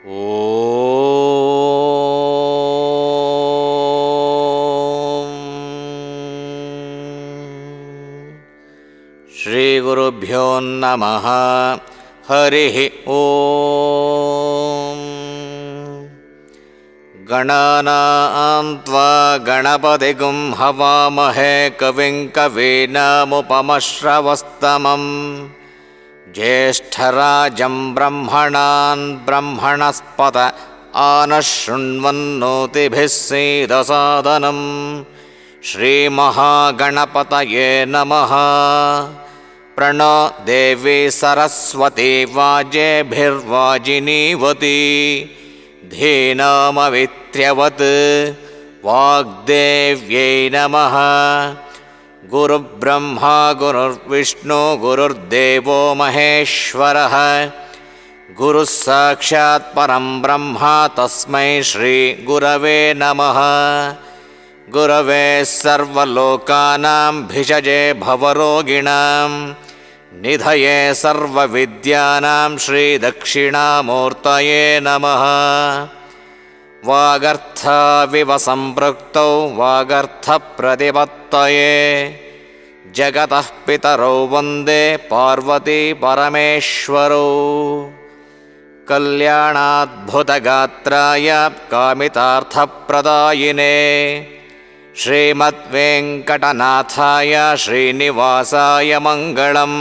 ಓಂ ಶ್ರೀ ಗುರುಭ್ಯೋ ನಮಃ. ಹರಿ ಓಂ. ಗಣಾನಾಂ ತ್ವಾ ಗಣಪತಿಗುಂ ಹವಾಮಹೇ ಕವಿಂ ಕವೀನಾಮುಪಮಶ್ರವಸ್ತಮಂ. ಜ್ಯೇಷ್ಠರಾಜಂ ಬ್ರಹ್ಮಣಾನ್ ಬ್ರಹ್ಮಣಸ್ಪತ ಆನಶೃಣ್ವನ್ನೋತಿಭಿಃ ಸೇದಸಾದನಂ. ಶ್ರೀಮಹಾಗಣಪತಯೇ ನಮಃ. ಪ್ರಣೋ ದೇವಿ ಸರಸ್ವತಿ ವಾಜೇಭಿರ್ವಾಜಿನೀವತಿ. ಧೀನಾಮವಿತ್ರ್ಯವತ್ ವಾಗ್ದೇವ್ಯೈ ನಮಃ. ಗುರುಬ್ರಹ್ಮ ಗುರುರ್ವಿಷ್ಣು ಗುರುರ್ದೇವೋ ಮಹೇಶ್ವರಃ. ಗುರುಃ ಸಾಕ್ಷಾತ್ ಪರಂ ಬ್ರಹ್ಮ ತಸ್ಮೈ ಶ್ರೀ ಗುರವೇ ನಮಃ. ಗುರವೇ ಸರ್ವಲೋಕಾನಾಂ ಭಿಷಜೇ ಭವರೋಗಿಣಾಂ. ನಿಧಯೇ ಸರ್ವವಿದ್ಯಾನಾಂ ಶ್ರೀ ದಕ್ಷಿಣಾಮೂರ್ತಯೇ ನಮಃ. ವಾಗರ್ಥವಿವ ಸಂಪೃಕ್ತೌ ವಾಗರ್ಥಪ್ರತಿಪತ್ತಯೇ. ಜಗತಃ ಪಿತರೌ ವಂದೇ ಪಾರ್ವತೀ ಪರಮೇಶ್ವರೌ. ಕಲ್ಯಾಣಾದ್ಭುತಗಾತ್ರಾಯ ಕಾಮಿತಾರ್ಥಪ್ರದಾಯಿನೇ. ಶ್ರೀಮದ್ವೆಂಕಟನಾಥಾಯ ಶ್ರೀನಿವಾಸಾಯ ಮಂಗಳಂ.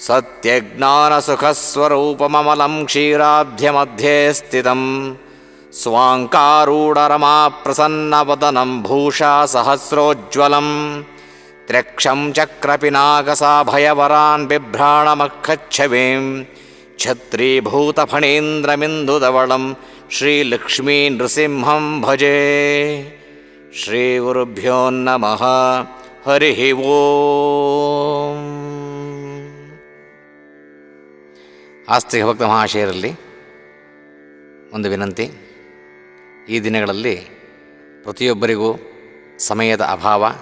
ಸತ್ಯಜ್ಞಾನಸುಖಸ್ವರೂಪಮಮಲಂ ಕ್ಷೀರಾಬ್ಧ್ಯಮಧ್ಯೆ ಸ್ಥಿತಂ. ಸ್ವಾಂಕಾರೂಢರಮಾಪ್ರಸನ್ನವದನಂ ಭೂಷಾ ಸಹಸ್ರೋಜ್ವಲಂ. ತ್ರ್ಯಕ್ಷಂ ಚಕ್ರಪಿನಾಕಸಾಭಯವರಾನ್ ಬಿಭ್ರಾಣಮಖಚ್ಛವೀಂ. ಛತ್ರೀಭೂತಫಣೀಂದ್ರಮಿಂದುಧವಳಂ ಶ್ರೀಲಕ್ಷ್ಮೀ ನೃಸಿಂಹಂ ಭಜೆ. ಶ್ರೀಗುರುಭ್ಯೋ ನಮಃ. ಹರಿ ಓಂ. ಆಸ್ತಿಕ ಭಕ್ತ ಮಹಾಶಯರಲ್ಲಿ ಒಂದು ವಿನಂತಿ. ಈ ದಿನಗಳಲ್ಲಿ ಪ್ರತಿಯೊಬ್ಬರಿಗೂ ಸಮಯದ ಅಭಾವ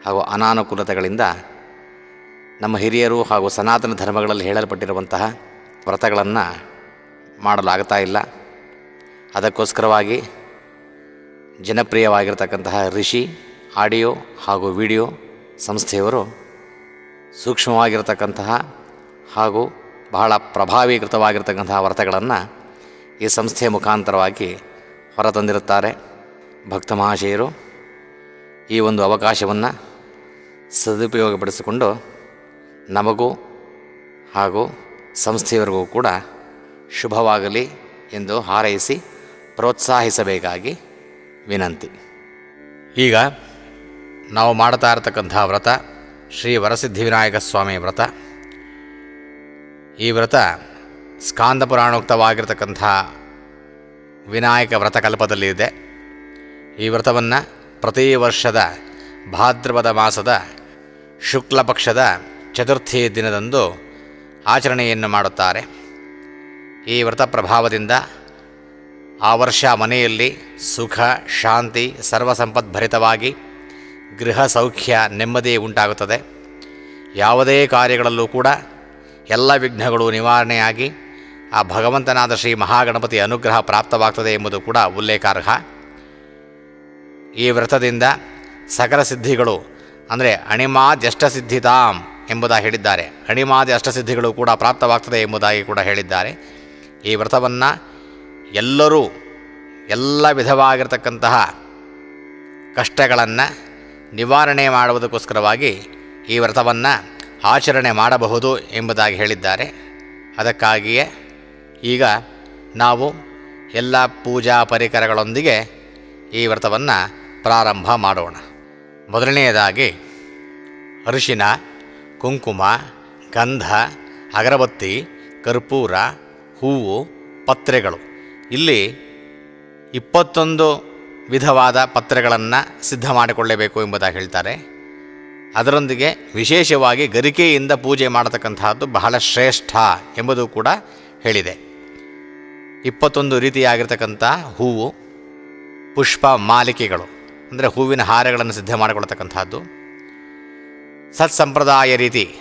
ಹಾಗೂ ಅನಾನುಕೂಲತೆಗಳಿಂದ ನಮ್ಮ ಹಿರಿಯರು ಹಾಗೂ ಸನಾತನ ಧರ್ಮಗಳಲ್ಲಿ ಹೇಳಲ್ಪಟ್ಟಿರುವಂತಹ ವ್ರತಗಳನ್ನು ಮಾಡಲಾಗ್ತಾ ಇಲ್ಲ. ಅದಕ್ಕೋಸ್ಕರವಾಗಿ ಜನಪ್ರಿಯವಾಗಿರ್ತಕ್ಕಂತಹ ಋಷಿ ಆಡಿಯೋ ಹಾಗೂ ವಿಡಿಯೋ ಸಂಸ್ಥೆಯವರು ಸೂಕ್ಷ್ಮವಾಗಿರ್ತಕ್ಕಂತಹ ಹಾಗೂ ಬಹಳ ಪ್ರಭಾವೀಕೃತವಾಗಿರ್ತಕ್ಕಂತಹ ವ್ರತಗಳನ್ನು ಈ ಸಂಸ್ಥೆಯ ಮುಖಾಂತರವಾಗಿ ಹೊರತಂದಿರುತ್ತಾರೆ. ಭಕ್ತ ಮಹಾಶಯರು ಈ ಒಂದು ಅವಕಾಶವನ್ನು ಸದುಪಯೋಗಪಡಿಸಿಕೊಂಡು ನಮಗೂ ಹಾಗೂ ಸಂಸ್ಥೆಯವರಿಗೂ ಕೂಡ ಶುಭವಾಗಲಿ ಎಂದು ಹಾರೈಸಿ ಪ್ರೋತ್ಸಾಹಿಸಬೇಕಾಗಿ ವಿನಂತಿ. ಈಗ ನಾವು ಮಾಡ್ತಾ ಇರತಕ್ಕಂಥ ವ್ರತ ಶ್ರೀ ವರಸಿದ್ಧಿವಿನಾಯಕ ಸ್ವಾಮಿ ವ್ರತ. ಈ ವ್ರತ ಸ್ಕಾಂದ ಪುರಾಣೋಕ್ತವಾಗಿರ್ತಕ್ಕಂಥ ವಿನಾಯಕ ವ್ರತಕಲ್ಪದಲ್ಲಿದೆ. ಈ ವ್ರತವನ್ನು ಪ್ರತಿ ವರ್ಷದ ಭಾದ್ರಪದ ಮಾಸದ ಶುಕ್ಲ ಪಕ್ಷದ ಚತುರ್ಥಿ ದಿನದಂದು ಆಚರಣೆಯನ್ನು ಮಾಡುತ್ತಾರೆ. ಈ ವ್ರತ ಪ್ರಭಾವದಿಂದ ಆ ವರ್ಷ ಮನೆಯಲ್ಲಿ ಸುಖ ಶಾಂತಿ ಸರ್ವಸಂಪದ್ಭರಿತವಾಗಿ ಗೃಹ ಸೌಖ್ಯ ನೆಮ್ಮದಿ ಉಂಟಾಗುತ್ತದೆ. ಯಾವುದೇ ಕಾರ್ಯಗಳಲ್ಲೂ ಕೂಡ ಎಲ್ಲ ವಿಘ್ನಗಳು ನಿವಾರಣೆಯಾಗಿ ಆ ಭಗವಂತನಾದ ಶ್ರೀ ಮಹಾಗಣಪತಿ ಅನುಗ್ರಹ ಪ್ರಾಪ್ತವಾಗ್ತದೆ ಎಂಬುದು ಕೂಡ ಉಲ್ಲೇಖಾರ್ಹ. ಈ ವ್ರತದಿಂದ ಸಕಲ ಸಿದ್ಧಿಗಳು ಅಂದರೆ ಅಣಿಮಾದ್ಯಷ್ಟಸಿದ್ಧಿತಾಂ ಎಂಬುದಾಗಿ ಹೇಳಿದ್ದಾರೆ. ಅಣಿಮಾದಿ ಅಷ್ಟಸಿದ್ಧಿಗಳು ಕೂಡ ಪ್ರಾಪ್ತವಾಗ್ತದೆ ಎಂಬುದಾಗಿ ಕೂಡ ಹೇಳಿದ್ದಾರೆ. ಈ ವ್ರತವನ್ನು ಎಲ್ಲರೂ ಎಲ್ಲ ವಿಧವಾಗಿರ್ತಕ್ಕಂತಹ ಕಷ್ಟಗಳನ್ನು ನಿವಾರಣೆ ಮಾಡುವುದಕ್ಕೋಸ್ಕರವಾಗಿ ಈ ವ್ರತವನ್ನು ಆಚರಣೆ ಮಾಡಬಹುದು ಎಂಬುದಾಗಿ ಹೇಳಿದ್ದಾರೆ. ಅದಕ್ಕಾಗಿಯೇ ಈಗ ನಾವು ಎಲ್ಲ ಪೂಜಾ ಪರಿಕರಗಳೊಂದಿಗೆ ಈ ವ್ರತವನ್ನು ಪ್ರಾರಂಭ ಮಾಡೋಣ. ಮೊದಲನೆಯದಾಗಿ ಅರಿಶಿನ, ಕುಂಕುಮ, ಗಂಧ, ಅಗರಬತ್ತಿ, ಕರ್ಪೂರ, ಹೂವು, ಪತ್ರೆಗಳು. ಇಲ್ಲಿ 21 ವಿಧವಾದ ಪತ್ರೆಗಳನ್ನು ಸಿದ್ಧ ಮಾಡಿಕೊಳ್ಳಬೇಕು ಎಂಬುದಾಗಿ ಹೇಳ್ತಾರೆ. ಅದರೊಂದಿಗೆ ವಿಶೇಷವಾಗಿ ಗರಿಕೆಯಿಂದ ಪೂಜೆ ಮಾಡತಕ್ಕಂತಹದ್ದು ಬಹಳ ಶ್ರೇಷ್ಠ ಎಂಬುದು ಕೂಡ ಹೇಳಿದೆ. 21 ರೀತಿಯಾಗಿರ್ತಕ್ಕಂಥ ಹೂವು, ಪುಷ್ಪ ಮಾಲಿಕೆಗಳು ಅಂದರೆ ಹೂವಿನ ಹಾರಗಳನ್ನು ಸಿದ್ಧ ಮಾಡಿಕೊಳ್ತಕ್ಕಂಥದ್ದು. ಸತ್ಸಂಪ್ರದಾಯ ರೀತಿ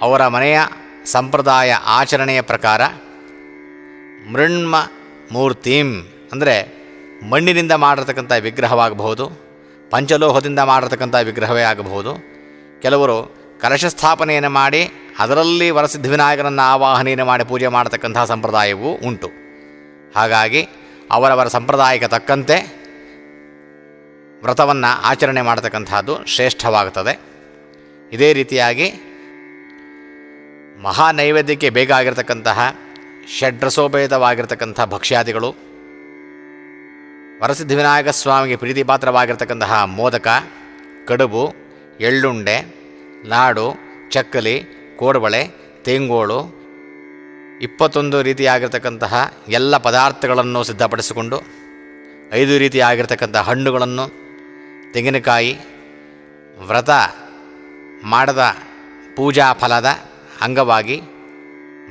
ಅವರ ಮನೆಯ ಸಂಪ್ರದಾಯ ಆಚರಣೆಯ ಪ್ರಕಾರ ಮೃಣ್ಮ ಮೂರ್ತಿಂ ಅಂದರೆ ಮಣ್ಣಿನಿಂದ ಮಾಡಿರ್ತಕ್ಕಂಥ ವಿಗ್ರಹವಾಗಬಹುದು, ಪಂಚಲೋಹದಿಂದ ಮಾಡಿರ್ತಕ್ಕಂಥ ವಿಗ್ರಹವೇ ಆಗಬಹುದು. ಕೆಲವರು ಕಲಶ ಸ್ಥಾಪನೆಯನ್ನು ಮಾಡಿ ಅದರಲ್ಲಿ ವರಸಿದ್ಧಿವಿನಾಯಕನನ್ನು ಆವಾಹನೆಯನ್ನು ಮಾಡಿ ಪೂಜೆ ಮಾಡತಕ್ಕಂಥ ಸಂಪ್ರದಾಯವೂ ಉಂಟು. ಹಾಗಾಗಿ ಅವರವರ ಸಂಪ್ರದಾಯಕ್ಕೆ ತಕ್ಕಂತೆ ವ್ರತವನ್ನು ಆಚರಣೆ ಮಾಡತಕ್ಕಂಥದ್ದು ಶ್ರೇಷ್ಠವಾಗುತ್ತದೆ. ಇದೇ ರೀತಿಯಾಗಿ ಮಹಾನೈವೇದ್ಯಕ್ಕೆ ಬೇಕಾಗಿರ್ತಕ್ಕಂತಹ ಷಡ್ರಸೋಪೇತವಾಗಿರ್ತಕ್ಕಂಥ ಭಕ್ಷ್ಯಾದಿಗಳು, ವರಸಿದ್ಧಿವಿನಾಯಕ ಸ್ವಾಮಿಗೆ ಪ್ರೀತಿಪಾತ್ರವಾಗಿರ್ತಕ್ಕಂತಹ ಮೋದಕ, ಕಡುಬು, ಎಳ್ಳುಂಡೆ, ಲಾಡು, ಚಕ್ಕಲಿ, ಕೋಡುಬಳೆ, ತೇಂಗೋಳು 21 ರೀತಿಯಾಗಿರ್ತಕ್ಕಂತಹ ಎಲ್ಲ ಪದಾರ್ಥಗಳನ್ನು ಸಿದ್ಧಪಡಿಸಿಕೊಂಡು 5 ರೀತಿಯಾಗಿರ್ತಕ್ಕಂಥ ಹಣ್ಣುಗಳನ್ನು, ತೆಂಗಿನಕಾಯಿ, ವ್ರತ ಮಾಡದ ಪೂಜಾ ಫಲದ ಅಂಗವಾಗಿ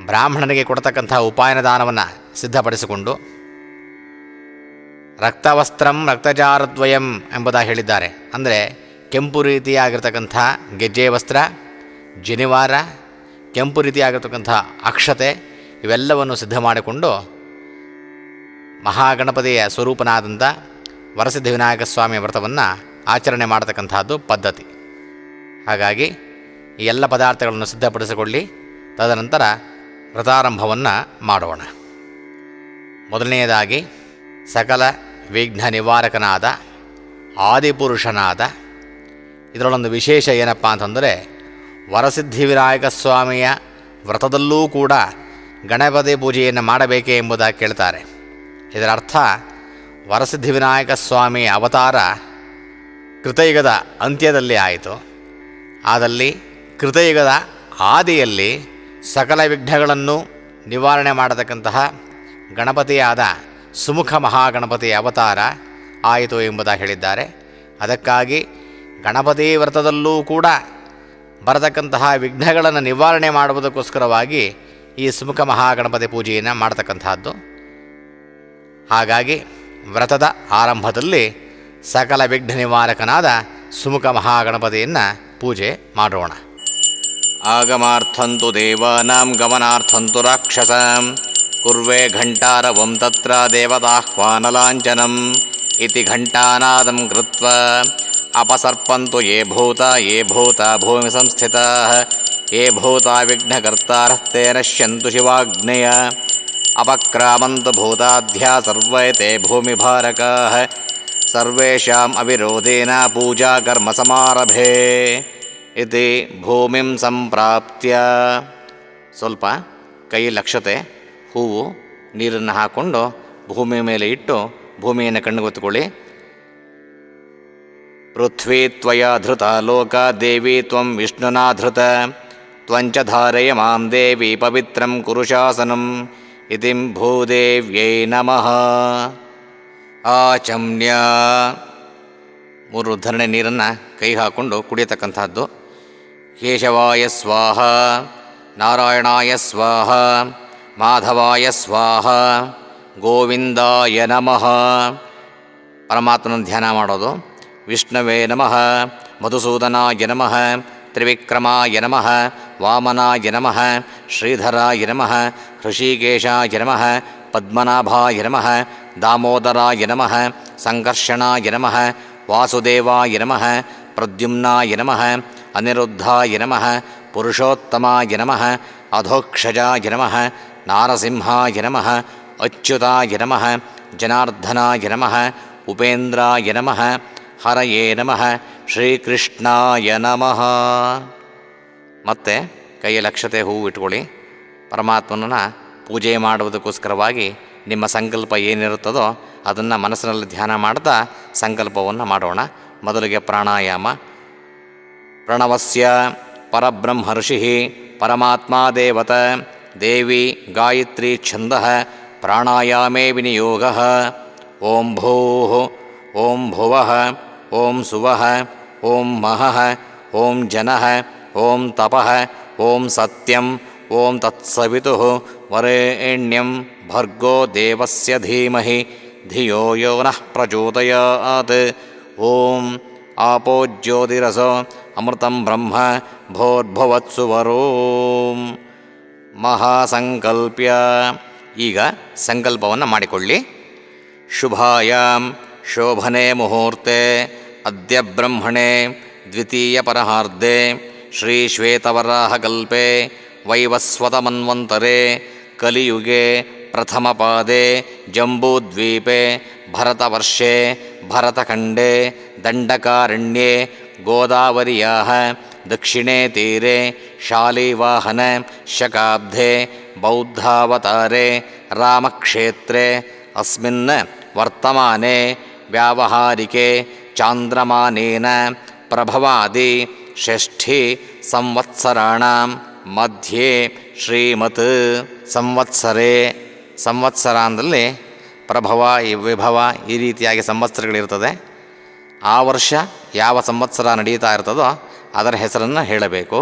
ಬ್ರಾಹ್ಮಣನಿಗೆ ಕೊಡ್ತಕ್ಕಂಥ ಉಪಾಯನ ದಾನವನ್ನು ಸಿದ್ಧಪಡಿಸಿಕೊಂಡು ರಕ್ತವಸ್ತ್ರಂ ರಕ್ತಚಾರದ್ವಯಂ ಎಂಬುದಾಗಿ ಹೇಳಿದ್ದಾರೆ. ಅಂದರೆ ಕೆಂಪು ರೀತಿಯಾಗಿರ್ತಕ್ಕಂಥ ಗೆಜ್ಜೆ ವಸ್ತ್ರ, ಜನಿವಾರ, ಕೆಂಪು ರೀತಿಯಾಗಿರ್ತಕ್ಕಂಥ ಅಕ್ಷತೆ ಇವೆಲ್ಲವನ್ನು ಸಿದ್ಧ ಮಾಡಿಕೊಂಡು ಮಹಾಗಣಪತಿಯ ಸ್ವರೂಪನಾದಂಥ ವರಸಿದ್ಧಿವಿನಾಯಕ ಸ್ವಾಮಿಯ ವ್ರತವನ್ನು ಆಚರಣೆ ಮಾಡತಕ್ಕಂಥದ್ದು ಪದ್ಧತಿ. ಹಾಗಾಗಿ ಈ ಎಲ್ಲ ಪದಾರ್ಥಗಳನ್ನು ಸಿದ್ಧಪಡಿಸಿಕೊಳ್ಳಿ, ತದನಂತರ ವ್ರತಾರಂಭವನ್ನು ಮಾಡೋಣ. ಮೊದಲನೆಯದಾಗಿ ಸಕಲ ವಿಘ್ನ ನಿವಾರಕನಾದ ಆದಿಪುರುಷನಾದ, ಇದರಲ್ಲೊಂದು ವಿಶೇಷ ಏನಪ್ಪ ಅಂತಂದರೆ ವರಸಿದ್ಧಿವಿನಾಯಕ ಸ್ವಾಮಿಯ ವ್ರತದಲ್ಲೂ ಕೂಡ ಗಣಪತಿ ಪೂಜೆಯನ್ನು ಮಾಡಬೇಕೇ ಎಂಬುದಾಗಿ ಕೇಳ್ತಾರೆ. ಇದರ ಅರ್ಥ ವರಸಿದ್ಧಿವಿನಾಯಕ ಸ್ವಾಮಿಯ ಅವತಾರ ಕೃತಯುಗದ ಅಂತ್ಯದಲ್ಲಿ ಆಯಿತು. ಆದಲ್ಲಿ ಕೃತಯುಗದ ಆದಿಯಲ್ಲಿ ಸಕಲ ವಿಘ್ನಗಳನ್ನು ನಿವಾರಣೆ ಮಾಡತಕ್ಕಂತಹ ಗಣಪತಿಯಾದ ಸುಮುಖ ಮಹಾಗಣಪತಿಯ ಅವತಾರ ಆಯಿತು ಎಂಬುದಾಗಿ ಹೇಳಿದ್ದಾರೆ. ಅದಕ್ಕಾಗಿ ಗಣಪತಿ ವ್ರತದಲ್ಲೂ ಕೂಡ ಬರತಕ್ಕಂತಹ ವಿಘ್ನಗಳನ್ನು ನಿವಾರಣೆ ಮಾಡುವುದಕ್ಕೋಸ್ಕರವಾಗಿ ಈ ಸುಮುಖ ಮಹಾಗಣಪತಿ ಪೂಜೆಯನ್ನು ಮಾಡತಕ್ಕಂತಹದ್ದು. ಹಾಗಾಗಿ ವ್ರತದ ಆರಂಭದಲ್ಲಿ ಸಕಲ ವಿಘ್ನ ನಿವಾರಕನಾದ ಸುಮುಖ ಮಹಾಗಣಪತಿಯನ್ನು ಪೂಜೆ ಮಾಡೋಣ. ಆಗಮಾರ್ಥಂತು ದೇವಾನಾಂ ಗಮನಾರ್ಥಂತು ರಾಕ್ಷಸಾಂ ಕುರ್ವೆ ಘಂಟಾರವಂ ತತ್ರ ದೇವತಾಹ್ವಾನಲಾಂಛನಂ ಇತಿ ಘಂಟಾನಾದಂ ಕೃತ್ವಾ ಅಪಸರ್ಪಂತು ಯೇ ಭೂತ ಭೂಮಿ ಸಂಸ್ಥಿತಾಃ ಯೇ ಭೂತ ವಿಘ್ನಕರ್ತಾರಃ ತೇ ನಶ್ಯಂತು ಶಿವಾಗ್ನಯ ಅಪಕ್ರಾಮಂತು ಭೂತಾಧ್ಯ ಸರ್ವೈತೆ ಭೂಮಿಭಾರಕಾಃ ಸರ್ವೇಷಾಂ ಅವಿರೋಧೇನ ಪೂಜಾ ಕರ್ಮ ಸಮಾರಭೆ ಇತಿ ಭೂಮಿಂ ಸಂಪ್ರಾಪ್ತ್ಯ. ಸ್ವಲ್ಪ ಕೈ ಲಕ್ಷತೆ, ಹೂವು, ನೀರನ್ನು ಹಾಕ್ಕೊಂಡು ಭೂಮಿ ಮೇಲೆ ಇಟ್ಟು ಭೂಮಿಯನ್ನು ಕಣ್ಣುಗೊತ್ತುಕೊಳ್ಳಿ. ಪೃಥ್ವೀ ತ್ವಯಾ ಧೃತ ಲೋಕ ದೇವಿ ತ್ವಂ ವಿಷ್ಣುನಾ ಧೃತ ತ್ವಂಚ ಧಾರಯ ಮಾಂ ದೇವಿ ಪವಿತ್ರಂ ಕುರು ಶಾಸನಂ ಇತಿ ಭೂದೇವ್ಯೈ ನಮಃ. ಆಚಮ್ಯ 3 ಉದ್ಧರಣೆ ನೀರನ್ನು ಕೈ ಹಾಕ್ಕೊಂಡು ಕುಡಿಯತಕ್ಕಂಥದ್ದು. ಕೇಶವಾಯ ಸ್ವಾಹ, ನಾರಾಯಣಾಯ ಸ್ವಾಹ, ಮಾಧವಾಯ ಸ್ವಾಹ, ಗೋವಿಂದಾಯ ನಮಃ. ಪರಮಾತ್ಮನ ಧ್ಯಾನ ಮಾಡೋದು. ವಿಷ್ಣವೇ ನಮಃ, ಮಧುಸೂದನಾಯ ನಮಃ, ತ್ರಿವಿಕ್ರಮಾಯ ನಮಃ, ವಾಮನಾಯ ನಮಃ, ಶ್ರೀಧರಾಯ ನಮಃ, ಹೃಷಿಕೇಶಾಯ ನಮಃ, ಪದ್ಮನಾಭಾಯ ನಮಃ, ದಾಮೋದರಾಯ ನಮಃ, ಸಂಕರ್ಷಣಾಯ ನಮಃ, ವಾಸುದೇವಾಯ ನಮಃ, ಪ್ರದ್ಯುಮ್ನಾಯ ನಮಃ, ಅನಿರುದ್ಧಾಯ ನಮಃ, ಪುರುಷೋತ್ತಮಾಯ ನಮಃ, ಅಧೋಕ್ಷಜಾಯ ನಮಃ, ನಾರಸಿಂಹಾಯ ನಮಃ, ಅಚ್ಯುತಾಯ ನಮಃ, ಜನಾರ್ದನಾಯ ನಮಃ, ಉಪೇಂದ್ರಾಯ ನಮಃ, ಹರಯೇ ನಮಃ, ಶ್ರೀಕೃಷ್ಣಾಯ ನಮಃ. ಮತ್ತು ಕೈಯ ಲಕ್ಷತೆ ಹೂವು ಇಟ್ಕೊಳ್ಳಿ. ಪರಮಾತ್ಮನನ್ನು ಪೂಜೆ ಮಾಡುವುದಕ್ಕೋಸ್ಕರವಾಗಿ ನಿಮ್ಮ ಸಂಕಲ್ಪ ಏನಿರುತ್ತದೋ ಅದನ್ನು ಮನಸ್ಸಿನಲ್ಲಿ ಧ್ಯಾನ ಮಾಡ್ತಾ ಸಂಕಲ್ಪವನ್ನು ಮಾಡೋಣ. ಮೊದಲಿಗೆ ಪ್ರಾಣಾಯಾಮ. ಪ್ರಣವಸ್ಯ ಪರಬ್ರಹ್ಮ ಋಷಿ ಪರಮಾತ್ಮ ದೇವತ ದೇವಿ ಗಾಯತ್ರಿ ಛಂದಃ ಪ್ರಾಣಾಯಾಮೇ ವಿನಿಯೋಗಃ. ಓಂ ಭೂಃ, ಓಂ ಭುವಃ, ಓಂ ಸುವಃ, ಓಂ ಮಹಃ, ಓಂ ಜನಃ, ಓಂ ತಪಃ, ಓಂ ಸತ್ಯಂ, ಓಂ ತತ್ಸವಿತುಃ ವರೇಣ್ಯಂ ಭರ್ಗೋ ದೇವಸ್ಯ ಧೀಮಹಿ ಧಿಯೋ ಯೋ ನಃ ಪ್ರಚೋದಯಾತ್. ಓಂ ಆಪೋ ಜ್ಯೋತಿರಸೋ ಅಮೃತಂ ಬ್ರಹ್ಮ ಭೋರ್ಭುವತ್ಸುವರೋಂ. ಮಹಾಸಂಕಲ್ಪ್ಯ ಈಗ ಸಂಕಲ್ಪವನ್ನು ಮಾಡಿಕೊಳ್ಳಿ. ಶುಭಾಯಾಂ ಶೋಭನೆ ಮುಹೂರ್ತೆ ಅದ್ಯ ಬ್ರಹ್ಮಣೆ ದ್ವಿತೀಯ ಪರಹಾರ್ಧೆ ಶ್ರೀ ಶ್ವೇತವರಾಹಕಲ್ಪೆ ವೈವಸ್ವತಮನ್ವಂತರೆ ಕಲಿಯುಗೆ ಪ್ರಥಮಪಾದೆ ಜಂಬೂದ್ವೀಪೆ ಭರತವರ್ಷೆ ಭರತಖಂಡೆ ದಂಡಕಾರಣ್ಯೆ ಗೋದಾವರ್ಯಾಃ ದಕ್ಷಿಣೇ ತೀರೆ ಶಾಲಿವಾಹನ ಶಕಾಬ್ಧೆ ಬೌದ್ಧಾವತಾರೆ ರಾಮಕ್ಷೇತ್ರೆ ಅಸ್ಮಿನ್ ವರ್ತಮಾನೆ ವ್ಯಾವಹಾರಿಕೆ ಚಾಂದ್ರಮಾನೇನ ಪ್ರಭವಾದಿ ಷಷ್ಠಿ ಸಂವತ್ಸರಾಣಾಂ ಮಧ್ಯೆ ಶ್ರೀಮತ್ ಸಂವತ್ಸರೆ. ಸಂವತ್ಸರ ಅಂದಲ್ಲಿ ಪ್ರಭವ ವಿಭವ ಈ ರೀತಿಯಾಗಿ ಸಂವತ್ಸರಗಳಿರ್ತದೆ. ಆ ವರ್ಷ ಯಾವ ಸಂವತ್ಸರ ನಡೀತಾ ಇರ್ತದೋ ಅದರ ಹೆಸರನ್ನು ಹೇಳಬೇಕು.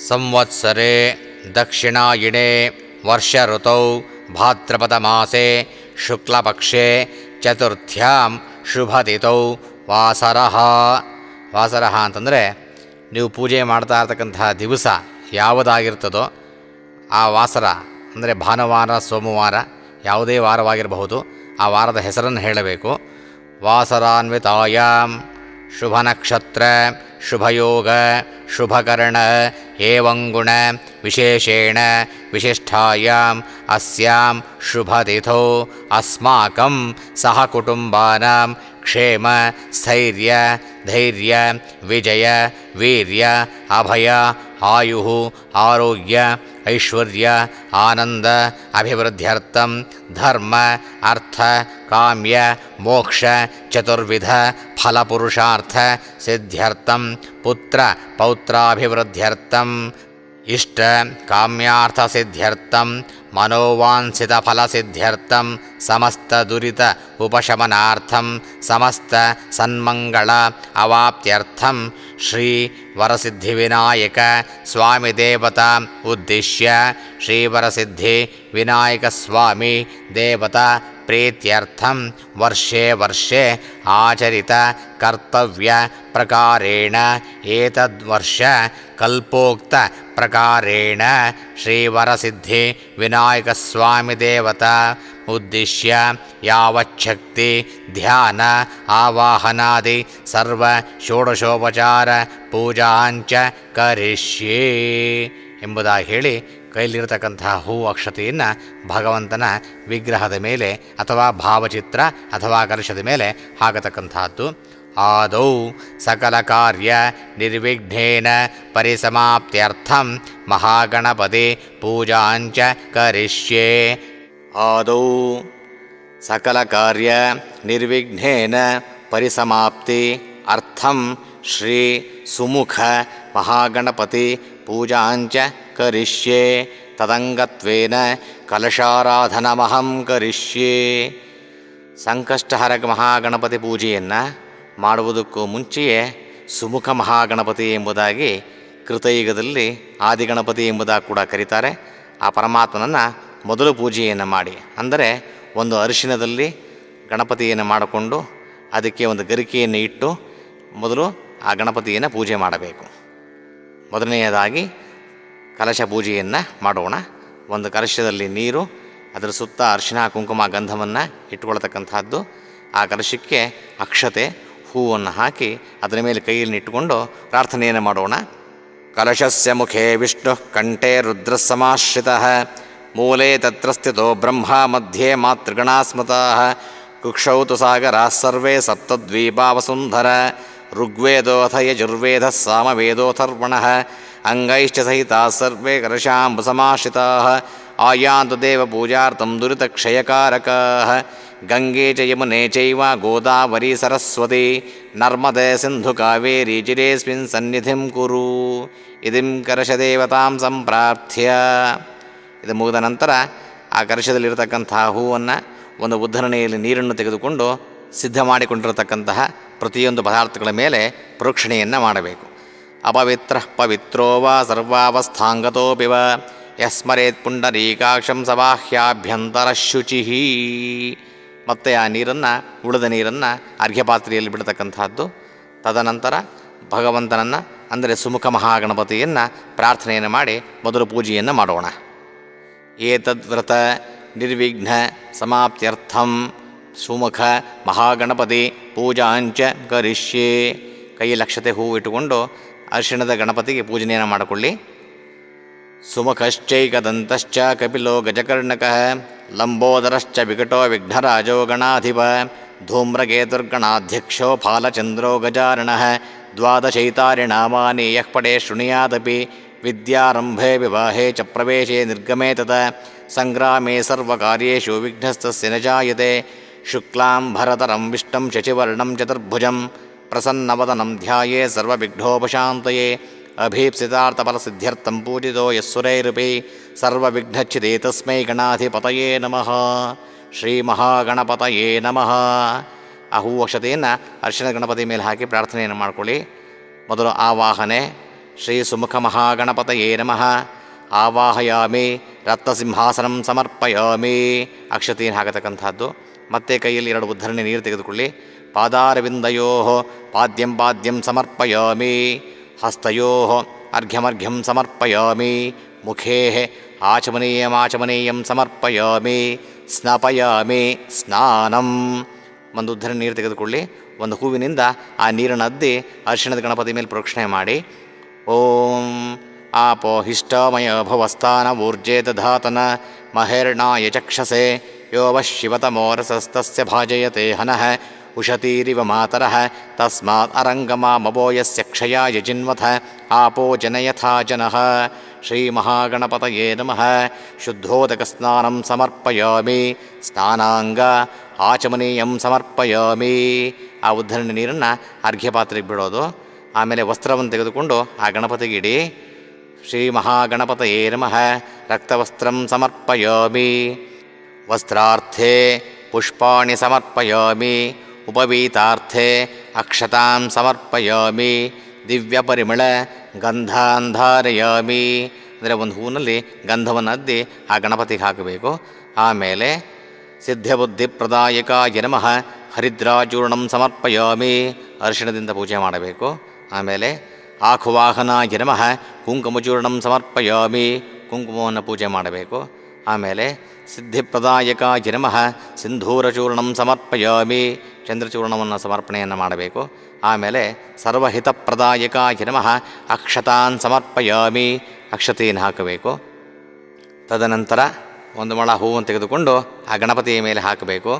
ಸಂವತ್ಸರೆ ದಕ್ಷಿಣಾಯಿಣೆ ವರ್ಷ ಋತೌ ಭಾದ್ರಪದ ಮಾಸೆ ಶುಕ್ಲಪಕ್ಷೆ ಚತುರ್ಥ್ಯಾಂ ಶುಭದಿತೌ ವಾಸರಃ. ವಾಸರಃ ಅಂತಂದರೆ ನೀವು ಪೂಜೆ ಮಾಡ್ತಾ ಇರ್ತಕ್ಕಂತಹ ದಿವಸ ಯಾವುದಾಗಿರ್ತದೋ ಆ ವಾಸರ ಅಂದರೆ ಭಾನುವಾರ ಸೋಮವಾರ ಯಾವುದೇ ವಾರವಾಗಿರಬಹುದು, ಆ ವಾರದ ಹೆಸರನ್ನು ಹೇಳಬೇಕು. ವಾಸರಾನ್ವಿತಾಯಾಂ ಶುಭನಕ್ಷತ್ರ ಶುಭಯೋಗ ಶುಭಕರ್ಣ ಏವಂಗುಣ ವಿಶೇಷೇಣ ವಿಶಿಷ್ಟಾಯಾಂ ಅಸ್ಯಾಂ ಶುಭತಿಥೌ ಅಸ್ಮಾಕಂ ಸಹ ಕುಟುಂಬಾನಾಂ ಕ್ಷೇಮ ಸ್ಥೈರ್ಯ ಧೈರ್ಯ ವಿಜಯ ವೀರ್ಯ ಅಭಯ ಆಯುಃ ಆರೋಗ್ಯ ಐಶ್ವರ್ಯ ಆನಂದ ಅಭಿವೃದ್ಧ್ಯರ್ಥಂ ಧರ್ಮ ಅರ್ಥ ಕಾಮ್ಯ ಮೋಕ್ಷ ಚತುರ್ವಿಧ ಫಲಪುರುಷಾರ್ಥ ಸಿದ್ಧ್ಯರ್ಥಂ ಪುತ್ರ ಪೌತ್ರಾಭಿವೃದ್ಧ್ಯರ್ಥಂ ಇಷ್ಟ ಕಾಮ್ಯಾರ್ಥ ಸಿದ್ಧ್ಯರ್ಥಂ ಮನೋವಾಂಛಿತ ಫಲಸಿದ್ಧ್ಯರ್ಥಂ ಸಮಸ್ತ ದುರಿತ ಉಪಶಮನಾರ್ಥಂ ಸಮಸ್ತ ಸನ್ಮಂಗಳ ಅವಾಪ್ತ್ಯರ್ಥಂ ಶ್ರೀ ವರಸಿದ್ಧಿವಿನಾಯಕ ಸ್ವಾಮಿ ದೇವತಾ ಉದ್ದಿಶ್ಯ ಶ್ರೀ ವರಸಿದ್ಧಿ ವಿನಾಯಕ ಸ್ವಾಮಿ ದೇವತಾ ಪ್ರೀತ್ಯರ್ಥಂ ವರ್ಷೇ ವರ್ಷೆ ಆಚರಿತ ಕರ್ತವ್ಯ ಪ್ರಕಾರೇಣ ಏತದ್ವರ್ಷ ಕಲ್ಪೋಕ್ತ ಪ್ರಕಾರೇಣ ಶ್ರೀವರಸಿದ್ಧಿ ವಿನಾಯಕ ಸ್ವಾಮಿ ದೇವತಾ ಉದ್ದಿಶ್ಯ ಯಾವಚ್ಛಕ್ತಿ ಧ್ಯಾನ ಆವಾಹನಾದಿ ಸರ್ವ ಷೋಡಶೋಪಚಾರ ಪೂಜಾಂಚ ಕರಿಷ್ಯೇ ಎಂಬುದಾಗಿ ಹೇಳಿ ಕೈಲಿರತಕ್ಕಂತಹ ಹೂವು ಅಕ್ಷತೆಯನ್ನು ಭಗವಂತನ ವಿಗ್ರಹದ ಮೇಲೆ ಅಥವಾ ಭಾವಚಿತ್ರ ಅಥವಾ ಕಲಶದ ಮೇಲೆ ಹಾಕತಕ್ಕಂತಹದ್ದು. ಆದೌ ಸಕಲ ಕಾರ್ಯ ನಿರ್ವಿಘ್ನೇನ ಪರಿಸಮಾಪ್ತ್ಯರ್ಥಂ ಮಹಾಗಣಪತಿ ಪೂಜಾಂಚ ಕರಿಷ್ಯೇ. ಆದೌ ಸಕಲ ಕಾರ್ಯ ನಿರ್ವಿಘ್ನೇನ ಪರಿಸಮಾಪ್ತಿ ಅರ್ಥಂ ಶ್ರೀ ಸುಮುಖ ಮಹಾಗಣಪತಿ ಪೂಜಾಂಚ ಕರಿಷ್ಯೇ ತದಂಗತ್ವೇನ ಕಲಶಾರಾಧನಮಹಂ ಕರಿಷ್ಯೇ. ಸಂಕಷ್ಟಹರಕ ಮಹಾಗಣಪತಿ ಪೂಜೆಯನ್ನು ಮಾಡುವುದಕ್ಕೂ ಮುಂಚೆಯೇ ಸುಮುಖ ಮಹಾಗಣಪತಿ ಎಂಬುದಾಗಿ ಕೃತಯುಗದಲ್ಲಿ ಆದಿಗಣಪತಿ ಎಂಬುದಾಗಿ ಕೂಡ ಕರೀತಾರೆ. ಆ ಪರಮಾತ್ಮನನ್ನು ಮೊದಲು ಪೂಜೆಯನ್ನು ಮಾಡಿ, ಅಂದರೆ ಒಂದು ಅರಿಶಿನದಲ್ಲಿ ಗಣಪತಿಯನ್ನು ಮಾಡಿಕೊಂಡು ಅದಕ್ಕೆ ಒಂದು ಗರಿಕೆಯನ್ನು ಇಟ್ಟು ಮೊದಲು ಆ ಗಣಪತಿಯನ್ನು ಪೂಜೆ ಮಾಡಬೇಕು. ಮೊದಲನೆಯದಾಗಿ ಕಲಶ ಪೂಜೆಯನ್ನು ಮಾಡೋಣ. ಒಂದು ಕಲಶದಲ್ಲಿ ನೀರು, ಅದರ ಸುತ್ತ ಅರಿಶಿನ ಕುಂಕುಮ ಗಂಧವನ್ನು ಇಟ್ಕೊಳ್ತಕ್ಕಂಥದ್ದು. ಆ ಕಲಶಕ್ಕೆ ಅಕ್ಷತೆ ಹೂವನ್ನು ಹಾಕಿ ಅದರ ಮೇಲೆ ಕೈಯಲ್ಲಿ ಇಟ್ಟುಕೊಂಡು ಪ್ರಾರ್ಥನೆಯನ್ನು ಮಾಡೋಣ. ಕಲಶಸ್ಯ ಮುಖೇ ವಿಷ್ಣು ಕಂಠೆ ರುದ್ರ ಸಮಾಶ್ರಿತಃ ಮೂಲೆ ತತ್ರ ಸ್ಥಿತೋ ಬ್ರಹ್ಮ ಮಧ್ಯೆ ಮಾತೃಗಣಾ ಸ್ಮೃತಃ ಕುಕ್ಷೌ ತು ಸಾಗರಾಃ ಸರ್ವೇ ಸಪ್ತದ್ವೀಪಾವಸುಂಧರ ಋಗ್ವೇದೋಥ ಯಜುರ್ವೇದಃ ಸಾಮವೇದೋಥರ್ವಣಃ ಅಂಗೈಶ್ಚ ಸಹಿತಾಃ ಸರ್ವೇ ಕಲಶಾಂಬುಸಮಾಶ್ರಿತಾಃ ಆಯಾಂತು ದೇವಪೂಜಾರ್ಥಂ ದುರಿತಕ್ಷಯಕಾರಕಾಃ ಗಂಗೆ ಚ ಯಮುನೆ ಚೈವ ಗೋದಾವರಿ ಸರಸ್ವತಿ ನರ್ಮದೆ ಸಿಂಧು ಕಾವೇರಿ ಜಿರೇಸ್ಮಿನ್ ಸನ್ನಿಧಿಂ ಕುರು. ಇದಿಂ ಕಲಶದೇವತಾಂ ಸಂಪ್ರಾರ್ಥ್ಯ. ಇದು ಮುಗಿದ ನಂತರ ಆ ಕಲಶದಲ್ಲಿರತಕ್ಕಂತಹ ಹೂವನ್ನು ಒಂದು ಉದ್ಧರಣೆಯಲ್ಲಿ ನೀರನ್ನು ತೆಗೆದುಕೊಂಡು ಸಿದ್ಧ ಮಾಡಿಕೊಂಡಿರತಕ್ಕಂತಹ ಪ್ರತಿಯೊಂದು ಪದಾರ್ಥಗಳ ಮೇಲೆ ಪ್ರೋಕ್ಷಣೆಯನ್ನು ಮಾಡಬೇಕು. ಅಪವಿತ್ರ ಪವಿತ್ರೋ ವಾ ಸರ್ವಾವಸ್ಥಾಂಗತೋಪಿ ವಾ ಯಸ್ಮರೇತ್ ಪುಂಡರೀಕಾಕ್ಷಂ ಸಬಾಹ್ಯಾಭ್ಯಂತರ ಶುಚಿ. ಮತ್ತು ಆ ನೀರನ್ನು, ಉಳಿದ ನೀರನ್ನು ಅರ್ಘ್ಯಪಾತ್ರೆಯಲ್ಲಿ ಬಿಡತಕ್ಕಂಥದ್ದು. ತದನಂತರ ಭಗವಂತನನ್ನು, ಅಂದರೆ ಸುಮುಖ ಮಹಾಗಣಪತಿಯನ್ನು ಪ್ರಾರ್ಥನೆಯನ್ನು ಮಾಡಿ ಮೊದಲು ಪೂಜೆಯನ್ನು ಮಾಡೋಣ. ಏತದ್ವ್ರತ ನಿರ್ವಿಘ್ನ ಸಮಾಪ್ತ್ಯರ್ಥಂ ಸುಮುಖ ಮಹಾಗಣಪತಿ ಪೂಜಾಂಚ ಕರಿಷ್ಯೆ. ಕೈಯಲ್ಲಿ ಅಕ್ಷತೆ ಹೂವು ಇಟ್ಟುಕೊಂಡು ಅರಿಶಿಣದ ಗಣಪತಿಗೆ ಪೂಜನೆಯನ್ನು ಮಾಡಿಕೊಳ್ಳಿ. ಸುಮುಖಶ್ಚೈಕದಂತಶ್ಚ ಕಪಿಲೋ ಗಜಕರ್ಣಕಃ ಲಂಬೋದರಶ್ಚ ವಿಕಟೋ ವಿಘ್ನರಾಜೋ ಗಣಾಧಿಪ ಧೂಮ್ರಕೇತುರ್ಗಣಾಧ್ಯಕ್ಷೋ ಫಾಲಚಂದ್ರೋ ಗಜಾರಣಃ ದ್ವಾದಶೈತಾರಿ ನಾಮಾನಿ ಯಃ ಪಡೆ ಶೃಣುಯಾದಪಿ ವಿದ್ಯಾರಂಭೆ ವಿವಾಹೇ ಚ ಪ್ರವೇಶೇ ನಿರ್ಗಮೇ ತತ ಸಂಗ್ರಾಮೇ ಸರ್ವಕಾರ್ಯೇಷು ವಿಘ್ನಸ್ತಸ್ಯ ನ ಜಾಯತೆ. ಶುಕ್ಲಾಂಬರಧರಂ ವಿಷ್ಣುಂ ಶಶಿವರ್ಣಂ ಚತುರ್ಭುಜಂ ಪ್ರಸನ್ನವದನಂ ಧ್ಯಾಯೇ ಸರ್ವವಿಘ್ನೋಪಶಾಂತಯೇ. ಅಭೀಪ್ಸಿತಾರ್ಥಫಲಸಿದ್ಧ್ಯರ್ಥಂ ಪೂಜಿತೋ ಯಸ್ಸುರೈರಪಿ ಸರ್ವವಿಘ್ನಚ್ಛಿದೇ ತಸ್ಮೈ ಗಣಾಧಿಪತಯೇ ನಮಃ. ಶ್ರೀಮಹಾಗಣಪತಯೇ ನಮಃ. ಆ ಹೂವು ಅಕ್ಷತೆಯನ್ನು ಅರಿಶಿಣ ಗಣಪತಿ ಮೇಲೆ ಹಾಕಿ ಪ್ರಾರ್ಥನೆಯನ್ನು ಮಾಡಿಕೊಳ್ಳಿ. ಮೊದಲು ಆವಾಹನೆ. ಶ್ರೀ ಸುಮುಖ ಮಹಾಗಣಪತಯೇ ನಮಃ. ಆವಾಹಯಾಮಿ ರತ್ನಸಿಂಹಾಸನಂ ಸಮರ್ಪಯಾಮಿ. ಅಕ್ಷತೆಯನ್ನು ಹಾಕತಕ್ಕಂಥದ್ದು. ಮತ್ತೆ ಕೈಯಲ್ಲಿ 2 ಉದ್ಧರಣೆ ನೀರು ತೆಗೆದುಕೊಳ್ಳಿ. ಪಾದಾರವಿಂದಯೋ ಪಾದ್ಯಂ ಪಾದ್ಯಂ ಸಮರ್ಪಯಾಮಿ. ಹಸ್ತಯೋ ಅರ್ಘ್ಯಮರ್ಘ್ಯಂ ಸಮರ್ಪಯಾಮಿ. ಮುಖೇ ಆಚಮನೀಯಮಾಚಮನೀಯಂ ಸಮರ್ಪಯಾಮಿ. ಸ್ನಾಪಯಾಮಿ ಸ್ನಾನಂ. ಒಂದು ಉದ್ಧರಣೆ ನೀರು ತೆಗೆದುಕೊಳ್ಳಿ. ಒಂದು ಹೂವಿನಿಂದ ಆ ನೀರನ್ನು ಅದ್ದಿ ಅರಿಶಿಣದ ಗಣಪತಿ ಮೇಲೆ ಪ್ರೋಕ್ಷಣೆ ಮಾಡಿ. ಓಂ ಆಪೋ ಹಿಷ್ಟಮಯ ಭವಸ್ಥಾನ ಊರ್ಜೇ ದಧಾತನ ಮಹೇರ್ಣಾಯ ಚಕ್ಷಸೆ ಯೋ ವಃ ಶಿವತಮೋರಸಸ್ತಸ್ಯ ಭಾಜಯತೆ ಹನಃ ಉಷತೀರಿವ ಮಾತರಃ ತಸ್ಮಾತ್ ಅರಂಗಮಾಮವೋ ಯಸ್ಯ ಕ್ಷಯಾಯ ಜಿನ್ವಥ ಆಪೋ ಜನಯಥಾ ಜನಃ. ಶ್ರೀಮಹಾಗಣಪತಯೇ ನಮಃ. ಶುದ್ಧೋದಕಸ್ನಾನಂ ಸಮರ್ಪಯಾಮಿ. ಸ್ನಾನಾಂಗ ಆಚಮನೀಯಂ ಸಮರ್ಪಯಾಮಿ. ಆ ಉದ್ಧರಣೆ ನೀರನ್ನು ಅರ್ಘ್ಯಪಾತ್ರೆಗೆ ಬಿಡೋದು. ಆಮೇಲೆ ವಸ್ತ್ರವನ್ನು ತೆಗೆದುಕೊಂಡು ಆ ಗಣಪತಿಗೆ ಇಡಿ. ಶ್ರೀಮಹಾಗಣಪತಯೇ ನಮಃ. ರಕ್ತವಸ್ತ್ರಂ ಸಮರ್ಪಯಾಮಿ. ವಸ್ತ್ರಾರ್ಥೇ ಪುಷ್ಪಾಣಿ ಸಮರ್ಪಯಾಮಿ. ಉಪವೀತಾರ್ಥೇ ಅಕ್ಷತಾಂ ಸಮರ್ಪಯಾಮಿ. ದಿವ್ಯಪರಿಮಳ ಗಂಧಾನ್ ಧಾರಯಾಮಿ. ಅಂದರೆ ಒಂದು ಹೂವಿನಲ್ಲಿ ಗಂಧವನ್ನು ಅದ್ದಿ ಆ ಗಣಪತಿಗೆ ಹಾಕಬೇಕು. ಆಮೇಲೆ ಸಿದ್ಧಬುದ್ಧಿಪ್ರದಾಯಕಾಯ ನಮಃ. ಹರಿದ್ರಾಚೂರ್ಣಂ ಸಮರ್ಪಯಾಮಿ. ಅರಿಶಿಣದಿಂದ ಪೂಜೆ ಮಾಡಬೇಕು. ಆಮೇಲೆ ಆಖುವಾಹನಾಯ ನಮಃ. ಕುಂಕುಮಚೂರ್ಣಂ ಸಮರ್ಪಯಾಮಿ. ಕುಂಕುಮವನ್ನು ಪೂಜೆ ಮಾಡಬೇಕು. ಆಮೇಲೆ ಸಿದ್ಧಿಪ್ರದಾಯಕಾಯ ನಮಃ. ಸಿಂಧೂರಚೂರ್ಣಂ ಸಮರ್ಪಯಾಮಿ. ಚಂದ್ರಚೂರ್ಣವನ್ನು ಸಮರ್ಪಣೆಯನ್ನು ಮಾಡಬೇಕು. ಆಮೇಲೆ ಸರ್ವಹಿತಪ್ರದಾಯಕಾಯ ನಮಃ. ಅಕ್ಷತಾನ್ ಸಮರ್ಪಯಾಮಿ. ಅಕ್ಷತೆಯನ್ನು ಹಾಕಬೇಕು. ತದನಂತರ 1 ಮೊಳ ಹೂವನ್ನು ತೆಗೆದುಕೊಂಡು ಆ ಗಣಪತಿಯ ಮೇಲೆ ಹಾಕಬೇಕು.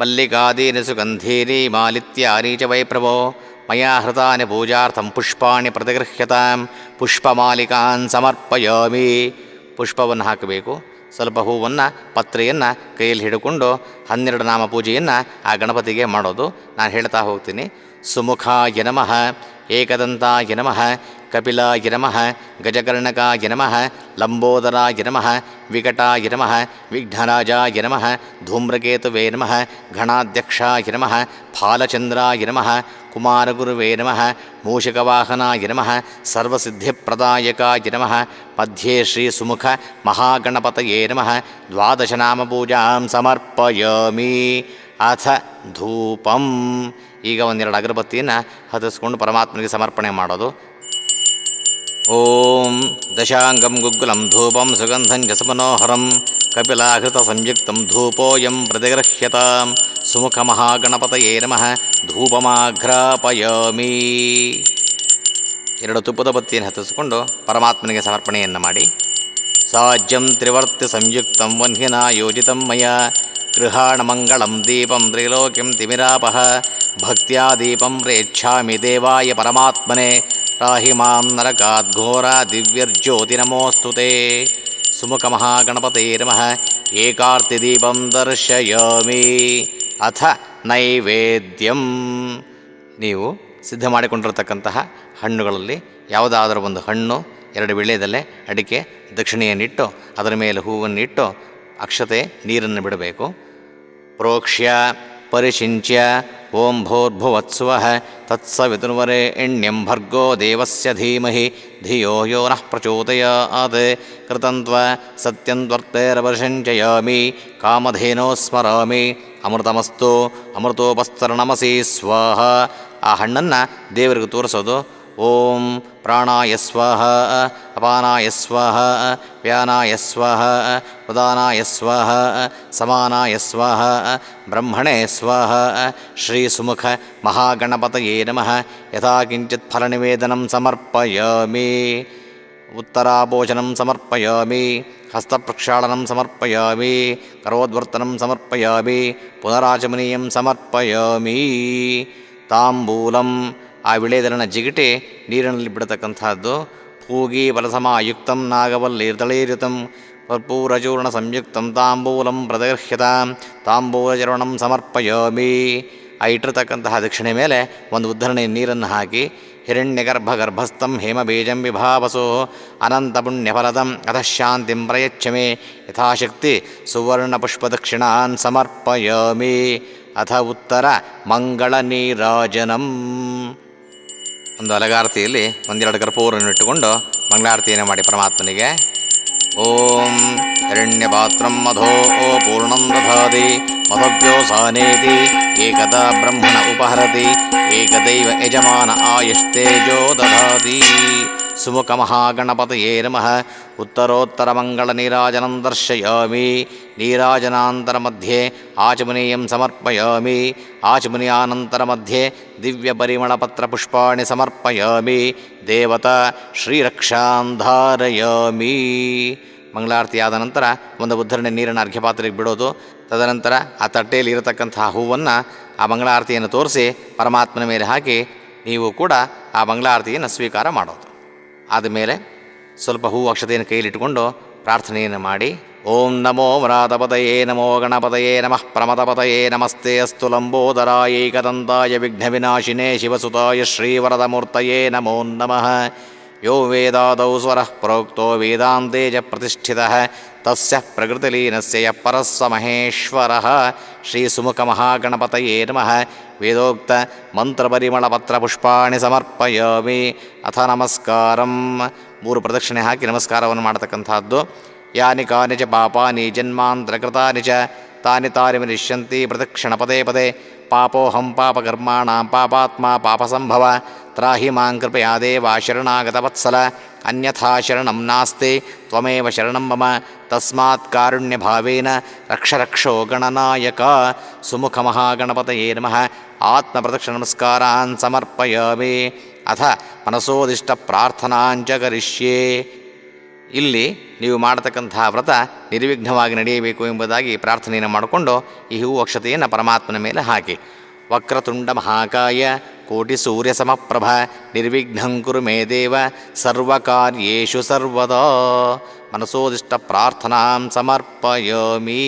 ಮಲ್ಲಿಕಾದೀನಿ ಸುಗಂಧೀನಿ ಮಾಲಿತ್ಯಾನಿ ಚ ವೈಪ್ರಭೋ ಮಯಾ ಹೃತಾನಿ ಪೂಜಾರ್ಥಂ ಪುಷ್ಪಾಣಿ ಪ್ರತಿಗೃಹ್ಯತಾಂ. ಪುಷ್ಪಮಾಲಿಕಾನ್ ಸಮರ್ಪಯಾಮಿ. ಪುಷ್ಪವನ್ನು ಹಾಕಬೇಕು. ಸ್ವಲ್ಪ ಹೂವನ್ನು ಪತ್ರೆಯನ್ನು ಕೈಯಲ್ಲಿ ಹಿಡ್ಕೊಂಡು 12 ನಾಮ ಪೂಜೆಯನ್ನು ಆ ಗಣಪತಿಗೆ ಮಾಡೋದು. ನಾನು ಹೇಳ್ತಾ ಹೋಗ್ತೀನಿ. ಸುಮುಖಾಯ ನಮಃ. ಏಕದಂತಾಯ ನಮಃ. ಕಪಿಲಾಯ ನಮಃ. ಗಜಕರ್ಣಕಾಯ ನಮಃ. ಲಂಬೋದರಾಯ ನಮಃ. ವಿಕಟಾಯ ನಮಃ. ವಿಘ್ನರಾಜಾಯ ನಮಃ. ಧೂಮ್ರಕೇತುವೇ ನಮಃ. ಗಣಾಧ್ಯಕ್ಷಾಯ ನಮಃ. ಫಾಲಚಂದ್ರಾಯ ನಮಃ. ಕುಮಾರಗುರುವೇ ನಮಃ. ಮೂಷಿಕವಾಹನಾಯ ನಮಃ. ಸರ್ವಸಿದ್ಧಿಪ್ರದಾಯಕಾಯ ನಮಃ. ಮಧ್ಯೆ ಶ್ರೀ ಸುಮುಖ ಮಹಾಗಣಪತಯೇ ನಮಃ. 12 ನಾಮ ಪೂಜಾಂ ಸಮರ್ಪಯಾಮಿ. ಅಥ ಧೂಪಂ. ಈಗ 1-2 ಅಗರಬತ್ತಿಯನ್ನು ಹತ್ತಿಸ್ಕೊಂಡು ಪರಮಾತ್ಮನಿಗೆ ಸಮರ್ಪಣೆ ಮಾಡೋದು. ಓಂ ದಶಾಂಗಂ ಗುಗ್ಗುಲಂ ಧೂಪಂ ಸುಗಂಧಂ ಜಸಮನೋಹರಂ ಕಪಿಲಾಹೃತ ಸಂಯುಕ್ತಂ ಧೂಪೋಯಂ ಪ್ರತಿಗೃಹ್ಯತಾಂ. ಸುಮುಖ ಮಹಾಗಣಪತಯೇ ನಮಃ. ಧೂಪಮಾಘ್ರಾಪಯಾಮಿ. 2 ತುಪ್ಪದ ಬತ್ತಿಯನ್ನು ಹತ್ತಿಸಿಕೊಂಡು ಪರಮಾತ್ಮನಿಗೆ ಸಮರ್ಪಣೆಯನ್ನು ಮಾಡಿ. ಸಾಜ್ಯಂ ತ್ರಿವರ್ತಿ ಸಂಯುಕ್ತಂ ವನ್ಹಿನಾ ಯೋಜಿತಂ ಮಯ ಗೃಹಾಣ ಮಂಗಳಂ ದೀಪಂ ತ್ರಿಲೋಕ್ಯಂ ತಿಮಿರಾಪಹ ಭಕ್ತ್ಯಾ ದೀಪಂ ಪ್ರೇಚ್ಛಾಮಿ ದೇವಾಯ ಪರಮಾತ್ಮನೆ ರಾಹಿ ಮಾಂ ನರಕಾದ್ ಘೋರ ದಿವ್ಯರ್ಜ್ಯೋತಿ ನಮೋಸ್ತುತೆ. ಸುಮುಖ ಮಹಾಗಣಪತಯೇ ನಮಃ. ಏಕಾರ್ತಿದೀಪಂ ದರ್ಶಯಾಮಿ. ಅಥ ನೈವೇದ್ಯಂ. ನೀವು ಸಿದ್ಧ ಮಾಡಿಕೊಂಡಿರತಕ್ಕಂತಹ ಹಣ್ಣುಗಳಲ್ಲಿ ಯಾವುದಾದರೂ ಒಂದು ಹಣ್ಣು, 2 ವೀಳ್ಯದೆಲೆ, ಅಡಿಕೆ, ದಕ್ಷಿಣೆಯನ್ನಿಟ್ಟು ಅದರ ಮೇಲೆ ಹೂವನ್ನಿಟ್ಟು ಅಕ್ಷತೆ ನೀರನ್ನು ಬಿಡಬೇಕು. ಪ್ರೋಕ್ಷ್ಯ ಪರಿಶಿಂಚ್ಯ ಓಂ ಭೂರ್ಭುವತ್ಸುವಃ ತತ್ಸವಿತುರ್ವರೆಣ್ಯಂ ಭರ್ಗೋ ದೇವಸ್ಯ ಧೀಮಹಿ ಧಿಯೋ ಯೋ ನಃ ಪ್ರಚೋದಯಾತ್. ಕೃತಂತ್ವ ಸತ್ಯಂತ್ವರ್ತೇರವರ್ಷಂಚಯಾಮಿ ಕಾಮಧೇನೋ ಸ್ಮರಾಮಿ ಅಮೃತಮಸ್ತು ಅಮೃತೋಪಸ್ತರಣಮಸಿ ಸ್ವಾಹ. ಆ ಹಣ್ಣನ್ನು ದೇವರಿಗೆ ತೋರಿಸೋದು. ಓಂ ಪ್ರಾಣಾಯ ಸ್ವಾಹ ಅಪಾನಾಯ ಸ್ವಾಹ ವ್ಯಾನಾಯ ಸ್ವಾಹ ಉದಾನಾಯ ಸ್ವಾಹ ಸಮಾನಾಯ ಸ್ವಾಹ ಬ್ರಹ್ಮಣೇ ಸ್ವಾಹ ಶ್ರೀ ಸುಮುಖ ಮಹಾಗಣಪತಯೇ ನಮಃ ಯಥಾ ಕಿಂಚಿತ್ ಫಲನಿವೇದನಂ ಸಮರ್ಪಯಾಮಿ ಉತ್ತರಾಭೋಜನಂ ಸಮರ್ಪಯಾಮಿ ಹಸ್ತಪ್ರಕ್ಷಾಳನಂ ಸಮರ್ಪಯಾಮಿ ಕರೋದ್ವರ್ತನಂ ಸಮರ್ಪಯಾಮಿ ಪುನರಾಚಮನೀಯಂ ಸಮರ್ಪಯಾಮಿ ತಾಂಬೂಲಂ ಆ ವಿಳೆದರನ ಜಿಗಿಟಿ ನೀರಿನಲ್ಲಿ ಬಿಡತಕ್ಕಂಥದ್ದು ಪೂಗಿ ಬಲಸಮಾಯುಕ್ತಂ ನಾಗವಲ್ಲೀರ್ದಳೀರಿತಂ ಕರ್ಪೂರಚೂರ್ಣ ಸಂಯುಕ್ತಂ ತಾಂಬೂಲಂ ಪ್ರದಗರ್ಹ್ಯತಾಂ ತಾಂಬೂಲಚರಣಂ ಸಮರ್ಪಯಾಮಿ. ಆ ಇಟ್ಟಿರ್ತಕ್ಕಂತಹ ದಕ್ಷಿಣೆ ಮೇಲೆ ಒಂದು ಉದ್ಧರಣೆ ನೀರನ್ನು ಹಾಕಿ ಹಿರಣ್ಯಗರ್ಭಗರ್ಭಸ್ಥಂ ಹೇಮಬೀಜಂ ವಿಭಾವಸೋ ಅನಂತಪುಣ್ಯಫಲದಂ ಅತಃ ಶಾಂತಿಂ ಪ್ರಯಚ್ಛಮೆ ಯಥಾಶಕ್ತಿ ಸುವರ್ಣಪುಷ್ಪದಕ್ಷಿಣಾನ್ ಸಮರ್ಪಯಾಮಿ. ಅಥ ಉತ್ತರ ಮಂಗಳ ನೀರಾಜನಂ. ಒಂದು ಅಲಗಾರತಿಯಲ್ಲಿ ಒಂದೆರಡು ಕರ್ಪೂರವನ್ನು ಇಟ್ಟುಕೊಂಡು ಮಂಗಳಾರತಿಯನ್ನು ಮಾಡಿ ಪರಮಾತ್ಮನಿಗೆ. ಓಂ ಹಿರಣ್ಯಪಾತ್ರಂ ಮಧೋ ಪೂರ್ಣಂ ದಧಾತಿ ಮಧವ್ಯೋಸಾನೇತಿ ಏಕದಾ ಬ್ರಹ್ಮಣ ಉಪಹರತಿ ಏಕದೈವ ಯಜಮಾನ ಆಯಸ್ತೇಜೋ ದಧಾತಿ. ಸುಮುಖ ಮಹಾಗಣಪತಯೇ ನಮಃ. ಉತ್ತರೋತ್ತರಮಂಗಳ ನೀರಾಜನಂ ದರ್ಶಯಾಮಿ. ನೀರಾಜನಾಂತರ ಮಧ್ಯೆ ಆಚಮನೀಯಂ ಸಮರ್ಪಯಾಮಿ. ಆಚಮನೀಯಾನಂತರ ಮಧ್ಯೆ ದಿವ್ಯಪರಿಮಳಪತ್ರಪುಷ್ಪಾಣಿ ಸಮರ್ಪಯಾಮಿ. ದೇವತಾ ಶ್ರೀರಕ್ಷಾಂ ಧಾರಯಾಮಿ. ಮಂಗಳಾರತಿಯಾದ ನಂತರ ಒಂದು ಉದ್ಧರಣೆ ನೀರನ್ನು ಅರ್ಘ್ಯಪಾತ್ರೆಗೆ ಬಿಡೋದು. ತದನಂತರ ಆ ತಟ್ಟೆಯಲ್ಲಿ ಇರತಕ್ಕಂತಹ ಹೂವನ್ನು ಆ ಮಂಗಳಾರತಿಯನ್ನು ತೋರಿಸಿ ಪರಮಾತ್ಮನ ಮೇಲೆ ಹಾಕಿ ನೀವು ಕೂಡ ಆ ಮಂಗಳಾರತಿಯನ್ನು ಸ್ವೀಕಾರ ಮಾಡೋದು. ಆದಮೇಲೆ ಸ್ವಲ್ಪ ಹೂವು ಅಕ್ಷತೆಯನ್ನು ಕೈಲಿಟ್ಟುಕೊಂಡು ಪ್ರಾರ್ಥನೆಯನ್ನು ಮಾಡಿ. ಓಂ ನಮೋ ವ್ರಾತಪತಯೇ ನಮೋ ಗಣಪತಯೇ ನಮಃ ಪ್ರಮದಪತಯೇ ನಮಸ್ತೆ ಅಸ್ತು ಲಂಬೋದರಾಯ ಏಕದಂತಾಯ ವಿಘ್ನವಿನಾಶಿನೇ ಶಿವಸುತಾಯ ಶ್ರೀವರದಮೂರ್ತಯೇ ನಮೋ ನಮಃ. ಯೋ ವೇದಾದೌ ಸ್ವರಃ ಪ್ರೋಕ್ತೋ ವೇದಾಂತೆ ಚ ಪ್ರತಿಷ್ಠಿತಃ ತಸ್ಯ ಪ್ರಕೃತಿಲೀನಸ್ಯ ಯಃ ಪರಸ್ಸ ಮಹೇಶ್ವರಃ. ಶ್ರೀ ಸುಮುಖ ಮಹಾಗಣಪತಯೇ ನಮಃ. ವೇದೋಕ್ತ ಮಂತ್ರಪರಿಮಳಪತ್ರಪುಷ್ಪಾಣಿ ಸಮರ್ಪಯಾಮಿ. ಅಥ ನಮಸ್ಕಾರಂ. 3 ಪ್ರದಕ್ಷಿಣೆ ಹಾಕಿ ನಮಸ್ಕಾರವನ್ನು ಮಾಡತಕ್ಕಂಥದ್ದು. ಯಾನಿ ಕಾನಿ ಚ ಪಾಪಾನಿ ಜನ್ಮಾಂತರಕೃತಾನಿ ಚ ತಾನಿ ತಾನಿ ವಿನಿಶ್ಯಂತಿ ಪ್ರದಕ್ಷಿಣ ಪದೇ ಪದೇ. ಪಾಪೋಹಂ ಪಾಪಕರ್ಮಾಣಾಂ ಪಾಪಾತ್ಮ ಪಾಪಸಂಭವ ತ್ರಾಹಿ ಮಾಂ ಕೃಪಯಾ ದೇವ ಶರಣಾಗತವತ್ಸಲ. ಅನ್ಯಥಾ ಶರಣಂ ನಾಸ್ತಿ ತ್ವಮೇವ ಶರಣಂ ಮಮ. ತಸ್ಮಾತ್ ಕಾರುಣ್ಯಭಾವೇನ ರಕ್ಷ ರಕ್ಷೋ ಗಣನಾಯಕ. ಸುಮುಖ ಮಹಾಗಣಪತಯೇ ನಮಃ. ಆತ್ಮಪ್ರದಕ್ಷಿಣ ನಮಸ್ಕಾರಾನ್ ಸಮರ್ಪಯಾಮಿ. ಅಥ ಮನಸೋದಿಷ್ಟ ಪ್ರಾರ್ಥನಾಂಚ ಕರಿಷ್ಯೆ. ಇಲ್ಲಿ ನೀವು ಮಾಡತಕ್ಕಂತಹ ವ್ರತ ನಿರ್ವಿಘ್ನವಾಗಿ ನಡೆಯಬೇಕು ಎಂಬುದಾಗಿ ಪ್ರಾರ್ಥನೆಯನ್ನು ಮಾಡಿಕೊಂಡು ಈ ಹೂವು ಅಕ್ಷತೆಯನ್ನು ಪರಮಾತ್ಮನ ಮೇಲೆ ಹಾಕಿ. ವಕ್ರತುಂಡ ಮಹಾಕಾಯ ಕೋಟಿ ಸೂರ್ಯ ಸಮಪ್ರಭ ನಿರ್ವಿಘ್ನಂ ಕುರು ಮೇ ದೇವ ಸರ್ವಕಾರ್ಯೇಷು ಸರ್ವದಾ. ಮನಸೋದಿಷ್ಟ ಪ್ರಾರ್ಥನಾಂ ಸಮರ್ಪಯಾಮಿ.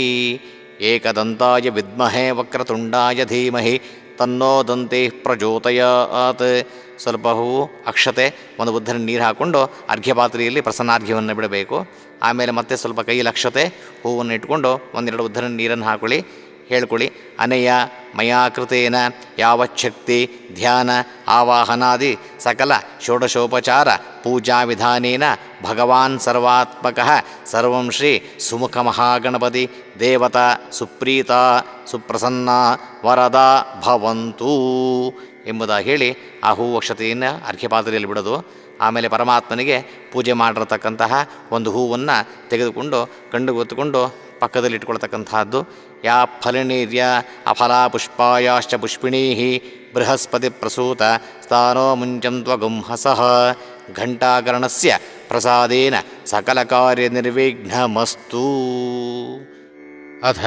ಏಕದಂತಾಯ ವಿದ್ಮಹೇ ವಕ್ರತುಂಡಾಯ ಧೀಮಹಿ ತನ್ನೋ ದಂತೆ ಪ್ರಚೋದಯಾತ್. ಸ್ವಲ್ಪ ಹೂವು ಅಕ್ಷತೆ ಒಂದು ಉದ್ಧರಣೆ ನೀರು ಹಾಕ್ಕೊಂಡು ಅರ್ಘ್ಯಪಾತ್ರೆಯಲ್ಲಿ ಪ್ರಸನ್ನಾರ್ಘ್ಯವನ್ನು ಬಿಡಬೇಕು. ಆಮೇಲೆ ಮತ್ತೆ ಸ್ವಲ್ಪ ಕೈಯಲ್ಲಿ ಅಕ್ಷತೆ ಹೂವನ್ನು ಇಟ್ಕೊಂಡು ಒಂದೆರಡು ಉದ್ಧರಣೆ ನೀರನ್ನು ಹಾಕೊಳ್ಳಿ. ಹೇಳ್ಕೊಳ್ಳಿ. ಅನಯ ಮಯಾಕೃತೇನ ಯಾವಚ್ಛಕ್ತಿ ಧ್ಯಾನ ಆವಾಹನಾದಿ ಸಕಲ ಷೋಡಶೋಪಚಾರ ಪೂಜಾ ವಿಧಾನೇನ ಭಗವಾನ್ ಸರ್ವಾತ್ಮಕಃ ಸರ್ವಂ ಶ್ರೀ ಸುಮುಖ ಮಹಾಗಣಪತಿ ದೇವತಾ ಸುಪ್ರೀತ ಸುಪ್ರಸನ್ನ ವರದಾ ಭವಂತು ಎಂಬುದಾಗಿ ಹೇಳಿ ಆ ಹೂವು ಅಕ್ಷತೆಯನ್ನು ಅರ್ಘ್ಯಪಾತ್ರೆಯಲ್ಲಿ ಬಿಡೋದು. ಆಮೇಲೆ ಪರಮಾತ್ಮನಿಗೆ ಪೂಜೆ ಮಾಡಿರತಕ್ಕಂತಹ ಒಂದು ಹೂವನ್ನು ತೆಗೆದುಕೊಂಡು ಗಂಡು ಹೊತ್ತುಕೊಂಡು ಪಕ್ಕದಲ್ಲಿ ಇಟ್ಕೊಳ್ತಕ್ಕಂತಹದ್ದು. ಯಾ ಫಲನೀರ್ಯ ಅಫಲಾ ಪುಷ್ಪಾಯಾಶ್ಚ ಪುಷ್ಪಿಣೀ ಬೃಹಸ್ಪತಿ ಪ್ರಸೂತ ಸ್ಥಾನೋ ಮುಂಚಂ ತ್ವಗುಂಹಸಃ. ಘಂಟಾಕರ್ಣಸ್ಯ ಪ್ರಸಾದೇನ ಸಕಲ ಕಾರ್ಯ ನಿರ್ವಿಘ್ನಮಸ್ತು. ಅಥ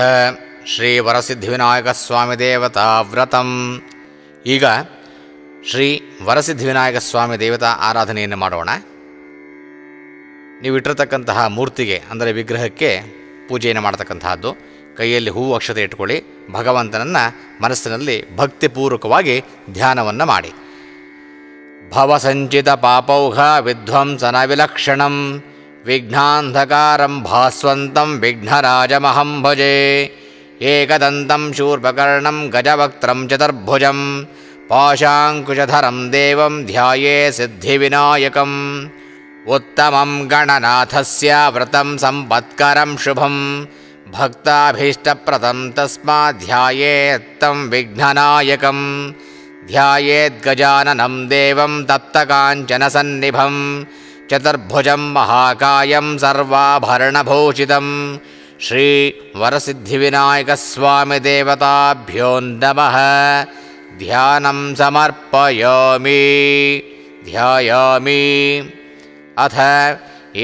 ಶ್ರೀ ವರಸಿದ್ಧಿವಿನಾಯಕ ಸ್ವಾಮಿ ದೇವತಾ ವ್ರತಂ. ಈಗ ಶ್ರೀ ವರಸಿದ್ಧಿವಿನಾಯಕ ಸ್ವಾಮಿ ದೇವತಾ ಆರಾಧನೆಯನ್ನು ಮಾಡೋಣ. ನೀವು ಇಟ್ಟಿರತಕ್ಕಂತಹ ಮೂರ್ತಿಗೆ ಅಂದರೆ ವಿಗ್ರಹಕ್ಕೆ ಪೂಜೆಯನ್ನು ಮಾಡತಕ್ಕಂತಹದ್ದು. ಕೈಯಲ್ಲಿ ಹೂವು ಅಕ್ಷತೆ ಇಟ್ಕೊಳ್ಳಿ. ಭಗವಂತನನ್ನು ಮನಸ್ಸಿನಲ್ಲಿ ಭಕ್ತಿಪೂರ್ವಕವಾಗಿ ಧ್ಯಾನವನ್ನು ಮಾಡಿ. ಭವಸಂಚಿತ ಪಾಪೌಘ ವಿಧ್ವಂಸನ ವಿಲಕ್ಷಣಂ ವಿಘ್ನಾಂಧಕಾರಂ ಭಾಸ್ವಂತಂ ವಿಘ್ನರಾಜಮಹಂ ಭಜೆ. ಏಕದಂತಂ ಶೂರ್ಪಕರ್ಣಂ ಗಜವಕ್ತ್ರಂ ಚತುರ್ಭುಜಂ ಪಾಶಾಂಕುಶಧರಂ ದೇವಂ ಧ್ಯಾಯೇ ಸಿದ್ಧಿವಿನಾಯಕಂ. ಉತ್ತಮಂ ಗಣನಾಥಸ್ಯ ವ್ರತಂ ಸಂಪತ್ಕರಂ ಶುಭಂ ಭಕ್ತಾಭೀಷ್ಟಪ್ರದಂ ತಸ್ಮಾತ್ ಧ್ಯಾಯೇತ್ತಂ ವಿಘ್ನನಾಯಕಂ. ಧ್ಯಾಯೇದ್ಗಜಾನನಂ ದೇವಂ ತಪ್ತಕಾಂಚನಸನ್ನಿಭಂ ಚತುರ್ಭುಜಂ ಮಹಾಕಾಯಂ ಸರ್ವಾಭರಣಭೂಷಿತಂ ಶ್ರೀ ವರಸಿದ್ಧಿವಿನಾಯಕಸ್ವಾಮಿ ದೇವತಾಭ್ಯೋ ನಮಃ. ಧ್ಯಾನಂ ಸಮರ್ಪಯಾಮಿ ಧ್ಯಾಯಾಮಿ. ಅಥ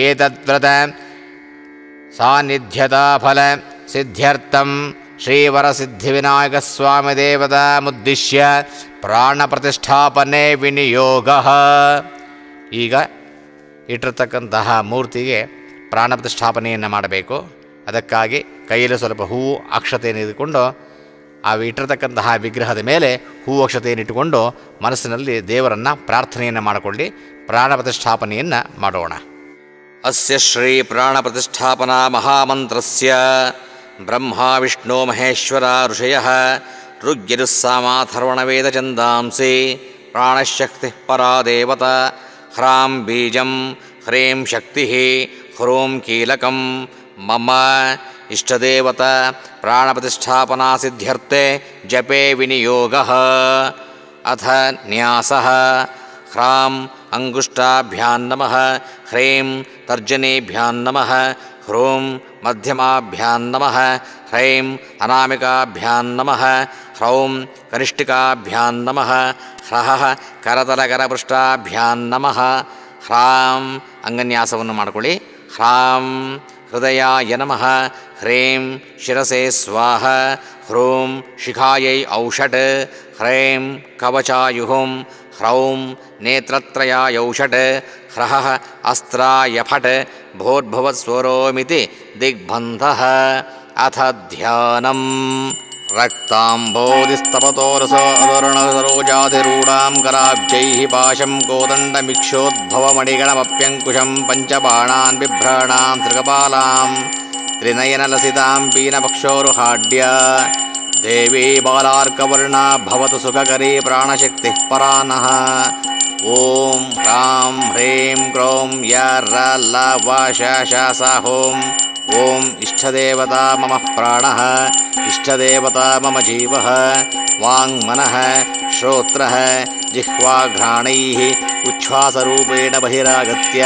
ಏತದ್ವ್ರತ ಸಾನ್ನಿಧ್ಯತಾಫಲ ಸಿದ್ಧ್ಯರ್ಥಂ ಶ್ರೀವರಸಿದ್ಧಿವಿನಾಯಕಸ್ವಾಮಿ ದೇವತಾಮುದ್ದಿಶ್ಯ ಪ್ರಾಣಪ್ರತಿಷ್ಠಾಪನೆ ವಿನಿಯೋಗ. ಈಗ ಇಟ್ಟಿರ್ತಕ್ಕಂತಹ ಮೂರ್ತಿಗೆ ಪ್ರಾಣ ಪ್ರತಿಷ್ಠಾಪನೆಯನ್ನು ಮಾಡಬೇಕು. ಅದಕ್ಕಾಗಿ ಕೈಯಲ್ಲಿ ಸ್ವಲ್ಪ ಹೂವು ಅಕ್ಷತೆಯನ್ನು ಇಟ್ಟುಕೊಂಡು ಆ ಇಟ್ಟಿರ್ತಕ್ಕಂತಹ ವಿಗ್ರಹದ ಮೇಲೆ ಹೂವು ಅಕ್ಷತೆಯನ್ನು ಇಟ್ಟುಕೊಂಡು ಮನಸ್ಸಿನಲ್ಲಿ ದೇವರನ್ನು ಪ್ರಾರ್ಥನೆಯನ್ನು ಮಾಡಿಕೊಳ್ಳಿ ಪ್ರಾಣ ಪ್ರತಿಷ್ಠಾಪನೆಯನ್ನು ಮಾಡೋಣ. ಅಸ್ಯ ಶ್ರೀ ಪ್ರಾಣ ಪ್ರತಿಷ್ಠಾಪನಾ ಮಹಾಮಂತ್ರಸ್ಯ ಬ್ರಹ್ಮ ವಿಷ್ಣು ಮಹೇಶ್ವರ ಋಷಯಃ ಋಗ್ಯಜುಸ್ಸಾಮಾಥರ್ವಣವೇದ ಛಂದಾಂಸಿ ಪ್ರಾಣಶಕ್ತಿ ಪರಾ ದೇವತಾ ಹ್ರಾಂ ಬೀಜಂ ಹ್ರೀಂ ಶಕ್ತಿ ಹ್ರೂಂ ಕೀಲಕಂ ಮಮ ಇಷ್ಟದೇವತ ಪ್ರಾಣಪ್ರತಿಷ್ಠಾಪನಾ ಸಿದ್ಧ್ಯರ್ಥೆ ಜಪೆ ವಿನಿಯೋಗ. ಅಥ ನ್ಯಾಸಃ ಹ್ರಾಂ ಅಂಗುಷ್ಟಾಭ್ಯಾಂ ನಮಃ ಹ್ರೀಂ ತರ್ಜನೇಭ್ಯಾಂ ನಮಃ ಹ್ರೂಂ ಮಧ್ಯಮಾಭ್ಯಾಂ ನಮಃ ಹ್ರೈಂ ಅನಾಮಿಕಾಭ್ಯಾಂ ನಮಃ ಹ್ರೌಂ ಕನಿಷ್ಠಿಕಾಭ್ಯಾಂ ನಮಃ ಹ್ರಃ ಕರತಲಕರಪೃಷ್ಠಾಭ್ಯಾಂ ನಮಃ ಹ್ರಾಂ ಅಂಗನ್ಯಾಸವನ್ನು ಮಾಡಿಕೊಳ್ಳಿ. ಹ್ರಾಂ ಹೃದಯಾಯ ನಮಃ ಹ್ರೀಂ ಶಿರಸೆ ಸ್ವಾಹ ಹ್ರೂಂ ಶಿಖಾಯೈ ಔಷಟ್ ಹ್ರೈಂ ಕವಚಾಯುಹುಂ ಹ್ರೌಂ ನೇತ್ರತ್ರಯಾಯೌಷಟ್ ಹ್ರಃ ಅಸ್ತ್ರಾಯ ಫಟ್ ಭೋರ್ಭುವಸ್ವರೋಮಿತಿ ದಿಗ್ಬಂಧಃ. ಅಥ ಧ್ಯಾನಂ ರಕ್ತಾಂಬೋಧಿಸ್ತಪತೋರಸೋರುಣಸರೋಜಾಧಿರೂಢಾಂ ಕರಾಬ್ಜೈಃ ಪಾಶಂ ಕೋದಂಡಮಿಕ್ಷೋದ್ಭವಮಣಿಗಣಮಪ್ಯಂಕುಶಂ ಪಂಚಬಾಣಾನ್ ಬಿಭ್ರಾಣಾಂ ತ್ರಿಕಪಾಲಾಂ ತ್ರಿನಯನಲಸಿತಾಂ ಪೀನಪಕ್ಷೋರುಹಾಡ್ಯ ದೇವೀ ಬಾಲಾರ್ಕವರ್ಣಾ ಭವತು ಸುಖಕರೀ ಪ್ರಾಣಶಕ್ತಿಃ ಪರಾನಃ. ಓಂ ಹ್ರಾಂ ಹ್ರೀಂ ಕ್ರೌಂ ಯ ರ ಲ ವ ಶ ಶ ಸ ಹೋಂ. ಓಂ ಇಷ್ಟದೇವತಾ ಮಮ ಪ್ರಾಣಃ ಇಷ್ಟದೇವತಾ ಮಮ ಜೀವಃ ವಾಂಗ್ಮನಃ ಶ್ರೋತ್ರಃ ಜಿಹ್ವಾಘ್ರಾಣೈಃ ಉಚ್ಛ್ವಾಸರೂಪೇಣ ಬಹಿರಾಗತ್ಯ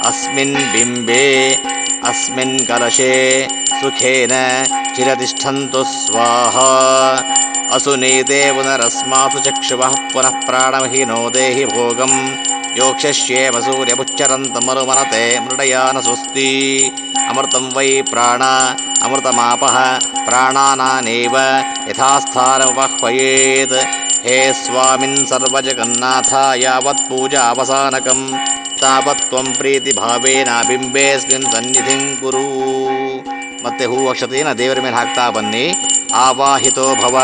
ಅಸ್ಮಿನ್ ಬಿಂಬೆ ಅಸ್ಮಿನ್ ಕಲಶೆ ಸುಖೇನ ಚಿರತಿಷ್ಠಂತು ಸ್ವಾಹಾ. ಅಸುನೀತೆ ಪುನರಸ್ಮಾಸು ಚಕ್ಷುವಃ ಪುನಃ ಪ್ರಾಣಮಹೀನೋ ದೇಹಿ ಭೋಗಂ ಯೋಕ್ಷಶ್ಯೇಮ ಸೂರ್ಯಮುಚ್ಚರಂತಮರುಮನತೆ ಮೃಡಯಾನ ಸ್ವಸ್ತಿ. ಅಮೃತಂ ವೈ ಪ್ರಾಣ ಅಮೃತಮಾಪಃ ಪ್ರಾಣಾನಾನೇವ ಯಥಾಸ್ಥಾನಮುಪಹ್ವಯೇತ್. ಹೇ ಸ್ವಾಮಿನ್ ಸರ್ವಜಗನ್ನಾಥ ಯಾವತ್ ಪೂಜಾ ಅವಸಾನಕಂ ತಾವತ್ ತ್ವಂ ಪ್ರೀತಿಭಾವೇನ ಬಿಂಬೇಸ್ಮಿನ್ ಸನ್ನಿಧಿಂ ಕುರು. ಮತ್ತೆ ಹೂ ಅಕ್ಷತೆಯನ್ನು ದೇವರ ಮೇಲೆ ಹಾಕ್ತಾ ಬನ್ನಿ. ಆವಾಹಿತೋ ಭವ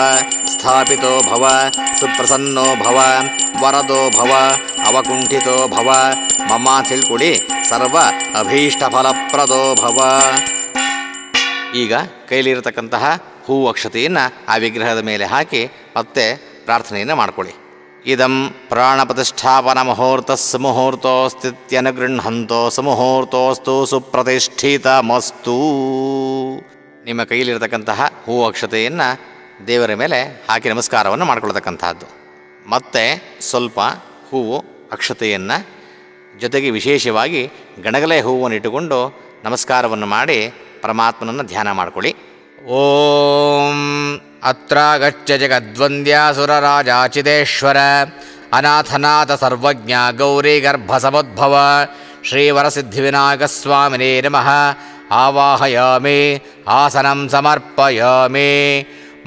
ಸ್ಥಾಪಿತೋ ಭವ ಸುಪ್ರಸನ್ನೋ ಭವ ವರದೋ ಭವ ಅವಕುಂಠಿತೋ ಭವ ಮಮ ತಿಳ್ಕೊಳ್ಳಿ ಸರ್ವ ಅಭೀಷ್ಟ ಫಲಪ್ರದೋ ಭವ. ಈಗ ಕೈಲಿರತಕ್ಕಂತಹ ಹೂ ಅಕ್ಷತೆಯನ್ನು ಆ ವಿಗ್ರಹದ ಮೇಲೆ ಹಾಕಿ ಮತ್ತೆ ಪ್ರಾರ್ಥನೆಯನ್ನು ಮಾಡಿಕೊಳ್ಳಿ. ಇದಂ ಪ್ರಾಣಪ್ರತಿಷ್ಠಾಪನ ಮುಹೂರ್ತಃ ಸುಮುಹೂರ್ತೋಸ್ತಿತ್ಯನುಗೃಹಂತೋ ಸುಮುಹೂರ್ತೋಸ್ತು ಸುಪ್ರತಿಷ್ಠಿತಮಸ್ತು. ನಿಮ್ಮ ಕೈಯಲ್ಲಿರತಕ್ಕಂತಹ ಹೂ ಅಕ್ಷತೆಯನ್ನು ದೇವರ ಮೇಲೆ ಹಾಕಿ ನಮಸ್ಕಾರವನ್ನು ಮಾಡಿಕೊಳ್ತಕ್ಕಂತಹದ್ದು. ಮತ್ತು ಸ್ವಲ್ಪ ಹೂವು ಅಕ್ಷತೆಯನ್ನು ಜೊತೆಗೆ ವಿಶೇಷವಾಗಿ ಗಣಗಲೆ ಹೂವನ್ನು ಇಟ್ಟುಕೊಂಡು ನಮಸ್ಕಾರವನ್ನು ಮಾಡಿ ಪರಮಾತ್ಮನನ್ನು ಧ್ಯಾನ ಮಾಡಿಕೊಳ್ಳಿ. ಓಂ ಅತ್ರಾಗಚ್ಚ ಜಗದ್ವಂದ್ಯಾಸುರರಾಜಾಚಿದೇಶ್ವರ ಅನಾಥನಾಥ ಸರ್ವಜ್ಞ ಗೌರಿ ಗರ್ಭಸಮುದ್ಭವ ಶ್ರೀವರಸಿದ್ಧಿವಿನಾಯಕಸ್ವಾಮಿನೇ ನಮಃ. ಆವಾಹಯಾಮಿ ಆಸನಂ ಸಮರ್ಪಯಾಮಿ.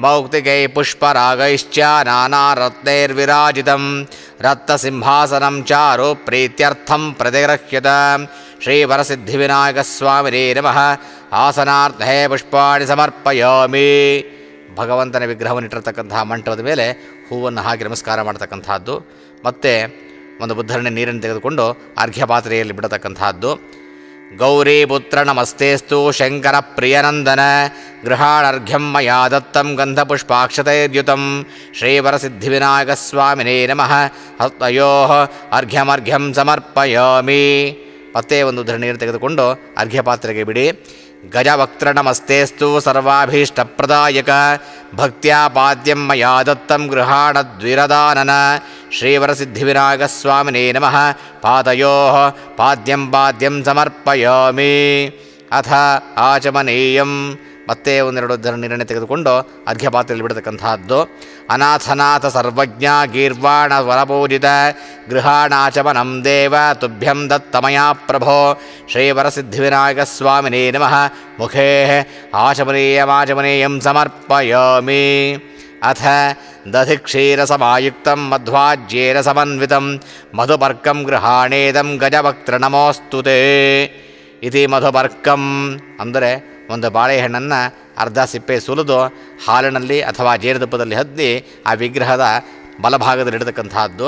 ಮೌಕ್ತಿಕೈ ಪುಷ್ಪರಾಗೈಶ್ಚ ನಾನಾರತ್ನೈರ್ವಿರಾಜಿತಂ ರತ್ನಸಿಂಹಾಸನಂ ಚಾರು ಪ್ರೀತ್ಯರ್ಥಂ ಪ್ರತಿಗೃಹ್ಯತ. ಶ್ರೀವರಸಿದ್ಧಿವಿನಾಯಕಸ್ವಾಮಿನೇ ನಮಃ. ಆಸನಾರ್ಥೇ ಪುಷ್ಪಾಣಿ ಸಮರ್ಪಯಾಮಿ. ಭಗವಂತನ ವಿಗ್ರಹವನ್ನು ಇಟ್ಟಿರತಕ್ಕಂತಹ ಮಂಟಪದ ಮೇಲೆ ಹೂವನ್ನು ಹಾಕಿ ನಮಸ್ಕಾರ ಮಾಡ್ತಕ್ಕಂಥದ್ದು. ಮತ್ತು ಒಂದು ಉದ್ಧರಣೆ ನೀರನ್ನು ತೆಗೆದುಕೊಂಡು ಅರ್ಘ್ಯ ಪಾತ್ರೆಯಲ್ಲಿ ಬಿಡತಕ್ಕಂಥದ್ದು. ಗೌರಿ ಪುತ್ರ ನಮಸ್ತೇಸ್ತು ಶಂಕರ ಪ್ರಿಯನಂದನ ಗೃಹಾಣರ್ಘ್ಯಂ ಮಯಾ ದತ್ತಂ ಗಂಧಪುಷ್ಪಾಕ್ಷತೈರ್ಯುತಂ ಶ್ರೀವರಸಿದ್ಧಿವಿನಾಯಕಸ್ವಾಮಿನೇ ನಮಃ. ಹಸ್ತಯೋ ಅರ್ಘ್ಯಮರ್ಘ್ಯಂ ಸಮರ್ಪಯಾಮಿ. ಮತ್ತೆ ಒಂದು ಉದ್ಧರಣೆಯನ್ನು ತೆಗೆದುಕೊಂಡು ಅರ್ಘ್ಯ ಪಾತ್ರೆಗೆ ಬಿಡಿ. ಗಜವಕ್ತ್ರ ನಮಸ್ತೇಸ್ತು ಸರ್ವಾಭೀಷ್ಟಪ್ರದಾಯಕ ಭಕ್ತ್ಯಾ ಪಾದ್ಯಂ ಮಯಾ ದತ್ತಂ ಗೃಹಾಣದ್ವಿರದಾನನ ಶ್ರೀವರಸಿದ್ಧಿವಿನಾಯಕಸ್ವಾಮಿನೇ ನಮಃ ಪಾದಯೋಃ ಪಾದ್ಯಂ ಸಮರ್ಪಯಾಮಿ. ಅಥ ಆಚಮನೀಯಂ. ಮತ್ತೆ ಒಂದೆರಡು ನೀರನ್ನು ತೆಗೆದುಕೊಂಡು ಅರ್ಘ್ಯಪಾತ್ರೆಯಲ್ಲಿ ಬಿಡತಕ್ಕಂತಹದ್ದು. ಅನಾಥನಾಥ ಸರ್ವಜ್ಞ ಗೀರ್ವಾಣ ವರಪೂಜಿತ ಗೃಹಾಣಾಚಮನಂ ದೇವ ತುಭ್ಯಂ ದತ್ತಮಯಾ ಪ್ರಭೋ ಶ್ರೀವರಸಿದ್ಧಿವಿನಾಯಕಸ್ವಾಮಿನೇ ನಮಃ ಮುಖೇ ಆಚಮನೀಯಂ ಸಮರ್ಪಯಾಮಿ. ಅಥ ದಧಿಕ್ಷೀರಸಮಾಯುಕ್ತಂ ಮಧ್ವಾಜ್ಯೇನ ಸಮನ್ವಿತಂ ಮಧುಪರ್ಕಂ ಗೃಹಾಣೇದಂ ಗಜವಕ್ತ್ರ ನಮೋಸ್ತುತೇ. ಇತಿ ಮಧುಪರ್ಕಂ ಅಂದರೆ ಒಂದು ಬಾಳೆಹಣ್ಣನ್ನು ಅರ್ಧ ಸಿಪ್ಪೆ ಸುಲಿದು ಹಾಲಿನಲ್ಲಿ ಅಥವಾ ಜೇನುತುಪ್ಪದಲ್ಲಿ ಹದ್ದಿ ಆ ವಿಗ್ರಹದ ಬಲಭಾಗದಲ್ಲಿಡತಕ್ಕಂತಹದ್ದು.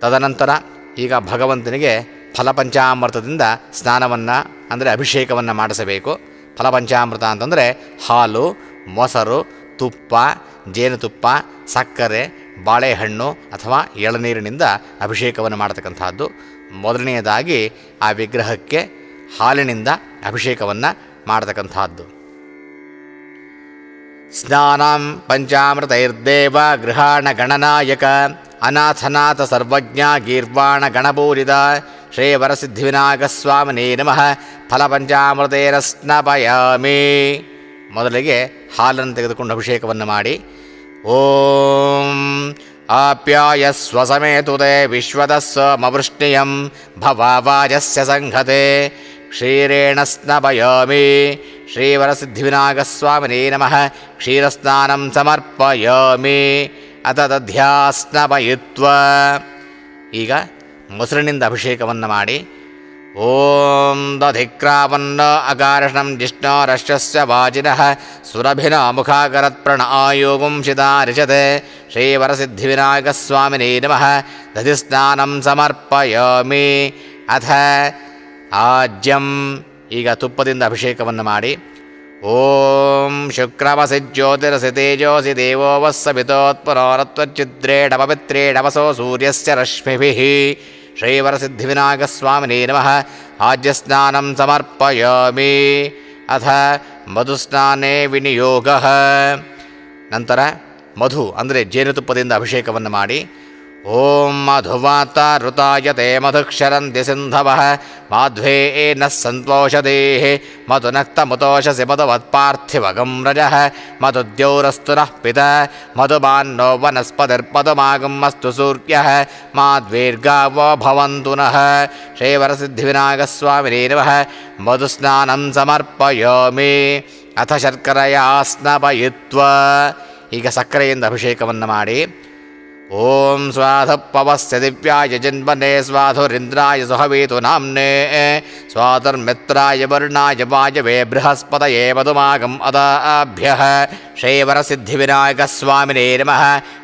ತದನಂತರ ಈಗ ಭಗವಂತನಿಗೆ ಫಲಪಂಚಾಮೃತದಿಂದ ಸ್ನಾನವನ್ನು ಅಂದರೆ ಅಭಿಷೇಕವನ್ನು ಮಾಡಿಸಬೇಕು. ಫಲಪಂಚಾಮೃತ ಅಂತಂದರೆ ಹಾಲು, ಮೊಸರು, ತುಪ್ಪ, ಜೇನುತುಪ್ಪ, ಸಕ್ಕರೆ, ಬಾಳೆಹಣ್ಣು ಅಥವಾ ಎಳನೀರಿನಿಂದ ಅಭಿಷೇಕವನ್ನು ಮಾಡತಕ್ಕಂತಹದ್ದು. ಮೊದಲನೆಯದಾಗಿ ಆ ವಿಗ್ರಹಕ್ಕೆ ಹಾಲಿನಿಂದ ಅಭಿಷೇಕವನ್ನು ಮಾಡತಕ್ಕಂತಹದ್ದು. ಸ್ನಾನಂ ಪಂಚಾಮೃತೈರ್ದೇವ ಗೃಹಾಣ ಗಣನಾಯಕ ಅನಾಥನಾಥ ಸರ್ವಜ್ಞ ಗೀರ್ವಾಣ ಗಣಪೂರಿತ ಶ್ರೀವರಸಿದ್ಧಿವಿನಾಯಕಸ್ವಾಮಿನೇ ನಮಃ ಫಲಪಂಚಾಮೃತೇನ ಸ್ನಾಪಯಾಮಿ. ಮೊದಲಿಗೆ ಹಾಲನ್ನು ತೆಗೆದುಕೊಂಡು ಅಭಿಷೇಕವನ್ನು ಮಾಡಿ. ಓಂ ಆಪ್ಯಾಯಸ್ವ ಸಮೇತುತೆ ವಿಶ್ವದಸ್ಸಮವೃಷ್ಣಿಯಂ ಭವಾವಾಜಸ್ಯ ಸಂಘತೆ ಕ್ಷೀರೇಣ ಸ್ನಾಪಯಾಮಿ. ಶ್ರೀವರಸಿದ್ಧಿವಿನಾಯಕಸ್ವಾಮಿನೇ ನಮಃ ಕ್ಷೀರಸ್ನಾನಂ ಸಮರ್ಪಯಾಮಿ. ಅತ ದಧ್ಯಾಸ್ನಪಯಿತ್ವಾ. ಈಗ ಮೊಸರಿನಿಂದ ಅಭಿಷೇಕವನ್ನು ಮಾಡಿ. ಓಂ ದಧಿಕ್ರಾಪನ್ನ ಅಕಾರ್ಷಣಂ ಜಿಷ್ಣೋರಶ್ಯಸ್ಯ ವಾಜಿನಃ ಸುರಭಿನ ಮುಖಾಕರತ್ ಪ್ರಣ ಆಯೋಗುಂಶಿತಾ ರಿಷತೆ ಶ್ರೀವರಸಿದ್ಧಿವಿನಾಯಕಸ್ವಾಮಿನೇ ನಮಃ ದಧಿಸ್ನಾನಂ ಸಮರ್ಪಯಾಮಿ. ಅಥ ಆಜ್ಯಂ. ಈಗ ತುಪ್ಪದಿಂದ ಅಭಿಷೇಕವನ್ನು ಮಾಡಿ. ಓಂ ಶುಕ್ರವಸಿ ಜ್ಯೋತಿರಸಿ ತೇಜೋಸಿ ದೇವೋ ವಸ್ಸವಿತೋತ್ಪರೋರತ್ವಚ್ಛಿದ್ರೇಣ ಪವಿತ್ರೇಣವಸೋ ಸೂರ್ಯಸ್ಯ ರಶ್ಮಿಭಿಃ ಶ್ರೀವರಸಿದ್ಧಿವಿನಾಯಕಸ್ವಾಮಿನೇ ನಮಃ ಆಜ್ಯಸ್ನಾನಂ ಸಮರ್ಪಯಾಮಿ. ಅಥ ಮಧುಸ್ನಾನೇ ವಿನಿಯೋಗಃ. ನಂತರ ಮಧು ಅಂದರೆ ಜೇನುತುಪ್ಪದಿಂದ ಅಭಿಷೇಕವನ್ನು ಮಾಡಿ. ಓಂ ಮಧುವಾತ ಋತಾಯತೆ ಮಧುಕ್ಷರಂತಿ ಸಿಂಧವಃ ಮಾಧ್ವೇನ ಸಂತೋಷದೇಃ ಮಧುನಕ್ತಮುತೋಷಸಿ ಮಧುವತ್ಪಾರ್ಥಿವಗಂ ರಜಃ ಮಧುದ್ಯೌರಸ್ತು ನಃ ಪಿತ ಮಧುಮಾನ್ನೋ ವನಸ್ಪತಿರ್ಮಧುಮಾಗಂ ಅಸ್ತು ಸೂರ್ಯಃ ಮಾದ್ವೀರ್ಗಾವೋ ಭವಂತು ನಃ ಶ್ರೀವರಸಿದ್ಧಿವಿನಾಯಕಸ್ವಾಮಿನೇ ನಮಃ ಮಧುಸ್ನಾನಂ ಸಮರ್ಪಯಾಮಿ. ಅಥ ಶರ್ಕರಯಾ ಸ್ನಾಪಯಿತ್ವಾ. ಈಗ ಸಕ್ಕರೆಯಿಂದ ಅಭಿಷೇಕವನ್ನು ಮಾಡಿ. ಓಂ ಸ್ವಾಧುಪವಸ್ಯ ದಿವ್ಯಾಯ ಜನ್ಮನೆ ಸ್ವಾಧುರಿಂದ್ರಾಯ ಸುಹವೀತು ನಾಮ್ನೇ ಸ್ವಾಧುರ್ಮಿತ್ರಾಯ ವರ್ಣಾಯ ವಾಯವೇ ಬೃಹಸ್ಪತಯೇ ಮಧುಮಾಗಂ ಅದಾಭ್ಯಃ ಶ್ರೀವರಸಿದ್ಧಿವಿನಾಯಕಸ್ವಾಮಿನೇ ನಮಃ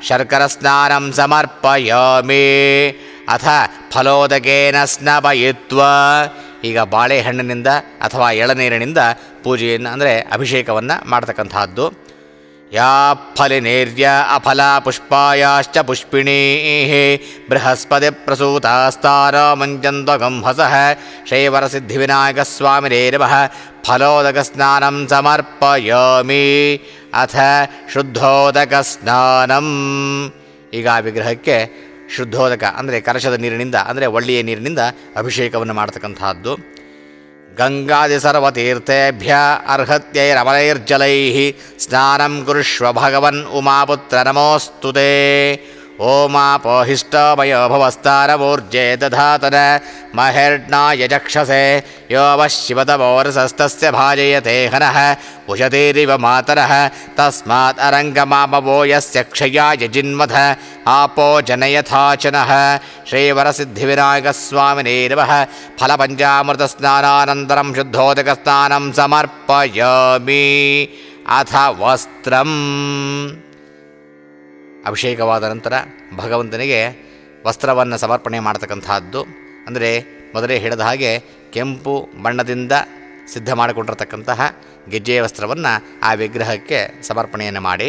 ಶರ್ಕರಸ್ನಾನಂ ಸಮರ್ಪಯಾಮಿ. ಅಥ ಫಲೋದಕೇನ ಸ್ನಾಪಯಿತ್ವಾ. ಈಗ ಬಾಳೆಹಣ್ಣಿನಿಂದ ಅಥವಾ ಎಳನೀರಿನಿಂದ ಪೂಜೆಯನ್ನು ಅಂದರೆ ಅಭಿಷೇಕವನ್ನು ಮಾಡ್ತಕ್ಕಂತಹದ್ದು. ಯಾ ಫಲಿನೇರ್ಯ ಅಫಲ ಪುಷ್ಪಾಯಾಶ್ಚ ಪುಷ್ಪಿಣೀಃ ಬೃಹಸ್ಪತಿ ಪ್ರಸೂತಾಸ್ತಾರ ಮಂಜಂತ್ವಗಂ ಹಸಃ ಶ್ರೀವರಸಿದ್ಧಿವಿನಾಯಕಸ್ವಾಮಿನೇ ನಮಃ ಫಲೋದಕಸ್ನಾನಂ ಸಮರ್ಪಯಾಮಿ. ಅಥ ಶುದ್ಧೋದಕ ಸ್ನಾನಂ. ಈಗ ಆ ವಿಗ್ರಹಕ್ಕೆ ಶುದ್ಧೋದಕ ಅಂದರೆ ಕಲಶದ ನೀರಿನಿಂದ ಅಂದರೆ ಒಳ್ಳೆಯ ನೀರಿನಿಂದ ಅಭಿಷೇಕವನ್ನು ಮಾಡತಕ್ಕಂತಹದ್ದು. ಗಂಗಾದಿ ಸರ್ವತೀರ್ಥೇಭ್ಯ ಅರ್ಹತ್ಯೈರಮಲೈರ್ಜಲೈಃ ಸ್ನಾನಂ ಕುರುಷ್ವ ಭಗವನ್ ಉಮಾಪುತ್ರ ನಮೋಸ್ತುತೇ. ಓಮಾಪೋಹಿಷ್ಟಮಯೋ ಭವಸ್ತಾರಮೂರ್ಜೆ ದಧಾತನ ಮಹರ್ಣಾಯ ಚಕ್ಷಸೆ ಯೋ ವಶಿವತಮೋರಸಸ್ತಸ್ಯ ಭಾಜಯತೆ ಹನಃ ಉಷತೀರಿವ ಮಾತರಃ ತಸ್ಮಾತ್ ಅರಂಗಮಾಮವೋ ಯಸ್ಯ ಕ್ಷಯಾಯ ಜಿನ್ಮಥ ಆಪೋ ಜನಯಥಾಚನಃ ಶ್ರೀವರಸಿದ್ಧಿವಿನಾಯಕಸ್ವಾಮಿನೇ ನಮಃ ಫಲಪಂಚಾಮೃತ ಸ್ನಾನಾನಂತರಂ ಶುದ್ಧೋದಕ ಸ್ನಾನಂ ಸಮರ್ಪಯಾಮಿ. ಅಥ ವಸ್ತ್ರಂ. ಅಭಿಷೇಕವಾದ ನಂತರ ಭಗವಂತನಿಗೆ ವಸ್ತ್ರವನ್ನು ಸಮರ್ಪಣೆ ಮಾಡತಕ್ಕಂತಹದ್ದು. ಅಂದರೆ ಮೊದಲೇ ಹೇಳಿದ ಹಾಗೆ ಕೆಂಪು ಬಣ್ಣದಿಂದ ಸಿದ್ಧ ಮಾಡಿಕೊಂಡಿರತಕ್ಕಂತಹ ಗೆಜ್ಜೆಯ ವಸ್ತ್ರವನ್ನು ಆ ವಿಗ್ರಹಕ್ಕೆ ಸಮರ್ಪಣೆಯನ್ನು ಮಾಡಿ.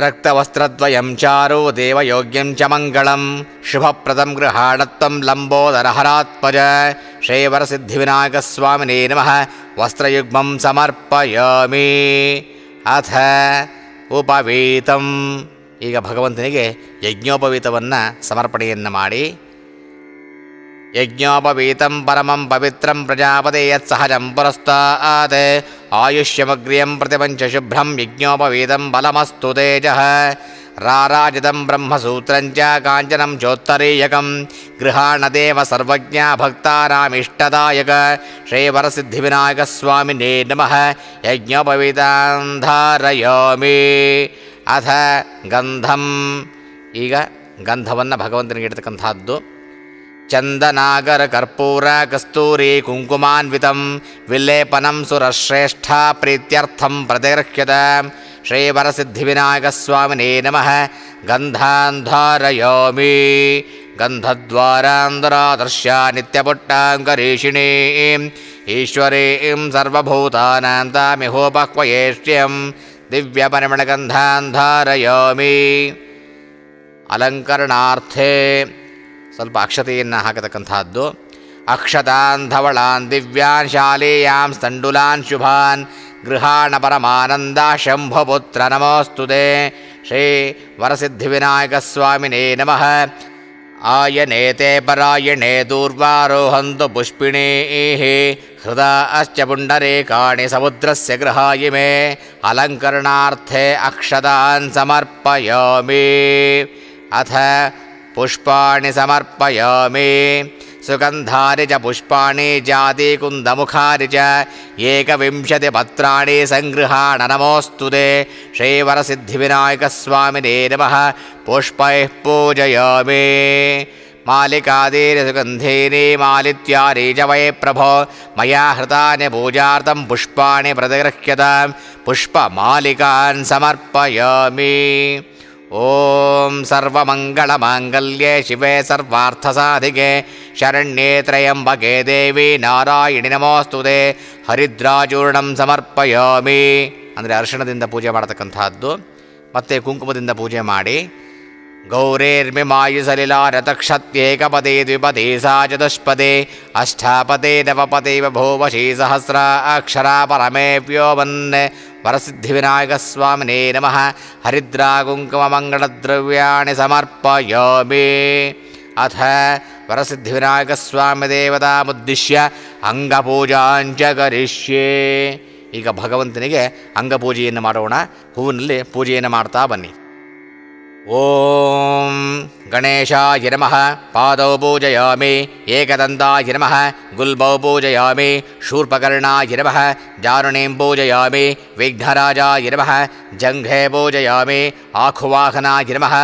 ರಕ್ತವಸ್ತ್ರದ್ವಯಂ ಚಾರು ದೇವಯೋಗ್ಯಂ ಚ ಮಂಗಳಂ ಶುಭಪ್ರದಂ ಗೃಹಾಣತ್ವಂ ಲಂಬೋದರಹರಾತ್ಮಜ ಶ್ರೀವರಸಿದ್ಧಿವಿನಾಯಕಸ್ವಾಮಿನೇ ನಮಃ ವಸ್ತ್ರಯುಗ್ಮಂ ಸಮರ್ಪಯಾಮಿ. ಅಥ ಉಪವೀತಂ. ಈಗ ಭಗವಂತನಿಗೆ ಯಜ್ಞೋಪವೀತವನ್ನು ಸಮರ್ಪಣೆಯನ್ನು ಮಾಡಿ, ಯಜ್ಞೋಪವೀತಂ ಪರಮಂ ಪವಿತ್ರಂ ಪ್ರಜಾಪತೆ ಯತ್ಸಹಜಂ ಪುರಸ್ತಾತ್ ಆಯುಷ್ಯಮಗ್ರ್ಯಂ ಪ್ರತಿಪಂಚ ಶುಭ್ರಂ ಯಜ್ಞೋಪವೀತಂ ಬಲಮಸ್ತು ತೇಜಃ ರಾರಾಜಿತಂ ಬ್ರಹ್ಮಸೂತ್ರಂಚ ಕಾಂಚನಂ ಚೋತ್ತರೀಯಕಂ ಗೃಹಾಣದೇವ ಸರ್ವಜ್ಞ ಭಕ್ತಾನಾಮಿಷ್ಟದಾಯಕ ಶ್ರೀವರಸಿದ್ಧಿವಿನಾಯಕಸ್ವಾಮಿನೇ ನಮಃ ಯಜ್ಞೋಪವೀತಾಂ ಧಾರಯಾಮಿ. ಅಥ ಗಂಧಂ. ಈಗ ಗಂಧವನ್ನು ಭಗವಂತನಿಗೆ ಇಡ್ತಕ್ಕಂಥದ್ದು ಚಂದನಾಗರ ಕರ್ಪೂರ ಕಸ್ತೂರಿ ಕುಂಕುಮಾನ್ವಿತಂ ವಿಲೇಪನಂ ಸುರಶ್ರೇಷ್ಠ ಪ್ರೀತ್ಯರ್ಥಂ ಪ್ರತಿಗೃಹ್ಯತ ಶ್ರೀವರಸಿದ್ಧಿವಿನಾಯಕಸ್ವಾಮಿನೇ ನಮಃ ಗಂಧಾನ್ ಧಾರಯಾಮಿ. ಗಂಧದ್ವಾರಾಂಧರಾದರ್ಶ್ಯ ನಿತ್ಯಪುಟ್ಟಾಂಕರೀಷಿಣೀಂ ಈಶ್ವರೀಂ ಸರ್ವಭೂತಾನಾಂ ತಾಮಿಹೋಪಕ್ವಯೇಷ್ಟ್ಯಂ ದಿವ್ಯಪರಿಮಳಗಂಧಾನ್ ಧಾರಯಾಮಿ. ಅಲಂಕರಣಾರ್ಥೇ ಸ್ವಲ್ಪ ಅಕ್ಷತೆಯನ್ನು ಹಾಕತಕ್ಕಂಥದ್ದು. ಅಕ್ಷತಾನ್ ಧವಳಾನ್ ದಿವ್ಯಾನ್ ಶಾಲೇಯಾಂ ಸ್ತಂಡುಲಾನ್ ಶುಭಾನ್ ಗೃಹಾಣ ಪರಮಾನಂದ ಶಂಭುಪುತ್ರ ನಮೋಸ್ತುತೆ ಶ್ರೀ ವರಸಿದ್ಧಿವಿನಾಯಕಸ್ವಾಮಿನೇ ನಮಃ. ಆಯನೇತೆ ಪರಾಯಣೇ ದೂರ್ವಾರೋಹಂತು ಪುಷ್ಪಿಣೀಃ ಹೃದಯಶ್ಚ ಪುಂಡರೀಕಾಣಿ ಸಮುದ್ರಸ್ಯ ಗೃಹಾಯಿಮೆ ಅಲಂಕರಣಾರ್ಥೇ ಅಕ್ಷತಾನ್ ಸಮರ್ಪಯಾಮಿ. ಅಥ ಪುಷ್ಪಾಣಿ ಸಮರ್ಪಯಾಮಿ. ಸುಗಂಧಾನಿ ಚ ಪುಷ್ಪಾಣಿ ಜಾತಿಕುಂದಮುಖಾನಿ ಚ ಏಕವಿಂಶತಿ ಪತ್ರಾಣಿ ಸಂಗೃಹಾಣ ನಮೋಸ್ತುತೆ ಶ್ರೀವರಸಿದ್ಧಿವಿನಾಯಕಸ್ವಾಮಿನೇ ನಮಃ ಪುಷ್ಪೈಃ ಪೂಜಯಾಮಿ. ಮಾಲಿಕಾದೀನಿ ಸುಗಂಧೀನಿ ಮಾಲಿತ್ಯಾನಿ ಚ ವೈ ಪ್ರಭೋ ಮಯಾ ಹೃತಾನಿ ಪೂಜಾರ್ಥಂ ಪುಷ್ಪಾಣಿ ಪ್ರತಿಗೃಹ್ಯತಾಂ ಪುಷ್ಪಮಾಲಿಕಾನ್ ಸಮರ್ಪಯಾಮಿ. ಓಂ ಸರ್ವಮಂಗಳಮಾಂಗಲ್ಯೆ ಶಿವೆ ಸರ್ವಾರ್ಥಸಾಧಿಕೆ ಶರಣ್ಯೇ ತ್ರಯಂಬಕೆ ದೇವಿ ನಾರಾಯಣಿ ನಮೋಸ್ತುತೆ ಹರಿದ್ರಾಚೂರ್ಣಂ ಸಮರ್ಪಯಾಮಿ. ಅಂದರೆ ಅರಿಶಿಣದಿಂದ ಪೂಜೆ ಮಾಡತಕ್ಕಂಥದ್ದು. ಮತ್ತು ಕುಂಕುಮದಿಂದ ಪೂಜೆ ಮಾಡಿ ಗೌರೇರ್ಮಿಮಾಯುಸಲಿಲಾರತಕ್ಷತ್ಯೇಕಪದೇ ದ್ವಿಪದೇ ಸಾ ಚತುಷ್ಪದೇ ಅಷ್ಟಾಪದೇ ನವಪದೇ ಬಭೂವಶೀ ಸಹಸ್ರ ಅಕ್ಷರಾ ಪರಮೇವ್ಯೋವನ್ ವರಸಿದ್ಧಿವಿನಾಯಕಸ್ವಾಮಿನೇ ನಮಃ ಹರಿದ್ರಾಕುಂಕುಮಮಂಗಳದ್ರವ್ಯಾಣಿ ಸಮರ್ಪಯಾಮಿ. ಅಥ ವರಸಿದ್ಧಿವಿನಾಯಕಸ್ವಾಮಿ ದೇವತಾಮುದ್ದಿಶ್ಯ ಅಂಗಪೂಜಾಂಚ ಕರಿಷ್ಯೆ. ಈಗ ಭಗವಂತನಿಗೆ ಅಂಗಪೂಜೆಯನ್ನು ಮಾಡೋಣ. ಹೂವಿನಲ್ಲಿ ಪೂಜೆಯನ್ನು ಮಾಡ್ತಾ ಬನ್ನಿ. ಓಂ ಗಣೇಶಾಯ ನಮಃ ಪಾದೌ ಪೂಜಯಾಮಿ. ಏಕದಂತಾಯ ನಮಃ ಗುಲ್ಬೌ ಪೂಜಯಾಮಿ. ಶೂರ್ಪಕರ್ಣಾಯ ನಮಃ ಜಾರುಣೀಂ ಪೂಜಯಾಮಿ. ವಿಘ್ನರಾಜಾಯ ನಮಃ ಜಂಘೆ ಪೂಜಯಾಮಿ. ಆಖುವಾಹನಾಯ ನಮಃ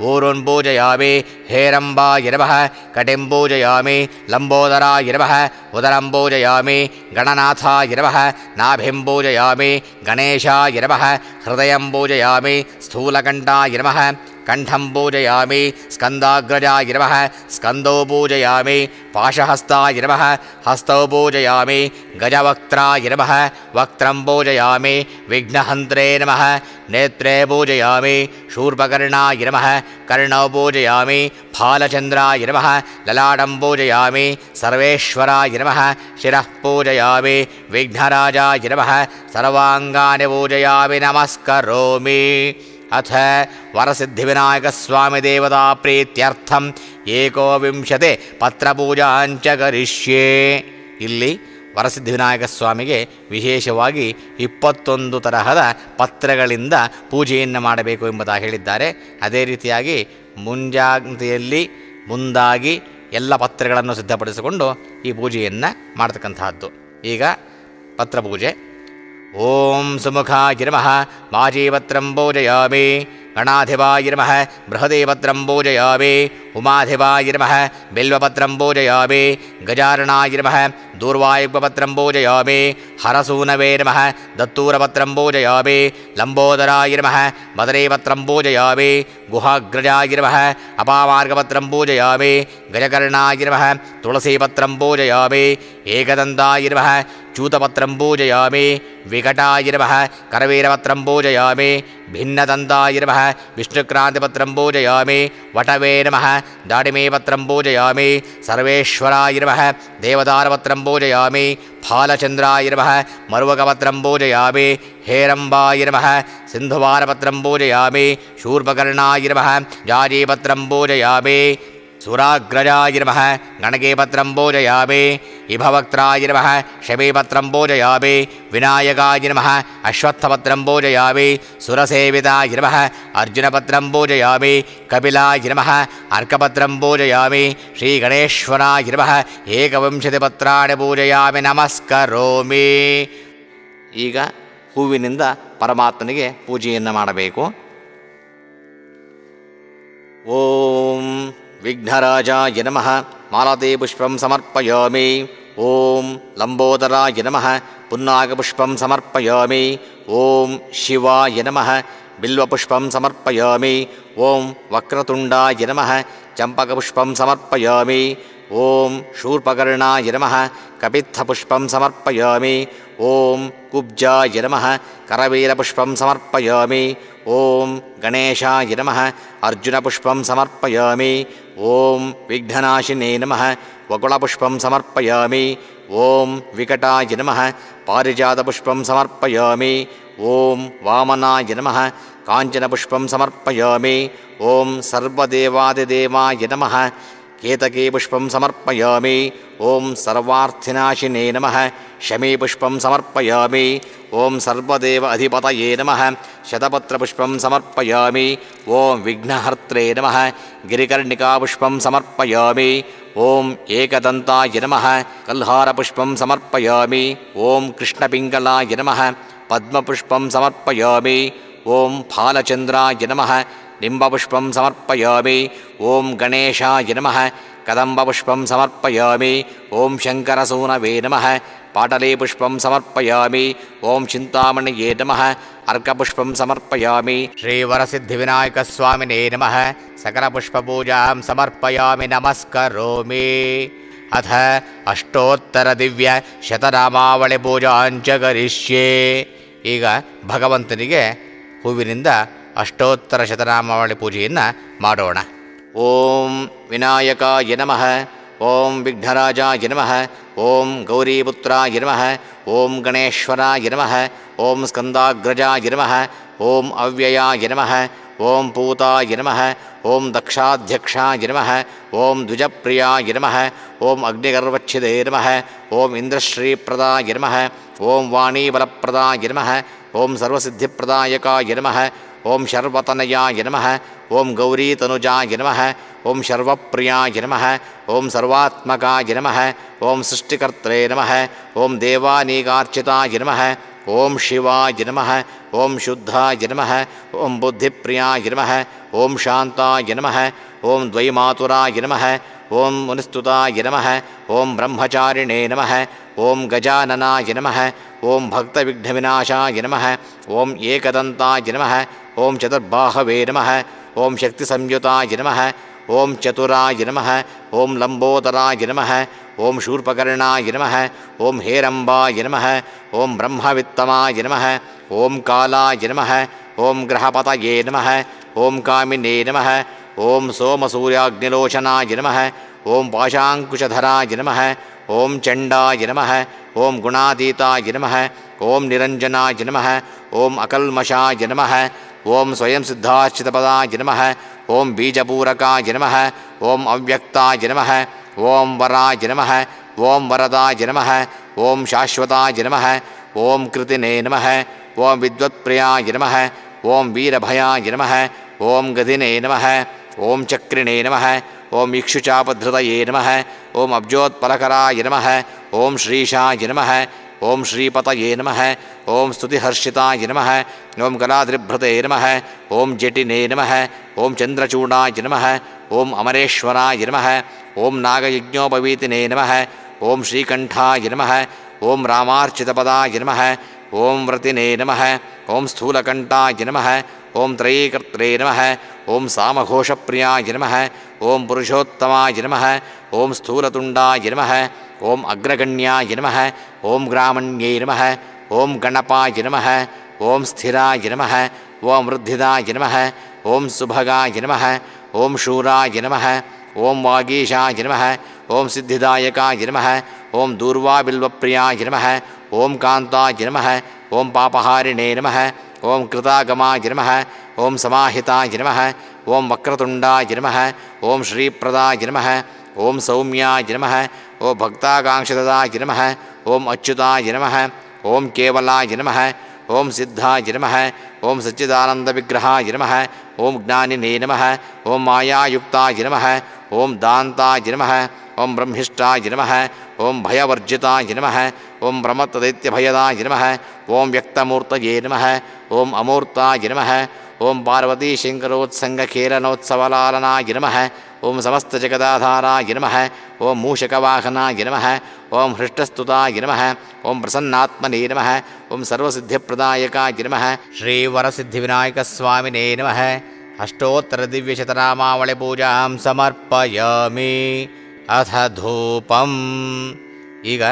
ಊರುನ್ ಪೂಜಯಾಮಿ. ಹೇರಂಬಾಯ ನಮಃ ಕಟಿಂ ಪೂಜಯಾಮಿ. ಲಂಬೋದರಾಯ ನಮಃ ಉದರಂ ಪೂಜಯಾಮಿ. ಗಣನಾಥಾಯ ನಮಃ ನಾಭಿಂ ಪೂಜಯಾಮಿ. ಗಣೇಶಾಯ ನಮಃ ಹೃದಯಂ ಪೂಜಯಾಮಿ. ಸ್ಥೂಲಕಂಠಾಯ ನಮಃ ಕಂಠಂ ಪೂಜಯಾಮಿ. ಸ್ಕಂದಾಗ್ರಜಾಯ ನಮಃ ಸ್ಕಂದೋ ಪೂಜಯಾಮಿ. ಪಾಶಹಸ್ತಾಯ ನಮಃ ಹಸ್ತೌ ಪೂಜಯಾಮಿ. ಗಜವಕ್ತ್ರಾಯ ನಮಃ ವಕ್ತ್ರಂ ಪೂಜಯಾಮಿ. ವಿಘ್ನಹಂತ್ರೇ ನಮಃ ನೇತ್ರೇ ಪೂಜಯಾಮಿ. ಶೂರ್ಪಕರ್ಣಾಯ ನಮಃ ಕರ್ಣೌ ಪೂಜಯಾಮಿ. ಫಾಲಚಂದ್ರಾಯ ನಮಃ ಲಲಾಟಂ ಪೂಜಯಾಮಿ. ಸರ್ವೇಶ್ವರಾಯ ನಮಃ ಶಿರಃ ಪೂಜಯಾಮಿ. ವಿಘ್ನರಾಜಾಯ ನಮಃ ಸರ್ವಾಂಗಾನಿ ಪೂಜಯಾಮಿ ನಮಸ್ಕರೋಮಿ. ಅಥ ವರಸಿದ್ಧಿವಿನಾಯಕಸ್ವಾಮಿ ದೇವತಾ ಪ್ರೀತ್ಯರ್ಥಂ ಏಕೋವಿಂಶತೆ ಪತ್ರಪೂಜಾಂಚ ಕರಿಷ್ಯೆ. ಇಲ್ಲಿ ವರಸಿದ್ಧಿವಿನಾಯಕ ಸ್ವಾಮಿಗೆ ವಿಶೇಷವಾಗಿ 21 ತರಹದ ಪತ್ರಗಳಿಂದ ಪೂಜೆಯನ್ನು ಮಾಡಬೇಕು ಎಂಬುದಾಗಿ ಹೇಳಿದ್ದಾರೆ. ಅದೇ ರೀತಿಯಾಗಿ ಮುಂಜಾಗ್ರತೆಯಲ್ಲಿ ಮುಂದಾಗಿ ಎಲ್ಲ ಪತ್ರಗಳನ್ನು ಸಿದ್ಧಪಡಿಸಿಕೊಂಡು ಈ ಪೂಜೆಯನ್ನು ಮಾಡತಕ್ಕಂತಹದ್ದು. ಈಗ ಪತ್ರಪೂಜೆ. ಓಂ ಸುಮುಖಾಯ ನಮಃ ಮಾಜೀಪತ್ರಂ ಪೂಜಯಾಮಿ. ಗಣಾಧಿಪಾಯ ನಮಃ ಬೃಹದೇಪತ್ರಂ ಪೂಜಯಾಮಿ. उमाधिपाय नमः बिल्वपत्रं पूजयामि गजाननाय नमः दूर्वायुक्पपत्रं पूजयामि हरसूनवे नमः दत्तूरपत्रं पूजयामि लम्बोदराय नमः बदरीपत्रं पूजयामि गुहाग्रजाय नमः अपामार्गपत्रं पूजयामि गजकर्णाय नमः तुलसीपत्रं पूजयामि एकदन्ताय नमः चूतपत्रं पूजयामि विकटाय नमः करवीरपत्रं पूजयामि भिन्नदन्ताय नमः विष्णुक्रान्तिपत्रं पूजयामि वटवे नमः दाडिमेपत्रं पूजयामि सर्वेश्वराय नमः देवदारपत्रं पूजयामि फालचन्द्राय नमः मरुवकपत्रं पूजयामि हेरम्बाय नमः सिन्धुवारपत्रं पूजयामि शूर्पकर्णाय नमः जाजीपत्रं पूजयामि सुराग्रजाय नमः गणकेपत्रं पूजयामि इभवक्त्राय नमः शमीपत्रं पूजयामि विनायकाय नमः अश्वत्थपत्रं पूजयामि सुरसेविताय नमः अर्जुनपत्रं पूजयामि कपिलाय नमः अर्कपत्रं पूजयामि श्रीगणेश्वराय नमः एकविंशतिपत्राणि पूजयामि नमस्करोमि. ಈಗ ಹೂವಿನಿಂದ ಪರಮಾತ್ಮನಿಗೆ ಪೂಜೆಯನ್ನು ಮಾಡಬೇಕು. ಓಂ ವಿಘ್ನರಾಜಾಯ ನಮಃ ಮಾಲತಿ ಪುಷ್ಪಂ ಸಮರ್ಪಯಾಮಿ. ಓಂ ಲಂಬೋದರಾಯ ನಮಃ ಪುನ್ನಾಗಪುಷ್ಪಂ ಸಮರ್ಪಯಾಮಿ. ಓಂ ಶಿವಾಯ ನಮಃ ಬಿಲ್ವಪುಷ್ಪಂ ಸಮರ್ಪಯಾಮಿ. ಓಂ ವಕ್ರತುಂಡಾಯ ನಮಃ ಚಂಪಕಪುಷ್ಪಂ ಸಮರ್ಪಯಾಮಿ. ಓಂ ಶೂರ್ಪಕರ್ಣಾಯ ನಮಃ ಕಪಿತ್ಥಪುಷ್ಪಂ ಸಮರ್ಪಯಾಮಿ. ಓಂ ಕುಬ್ಜಾಯ ನಮಃ ಕರವೀರಪುಷ್ಪಂ ಸಮರ್ಪಯಾಮಿ. ಓಂ ಗಣೇಶಾಯ ನಮಃ ಅರ್ಜುನಪುಷ್ಪಂ ಸಮರ್ಪಯಾಮಿ. ಓಂ ವಿಘ್ನನಾಶಿನೇ ನಮಃ ವಕುಳಪುಷ್ಪಂ ಸಮರ್ಪಯಾಮಿ. ಓಂ ವಿಕಟಾಯ ನಮಃ ಪಾರಿಜಾತಪುಷ್ಪಂ ಸಮರ್ಪಯಾಮಿ. ಓಂ ವಾಮನಾಯ ನಮಃ ಕಾಂಚನಪುಷ್ಪಂ ಸಮರ್ಪಯಾಮಿ. ಓಂ ಸರ್ವದೇವಾದಿದೇವಾಯ ನಮಃ ಕೇತಕೇ ಪುಷ್ಪಂ ಸಮರ್ಪಯಾಮಿ. ಓಂ ಸರ್ವಾರ್ಥಿನಾಶಿನೇ ನಮಃ ಶಮೀಪುಷ್ಪಂ ಸಮರ್ಪಯಾಮಿ. ಓಂ ಸರ್ವದೇವ ಅಧಿಪತಯೇ ನಮಃ ಶತಪತ್ರಪುಷ್ಪಂ ಸಮರ್ಪಯಾಮಿ. ಓಂ ವಿಘ್ನಹರ್ತ್ರೇ ನಮಃ ಗಿರಿಕರ್ಣಿಕಾಪುಷ್ಪಂ ಸಮರ್ಪಯಾಮಿ. ಓಂ ಏಕದಂತಾಯ ನಮಃ ಕಲ್ಹಾರಪುಷ್ಪಂ ಸಮರ್ಪಯಾಮಿ. ಓಂ ಕೃಷ್ಣಪಿಂಗಲಾಯ ನಮಃ ಪದ್ಮಪುಷ್ಪಂ ಸಮರ್ಪಯಾಮಿ. ಓಂ ಫಾಲಚಂದ್ರಾಯ ನಮಃ ನಿಂಬಪುಷ್ಪಂ ಸಮರ್ಪಯಾಮಿ. ಓಂ ಗಣೇಶಾಯ ನಮಃ ಕದಂಬಪುಷ್ಪಂ ಸಮರ್ಪಯಾಮಿ. ಓಂ ಶಂಕರಸೂನವೇ ನಮಃ ಪಾಟಲೀಪುಷ್ಪಂ ಸಮರ್ಪಯಾಮಿ. ಓಂ ಚಿಂತಾಮಣಿಯೇ ನಮಃ ಅರ್ಕಪುಷ್ಪಂ ಸಮರ್ಪಯಾಮಿ. ಶ್ರೀವರಸಿದ್ಧಿವಿನಾಯಕಸ್ವಾಮಿನೇ ನಮಃ ಸಕಲಪುಷ್ಪಪೂಜಾಂ ಸಮರ್ಪಯಾಮಿ ನಮಸ್ಕರೋಮಿ. ಅಥ ಅಷ್ಟೋತ್ತರದಿವ್ಯ ಶತನಾಮಾವಳಿ ಪೂಜಾಂಚ ಕರಿಷ್ಯೆ. ಈಗ ಭಗವಂತನಿಗೆ ಹೂವಿನಿಂದ ಅಷ್ಟೋತ್ತರ ಶತನಾಮಾವಳಿ ಪೂಜೆಯನ್ನು ಮಾಡೋಣ. ಓಂ ವಿನಾಯಕಾಯ ನಮಃ. ಓಂ ವಿಘ್ನರಾಜಾಯ ನಮಃ. ಓಂ ಗೌರೀಪುತ್ರಾಯ ನಮಃ. ಓಂ ಗಣೇಶ್ವರಾಯ ನಮಃ. ಓಂ ಸ್ಕಂದಾಗ್ರಜಾಯ ನಮಃ. ಓಂ ಅವ್ಯಯಾಯ ನಮಃ. ಓಂ ಪೂತಾಯ ನಮಃ. ಓಂ ದಕ್ಷಾಧ್ಯಕ್ಷಾಯ ನಮಃ. ಓಂ ದ್ವಿಜಪ್ರಿಯಾಯ ನಮಃ. ಓಂ ಅಗ್ನಿಗರ್ವಚ್ಛಿದೇ ನಮಃ. ಓಂ ಇಂದ್ರಶ್ರೀಪ್ರದಾಯ ನಮಃ. ಓಂ ವಾಣೀಬಲಪ್ರದಾಯ ನಮಃ. ಓಂ ಸರ್ವಸಿದ್ಧಿಪ್ರದಾಯಕಾಯ ನಮಃ. ಓಂ ಶರ್ವತನಯಾಯ ನಮಃ. ಓಂ ಗೌರೀತನುಜಾಯ ನಮಃ. ಓಂ ಶರ್ವಪ್ರಿಯಾಯ ನಮಃ. ಓಂ ಸರ್ವಾತ್ಮಕಾಯ ನಮಃ. ಓಂ ಸೃಷ್ಟಿಕರ್ತ್ರೇ ನಮಃ. ಓಂ ದೇವಾನೀಕಾರ್ಚಿತಾಯ ನಮಃ. ಓಂ ಶಿವಾಯ ನಮಃ. ಓಂ ಶುದ್ಧಾಯ ನಮಃ. ಓಂ ಬುದ್ಧಿಪ್ರಿಯಾಯ ನಮಃ. ಓಂ ಶಾಂತಾಯ ನಮಃ. ಓಂ ದ್ವೈಮಾತುರಾಯ ನಮಃ. ಓಂ ಮುನಿಸ್ತುತಾಯ ನಮಃ. ಓಂ ಬ್ರಹ್ಮಚಾರಿಣೇ ನಮಃ. ಓಂ ಗಜಾನನಾಯ ನಮಃ. ಓಂ ಭಕ್ತವಿಘ್ನವಿನಾಶಾಯ ನಮಃ. ಓಂ ಏಕದಂತಾಯ ನಮಃ. ಓಂ ಚತುರ್ಬಾಹವೇ ನಮಃ. ಓಂ ಶಕ್ತಿಸಂಯುತಾಯ ನಮಃ. ಓಂ ಚತುರಾಯ ನಮಃ. ಓಂ ಲಂಬೋದರಾಯ ನಮಃ. ಓಂ ಶೂರ್ಪಕರ್ಣಾಯ ನಮಃ. ಓಂ ಹೇರಂಬಾಯ ನಮಃ. ಓಂ ಬ್ರಹ್ಮವಿತ್ತಮಾಯ ನಮಃ. ಓಂ ಕಾಲಾಯ ನಮಃ. ಓಂ ಗ್ರಹಪತಯೇ ನಮಃ. ಓಂ ಕಾಮಿನೇ ನಮಃ. ಓಂ ಸೋಮಸೂರ್ಯಾಗ್ನಿಲೋಚನಾಯ ನಮಃ. ಓಂ ಪಾಶಾಂಕುಶಧರಾಯ ನಮಃ. ಓಂ ಚಂಡಾಯ ನಮಃ. ಓಂ ಗುಣಾತೀತಾಯ ನಮಃ. ಓಂ ನಿರಂಜನಾಯ ನಮಃ. ಓಂ ಅಕಲ್ಮಷಾಯ ನಮಃ. ಓಂ ಸ್ವಯಂ ಸಿದ್ಧಾಶ್ಚಿತಪದಾಯ ನಮಃ. ಓಂ ಬೀಜಪೂರಕಾಯ ನಮಃ. ಓಂ ಅವ್ಯಕ್ತಾಯ ನಮಃ. ಓಂ ವರಾಯ ನಮಃ. ಓಂ ವರದಾಯ ನಮಃ. ಓಂ ಶಾಶ್ವತಾಯ ನಮಃ. ಓಂ ಕೃತಿನೇ ನಮಃ. ಓಂ ವಿದ್ವತ್ಪ್ರಿಯಾಯ ನಮಃ. ಓಂ ವೀರಭಯಾಯ ನಮಃ. ಓಂ ಗದಿನೇ ನಮಃ. ಓಂ ಚಕ್ರಿಣೇ ನಮಃ. ಓಂ ಇಕ್ಷುಚಾಪಧೃತಯೇ ನಮಃ. ಓಂ ಅಬ್ಜೋತ್ಪಲಕರಾಯ ನಮಃ. ಓಂ ಶ್ರೀಶಾಯ ನಮಃ. ಓಂ ಶ್ರೀಪತಯೇ ನಮಃ ಓಂ ಸ್ತುತಿಹರ್ಷಿತಾಯ ನಮಃ ಓಂ ಕಲಾದ್ರಿಭೃತೆ ನಮಃ ಓಂ ಜಟಿನೇ ನಮಃ ಓಂ ಚಂದ್ರಚೂಡಾಯ ನಮಃ ಓಂ ಅಮರೇಶ್ವರಾಯ ನಮಃ ಓಂ ನಾಗಯಜ್ಞೋಪವೀತಿನೇ ನಮಃ ಓಂ ಶ್ರೀಕಂಠಾಯ ನಮಃ ಓಂ ರಾಮಾರ್ಚಿತಪದಾಯ ನಮಃ ಓಂ ವ್ರತಿನೇ ನಮಃ ಓಂ ಸ್ಥೂಲಕಂಠಾಯ ನಮಃ ಓಂ ತ್ರಯೀಕರ್ತ್ರೇ ನಮಃ ಓಂ ಸಾಮಘೋಷಪ್ರಿಯಾಯ ನಮಃ ಓಂ ಪುರುಷೋತ್ತಮಾಯ ನಮಃ ಓಂ ಸ್ಥೂಲತುಂಡಾಯ ನಮಃ ಓಂ ಅಗ್ರಗಣ್ಯಾಯ ನಮಃ ಓಂ ಗ್ರಾಮಣ್ಯೈ ನಮಃ ಓಂ ಗಣಪಾಯ ನಮಃ ಓಂ ಸ್ಥಿರಾಯ ನಮಃ ಓಂ ವೃದ್ಧಿದಾಯ ನಮಃ ಓಂ ಸುಭಗಾಯ ನಮಃ ಓಂ ಶೂರಾಯ ನಮಃ ಓಂ ವಾಗೀಶಾಯ ನಮಃ ಓಂ ಸಿದ್ಧಿದಾಯಕಾಯ ನಮಃ ಓಂ ದೂರ್ವಾಬಿಲ್ವಪ್ರಿಯಾಯ ನಮಃ ಓಂ ಕಾಂತಾಯ ನಮಃ ಓಂ ಪಾಪಹಾರಿಣೇ ನಮಃ ಓಂ ಕೃತಾಗಮಾಯ ನಮಃ ಓಂ ಸಮಾಹಿತಾಯ ನಮಃ ಓಂ ವಕ್ರತುಂಡಾಯ ನಮಃ ಓಂ ಶ್ರೀಪ್ರದಾಯ ನಮಃ ಓಂ ಸೌಮ್ಯಾಯ ನಮಃ ಓಂ ಭಕ್ತಾಕಾಂಕ್ಷಿತದಾಯ ನಮಃ ಓಂ ಅಚ್ಯುತಾಯ ನಮಃ ಓಂ ಕೇವಲಾಯ ನಮಃ ಓಂ ಸಿದ್ಧಾಯ ನಮಃ ಓಂ ಸಚ್ಚಿದಾನಂದವಿಗ್ರಹಾಯ ನಮಃ ಓಂ ಜ್ಞಾನಿನೇ ನಮಃ ಓಂ ಮಾಯಾಯುಕ್ತಾಯ ನಮಃ ಓಂ ದಾಂತಾಯ ನಮಃ ಓಂ ಬ್ರಹ್ಮಿಷ್ಠಾಯ ನಮಃ ಓಂ ಭಯವರ್ಜಿತಾಯ ನಮಃ ಓಂ ಪ್ರಮತ್ತದೈತ್ಯಭಯದಾಯ ನಮಃ ಓಂ ವ್ಯಕ್ತಮೂರ್ತಯೇ ನಮಃ ಓಂ ಅಮೂರ್ತಾಯ ನಮಃ ಓಂ ಪಾರ್ವತೀಶಂಕರೋತ್ಸಂಗಖೇಲನೋತ್ಸವಲಾಲನಾಯ ನಮಃ ಓಂ ಸಮಸ್ತಜಗದಾಧಾರಾಯ ನಮಃ ಓಂ ಮೂಷಕವಾಹನಾಯ ನಮಃ ಓಂ ಹೃಷ್ಟಸ್ತುತಾಯ ನಮಃ ಓಂ ಪ್ರಸನ್ನಾತ್ಮನೇ ನಮಃ ಓಂ ಸರ್ವಸಿದ್ಧಿಪ್ರದಾಯಕಾಯ ನಮಃ ಶ್ರೀವರಸಿದ್ಧಿವಿನಾಯಕಸ್ವಾಮಿನೇ ನಮಃ ಅಷ್ಟೋತ್ತರ ದಿವ್ಯಶತನಾಮಾವಳಿ ಪೂಜಾಂ ಸಮರ್ಪಯಾಮಿ. ಅಥ ಧೂಪಂ. ಈಗ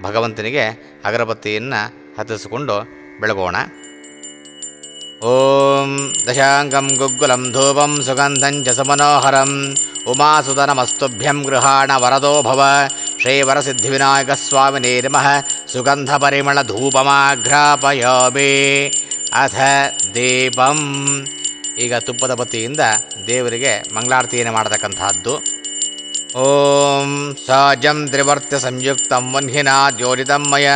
ಭಗವಂತನಿಗೆ ಅಗರಬತ್ತಿಯನ್ನು ಹತ್ತಿಸಿಕೊಂಡು ಬೆಳಗೋಣ. ಓಂ ದಶಾಂಗಂ ಗುಗ್ಗುಲಂ ಧೂಪಂ ಸುಗಂಧಂ ಚ ಸುಮನೋಹರಂ ಉಮಾಸುತನಮಸ್ತುಭ್ಯಂ ಗೃಹಾಣ ವರದೋ ಭವ. ಶ್ರೀವರಸಿದ್ಧಿವಿನಾಯಕಸ್ವಾಮಿನೇ ನಮಃ. ಸುಗಂಧಪರಿಮಳಧೂಪಮಾಘ್ರಾಪಯಾಮಿ. ಅಥ ದೀಪಂ. ಈಗ ತುಪ್ಪದ ಬತ್ತಿಯಿಂದ ದೇವರಿಗೆ ಮಂಗಳಾರತಿಯನ್ನು ಮಾಡತಕ್ಕಂತಹದ್ದು. ಓಂ ಸಹಜಂ ತ್ರಿವರ್ತ್ಯ ಸಂಯುಕ್ತಂ ವನ್ಹಿನಾ ದ್ಯೋಜಿತಂ ಮಯ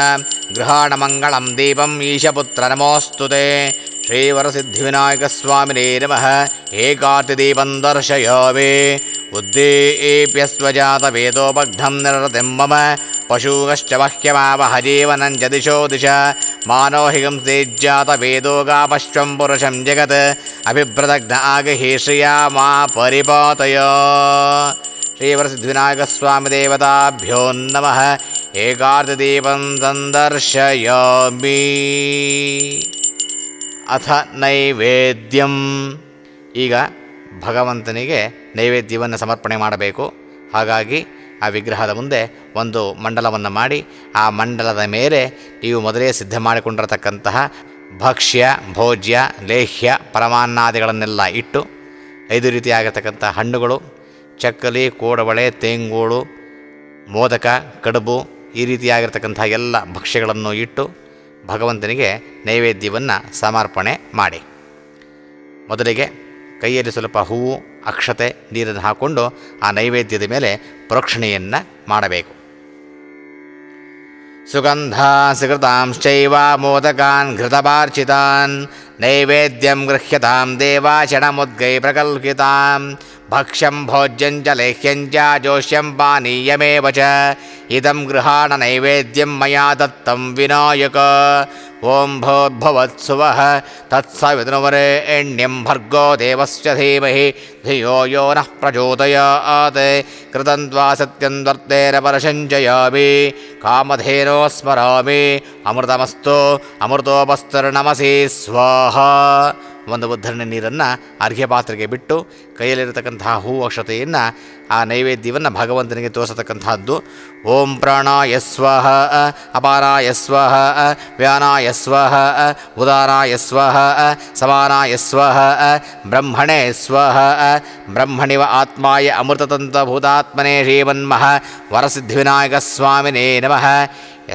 ಗೃಹಾಣ ಮಂಗಳಂ ದೀಪಂ ಈಶಪುತ್ರ ನಮೋಸ್ತುತೆ. ಶ್ರೀವರಸಿದ್ಧಿವಿನಾಯಕಸ್ವಾಮಿನೇ ನಮಃ. ಏಕಾತಿದೀಪಂ ದರ್ಶಯಾಮಿ. ಉದ್ದೀಪ್ಯಸ್ವಜಾತವೇದೋಪಗ್ಧಂ ನಿರತಿಂ ಮಮ ಪಶೂಗಶ್ಚ ಮಹ್ಯಮಾವಹ ಜೀವನಂ ಚ ದಿಶೋ ದಿಶ ಮಾನೋಹಿಗಂ ಸೇಜ್ಜಾತವೇದೋಗಾಪಶ್ವಂ ಪುರುಷಂ ಜಗತ್ ಅಭಿಭ್ರದಗ್ನ ಆಗಹಿ ಶ್ರಿಯಾ ಮಾ ಪರಿಪಾತಯ. ಶ್ರೀವರಸಿದ್ಧಿವಿನಾಯಕಸ್ವಾಮಿ ದೇವತಾಭ್ಯೋ ನಮಃ. ಏಕಾರ್ತಿದೀಪಂ ಸಂದರ್ಶಯಾಮಿ. ಅಥ ನೈವೇದ್ಯಂ. ಈಗ ಭಗವಂತನಿಗೆ ನೈವೇದ್ಯವನ್ನು ಸಮರ್ಪಣೆ ಮಾಡಬೇಕು. ಹಾಗಾಗಿ ಆ ವಿಗ್ರಹದ ಮುಂದೆ ಒಂದು ಮಂಡಲವನ್ನು ಮಾಡಿ ಆ ಮಂಡಲದ ಮೇಲೆ ನೀವು ಮೊದಲೇ ಸಿದ್ಧ ಮಾಡಿಕೊಂಡಿರತಕ್ಕಂತಹ ಭಕ್ಷ್ಯ ಭೋಜ್ಯ ಲೇಹ್ಯ ಪರಮಾನ್ನಾದಿಗಳನ್ನೆಲ್ಲ ಇಟ್ಟು 5 ರೀತಿಯಾಗಿರ್ತಕ್ಕಂಥ ಹಣ್ಣುಗಳು, ಚಕ್ಕಲಿ, ಕೋಡಬಳೆ, ತೇಂಗೋಳು, ಮೋದಕ, ಕಡುಬು ಈ ರೀತಿಯಾಗಿರ್ತಕ್ಕಂಥ ಎಲ್ಲ ಭಕ್ಷ್ಯಗಳನ್ನು ಇಟ್ಟು ಭಗವಂತನಿಗೆ ನೈವೇದ್ಯವನ್ನು ಸಮರ್ಪಣೆ ಮಾಡಿ. ಮೊದಲಿಗೆ ಕೈಯಲ್ಲಿ ಸ್ವಲ್ಪ ಹೂವು, ಅಕ್ಷತೆ, ನೀರನ್ನು ಹಾಕ್ಕೊಂಡು ಆ ನೈವೇದ್ಯದ ಮೇಲೆ ಪ್ರೋಕ್ಷಣೆಯನ್ನು ಮಾಡಬೇಕು. ಸುಗಂಧಾಂಶ್ಚೈವ ಮೋದಕಾನ್ ಘೃತಪಾರ್ಚಿತಾನ್ ನೈವೇದ್ಯಂ ಗೃಹ್ಯತಾಂ ದೇವಾಚಣಮುದ್ಗೈ ಪ್ರಕಲ್ಪಿತಾಂ ಭಕ್ಷ್ಯಂ ಭೋಜ್ಯಂಚ ಲೇಹ್ಯಂಚ ಜೋಷ್ಯಂ ಪಾನೀಯಮೇವ ಚ ಇದಂ ಗೃಹಾಣ ನೈವೇದ್ಯಂ ಮಯಾ ದತ್ತಂ ವಿನಾಯಕ. ಓಂ ಭೋರ್ಭುವತ್ಸುವಃ ತತ್ಸವಿತುರ್ವರೆಣ್ಯಂ ಭರ್ಗೋ ದೇವಸ್ಯ ಧೀಮಹಿ ಧಿಯೋ ಯೋ ನಃ ಪ್ರಚೋದಯಾತ್. ಕೃತಂ ತ್ವಾ ಸತ್ಯಂ ವರ್ತೆರಪರಸಂಚಯಾಮಿ ಕಾಮಧೇನೋ ಸ್ಮರಾಮಿ ಅಮೃತಮಸ್ತು ಅಮೃತೋಪಸ್ತರ್ಣಮಸಿ ಸ್ವಾಹ. ಒಂದು ಉದ್ಧರಣೆ ನೀರನ್ನು ಅರ್ಘ್ಯ ಪಾತ್ರೆಗೆ ಬಿಟ್ಟು ಕೈಯಲ್ಲಿರತಕ್ಕಂತಹ ಹೂ ಅಕ್ಷತೆಯನ್ನು ಆ ನೈವೇದ್ಯವನ್ನು ಭಗವಂತನಿಗೆ ತೋರಿಸತಕ್ಕಂತಹದ್ದು. ಓಂ ಪ್ರಾಣಾಯ ಸ್ವಹ ಅಪಾರಾಯ ಸ್ವಹ ವ್ಯಾನಾಯ ಸ್ವಹ ಉದಾರಾಯ ಸ್ವಹ ಸಮಾನಾಯ ಸ್ವಹ ಬ್ರಹ್ಮಣೇ ಸ್ವಹ ಬ್ರಹ್ಮಣಿವ ಆತ್ಮಾಯ ಅಮೃತತಂತ್ರಭೂತಾತ್ಮನೇ ಶ್ರೀಮನ್ಮಃ ವರಸಿದ್ಧಿವಿನಾಯಕಸ್ವಾಮಿನೇ ನಮಃ.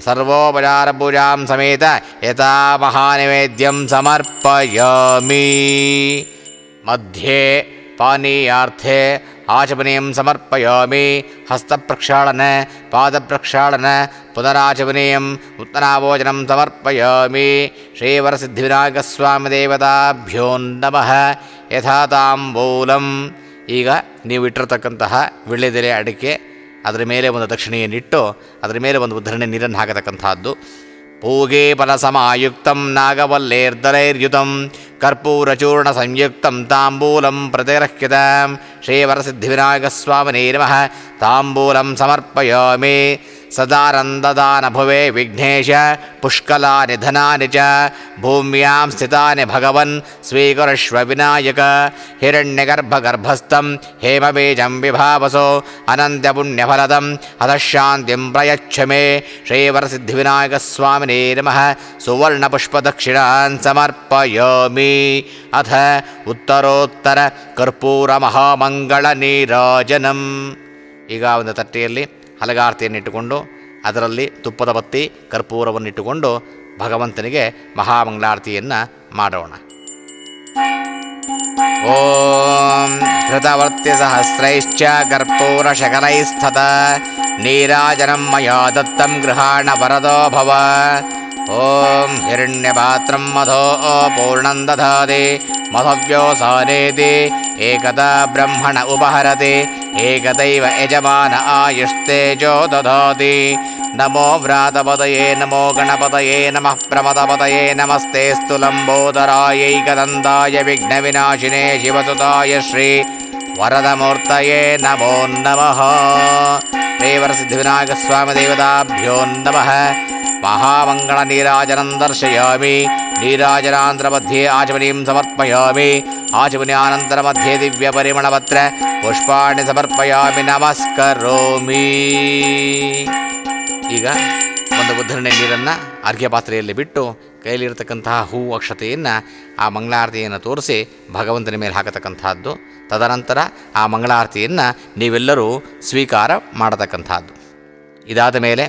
ಸರ್ವೋಪಚಾರಪೂಜಾಂ ಸಮೇತ ಯಥಾ ಮಹಾನೈವೇದ್ಯಂ ಸಮರ್ಪಯಾಮಿ. ಮಧ್ಯೆ ಪಾನೀಯಾರ್ಥೆ ಆಚಮನೀಯಂ ಸಮರ್ಪಯಾಮಿ. ಹಸ್ತಪ್ರಕ್ಷಾಳನ ಪಾದಪ್ರಕ್ಷಾಳನ ಪುನರಾಚಮನೀಯಂ ಉತ್ತರಾಭೋಜನಂ ಸಮರ್ಪಯಾಮಿ. ಶ್ರೀವರಸಿದ್ಧಿವಿನಾಯಕಸ್ವಾಮಿ ದೇವತಾಭ್ಯೋ ನಮಃ. ಯಥಾ ತಾಂಬೂಲಂ. ಈಗ ನೀವು ಇಟ್ಟಿರತಕ್ಕಂತಹ ವೀಳ್ಯದೆಲೆ ಅಡಿಕೆ ಅದರ ಮೇಲೆ ಒಂದು ದಕ್ಷಿಣೆಯನ್ನಿಟ್ಟು ಅದರ ಮೇಲೆ ಒಂದು ಉದ್ಧರಣೆ ನೀರನ್ನು ಹಾಕತಕ್ಕಂಥದ್ದು. पूगे फलसमायुक्तं नागवल्लेर्दलैर्युतं कर्पूरचूर्णसंयुक्तं ताम्बूलं प्रतिगृह्यतां श्रीवरसिद्धिविनायकस्वामिने नमः। ताम्बूलं समर्पयामि। सदानन्ददान भुवे विघ्नेश पुष्कलानि धनानि च भूम्यां स्थितानि भगवन् स्वीकुरुष्व विनायक। हिरण्यगर्भगर्भस्थं हेमबीजं विभावसो अनन्तपुण्यफलदं अधः शान्तिं प्रयच्छ मे। श्रीवरसिद्धिविनायकस्वामिने नमः। सुवर्णपुष्पदक्षिणान् समर्पयामि। अथ उत्तरोत्तर कर्पूरमहामङ्गलनीराजनम्। ಈಗ ಒಂದು ತಟ್ಟೆಯಲ್ಲಿ ಹಲಗಾರತಿಯನ್ನಿಟ್ಟುಕೊಂಡು ಅದರಲ್ಲಿ ತುಪ್ಪದ ಬತ್ತಿ ಕರ್ಪೂರವನ್ನಿಟ್ಟುಕೊಂಡು ಭಗವಂತನಿಗೆ ಮಹಾಮಂಗಳಾರತಿಯನ್ನು ಮಾಡೋಣ. ಓಂ ಧೃತವರ್ತ್ಯ ಸಹಸ್ರೈಶ್ಚ ಕರ್ಪೂರ ಶಕಲೈಸ್ತತ ನೀರಾಜನಂ ಮಯಾ ದತ್ತಂ ಗೃಹಾಣ ವರದೋ ಭವ. ಓಂ ಹಿರಣ್ಯಪಾತ್ರಂ ಮಧೋ ಪೂರ್ಣಂ ದಧಾತಿ ಮಧವ್ಯೋಸಾನೇತಿ ಏಕದಾ ಬ್ರಹ್ಮಣ ಉಪಹರತಿ ಏಕದೈವ ಯಜಮಾನ ಆಯುಸ್ತೇಜೋ ದಧಾತಿ. ನಮೋ ವ್ರಾತಪದಯೇ ನಮೋ ಗಣಪತಯೇ ನಮಃ ಪ್ರಮದಪತಯೇ ನಮಸ್ತೇಸ್ತು ಲಂಬೋದರಾಯೈಕದಂದಾಯ ವಿಘ್ನವಿನಾಶಿನೇ ಶಿವಸುತಾಯ ಶ್ರೀ ವರದಮೂರ್ತಯೇ ನಮೋ ನಮಃ. ಶ್ರೀವರಸಿದ್ಧಿವಿನಾಯಕಸ್ವಾಮಿ ದೇವತಾಭ್ಯೋ ನಮಃ. ಮಹಾಮಂಗಳನೀರಾಜನಂ ದರ್ಶಯಾಮಿ. ನೀರಾಜನಾಂತರमध्ये ಆಚಮನೀಂ ಸಮರ್ಪಯಾಮಿ. ಆಚಮನ್ಯಾನಂತರमध्ये ದಿವ್ಯಪರಿಮಳಪತ್ರ ಪುಷ್ಪಾಣಿ ಸಮರ್ಪಯಾಮಿ. ನಮಸ್ಕರೋಮಿ. ಈಗ ಒಂದು ಉದ್ಧರಣೆ ನೀರನ್ನು ಅರ್ಘ್ಯಪಾತ್ರೆಯಲ್ಲಿ ಬಿಟ್ಟು ಕೈಲಿರ್ತಕ್ಕಂತಹ ಹೂವು ಅಕ್ಷತೆಯನ್ನು ಆ ಮಂಗಳಾರತಿಯನ್ನು ತೋರಿಸಿ ಭಗವಂತನ ಮೇಲೆ ಹಾಕತಕ್ಕಂಥದ್ದು. ತದನಂತರ ಆ ಮಂಗಳಾರತಿಯನ್ನು ನೀವೆಲ್ಲರೂ ಸ್ವೀಕಾರ ಮಾಡತಕ್ಕಂಥದ್ದು. ಇದಾದ ಮೇಲೆ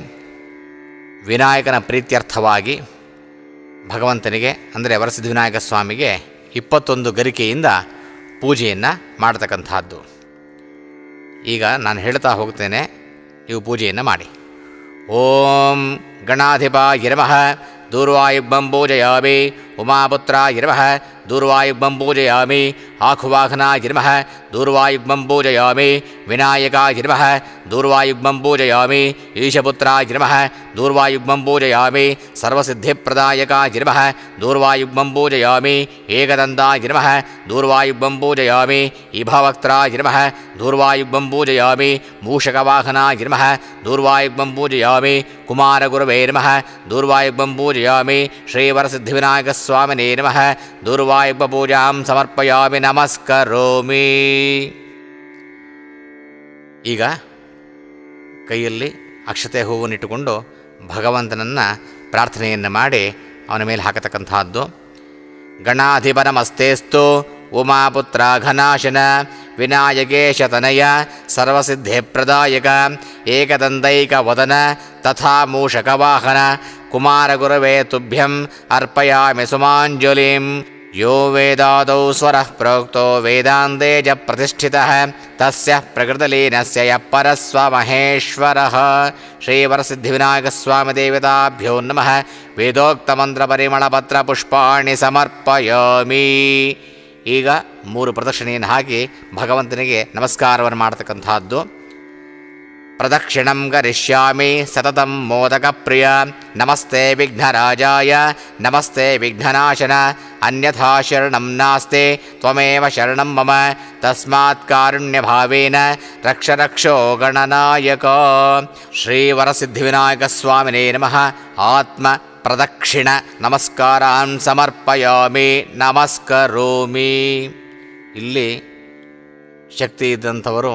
ವಿನಾಯಕನ ಪ್ರೀತ್ಯರ್ಥವಾಗಿ ಭಗವಂತನಿಗೆ ಅಂದರೆ ವರಸಿದ್ಧಿವಿನಾಯಕ ಸ್ವಾಮಿಗೆ 21 ಗರಿಕೆಯಿಂದ ಪೂಜೆಯನ್ನು ಮಾಡತಕ್ಕಂಥದ್ದು. ಈಗ ನಾನು ಹೇಳ್ತಾ ಹೋಗ್ತೇನೆ, ನೀವು ಪೂಜೆಯನ್ನು ಮಾಡಿ. ಓಂ ಗಣಾಧಿಪಾಯ ನಮಃ. ದೂರ್ವಾಯುಗ್ಮಂ ಪೂಜಯಾಮಿ. ಉಮಾಪುತ್ರಾಯ ನಮಃ. ದೂರ್ವಾಯುಗ್ಮಂ ಪೂಜಯಾಮಿ. ಆಖುವಾಹನಾಯ ನಮಃ. ದೂರ್ವಾಯುಗ್ಮಂ ಪೂಜಯಾಮಿ. ವಿನಾಯಕಾಯ ನಮಃ. ದೂರ್ವಾಯುಗ್ಮಂ ಪೂಜಯಾಮಿ. ಈಶಪುತ್ರಾಯ ನಮಃ. ದೂರ್ವಾಯುಗ್ಮಂ ಪೂಜಯಾಮಿ. ಸರ್ವಸಿದ್ಧಿಪ್ರದಾಯಕಾಯ ನಮಃ. ದೂರ್ವಾಯುಗ್ಮಂ ಪೂಜಯಾಮಿ. ಏಕದಂತಾಯ ನಮಃ. ದೂರ್ವಾಯುಗ್ಮಂ ಪೂಜಯಾಮಿ. ಇಭವಕ್ತ್ರಾಯ ನಮಃ. ದೂರ್ವಾಯುಗ್ಮಂ ಪೂಜಯಾಮಿ. ಮೂಷಕವಾಹನಾಯ ನಮಃ. ದೂರ್ವಾಯುಗ್ಮಂ ಪೂಜಯಾಮಿ. ಕುಮಾರಗುರವೇ ನಮಃ. ದೂರ್ವಾಯುಗ್ಮಂ ಪೂಜಯಾಮಿ. ಶ್ರೀವರಸಿದ್ಧಿವಿನಾಯಕಸ್ವಾಮಿನೇ ನಮಃ. ದೂರ್ವಾಯುಗ್ಮಪೂಜಾಂ ಸಮರ್ಪಯಾಮಿ. ನಮಸ್ಕರೋಮಿ. ಈಗ ಕೈಯಲ್ಲಿ ಅಕ್ಷತೆ ಹೂವನ್ನಿಟ್ಟುಕೊಂಡು ಭಗವಂತನನ್ನು ಪ್ರಾರ್ಥನೆಯನ್ನು ಮಾಡಿ ಅವನ ಮೇಲೆ ಹಾಕತಕ್ಕಂಥದ್ದು. ಗಣಾಧಿಪನಮಸ್ತೇಸ್ತು ಉಮಾಪುತ್ರ ಘನಾಶನ ವಿನಾಯಕೇಶತನಯ ಸರ್ವಸಿದ್ಧಿಪ್ರದಾಯಕ ಏಕದಂತೈಕವದನ ತಥಾ ಮೂಷಕವಾಹನ ಕುಮಾರಗುರವೇ ತುಭ್ಯಂ ಅರ್ಪಯಾಮಿ ಸುಮಾಂಜಲಿಂ. ಯೋ ವೇದಾದೌ ಸ್ವರಃ ಪ್ರೋಕ್ತೋ ವೇದಾಂತೆ ಚ ಪ್ರತಿಷ್ಠಿತಃ ತಸ್ಯ ಪ್ರಕೃತಲೀನಸ್ಯ ಯಃ ಪರಸ್ವ ಮಹೇಶ್ವರಃ. ಶ್ರೀವರಸಿದ್ಧಿವಿನಾಯಕಸ್ವಾಮಿ ದೇವತಾಭ್ಯೋ ನಮಃ. ವೇದೋಕ್ತಮಂತ್ರಪರಿಮಳಪತ್ರ ಪುಷ್ಪಾಣಿ ಸಮರ್ಪಯಾಮಿ. ಈಗ 3 ಪ್ರದಕ್ಷಿಣೆಯನ್ನು ಹಾಕಿ ಭಗವಂತನಿಗೆ ನಮಸ್ಕಾರವನ್ನು ಮಾಡತಕ್ಕಂಥದ್ದು. ಪ್ರದಕ್ಷಿಣಂ ಕರಿಷ್ಯಾಮಿ ಸತತಂ ಮೋದಕ ಪ್ರಿಯ. ನಮಸ್ತೆ ವಿಘ್ನರಾಜಾಯ ನಮಸ್ತೆ ವಿಘ್ನನಾಶನ. ಅನ್ಯಥಾ ಶರಣಂ ನಾಸ್ತಿ ತ್ವಮೇವ ಶರಣಂ ಮಮ. ತಸ್ಮಾತ್ ಕಾರುಣ್ಯಭಾವೇನ ರಕ್ಷ ರಕ್ಷೋ ಗಣನಾಯಕ. ಶ್ರೀವರಸಿದ್ಧಿವಿನಾಯಕಸ್ವಾಮಿನೇ ನಮಃ. ಆತ್ಮ ಪ್ರದಕ್ಷಿಣ ನಮಸ್ಕಾರಾನ್ ಸಮರ್ಪಯಾಮಿ. ನಮಸ್ಕರೋಮಿ. ಇಲ್ಲಿ ಶಕ್ತಿ ಇದ್ದಂಥವರು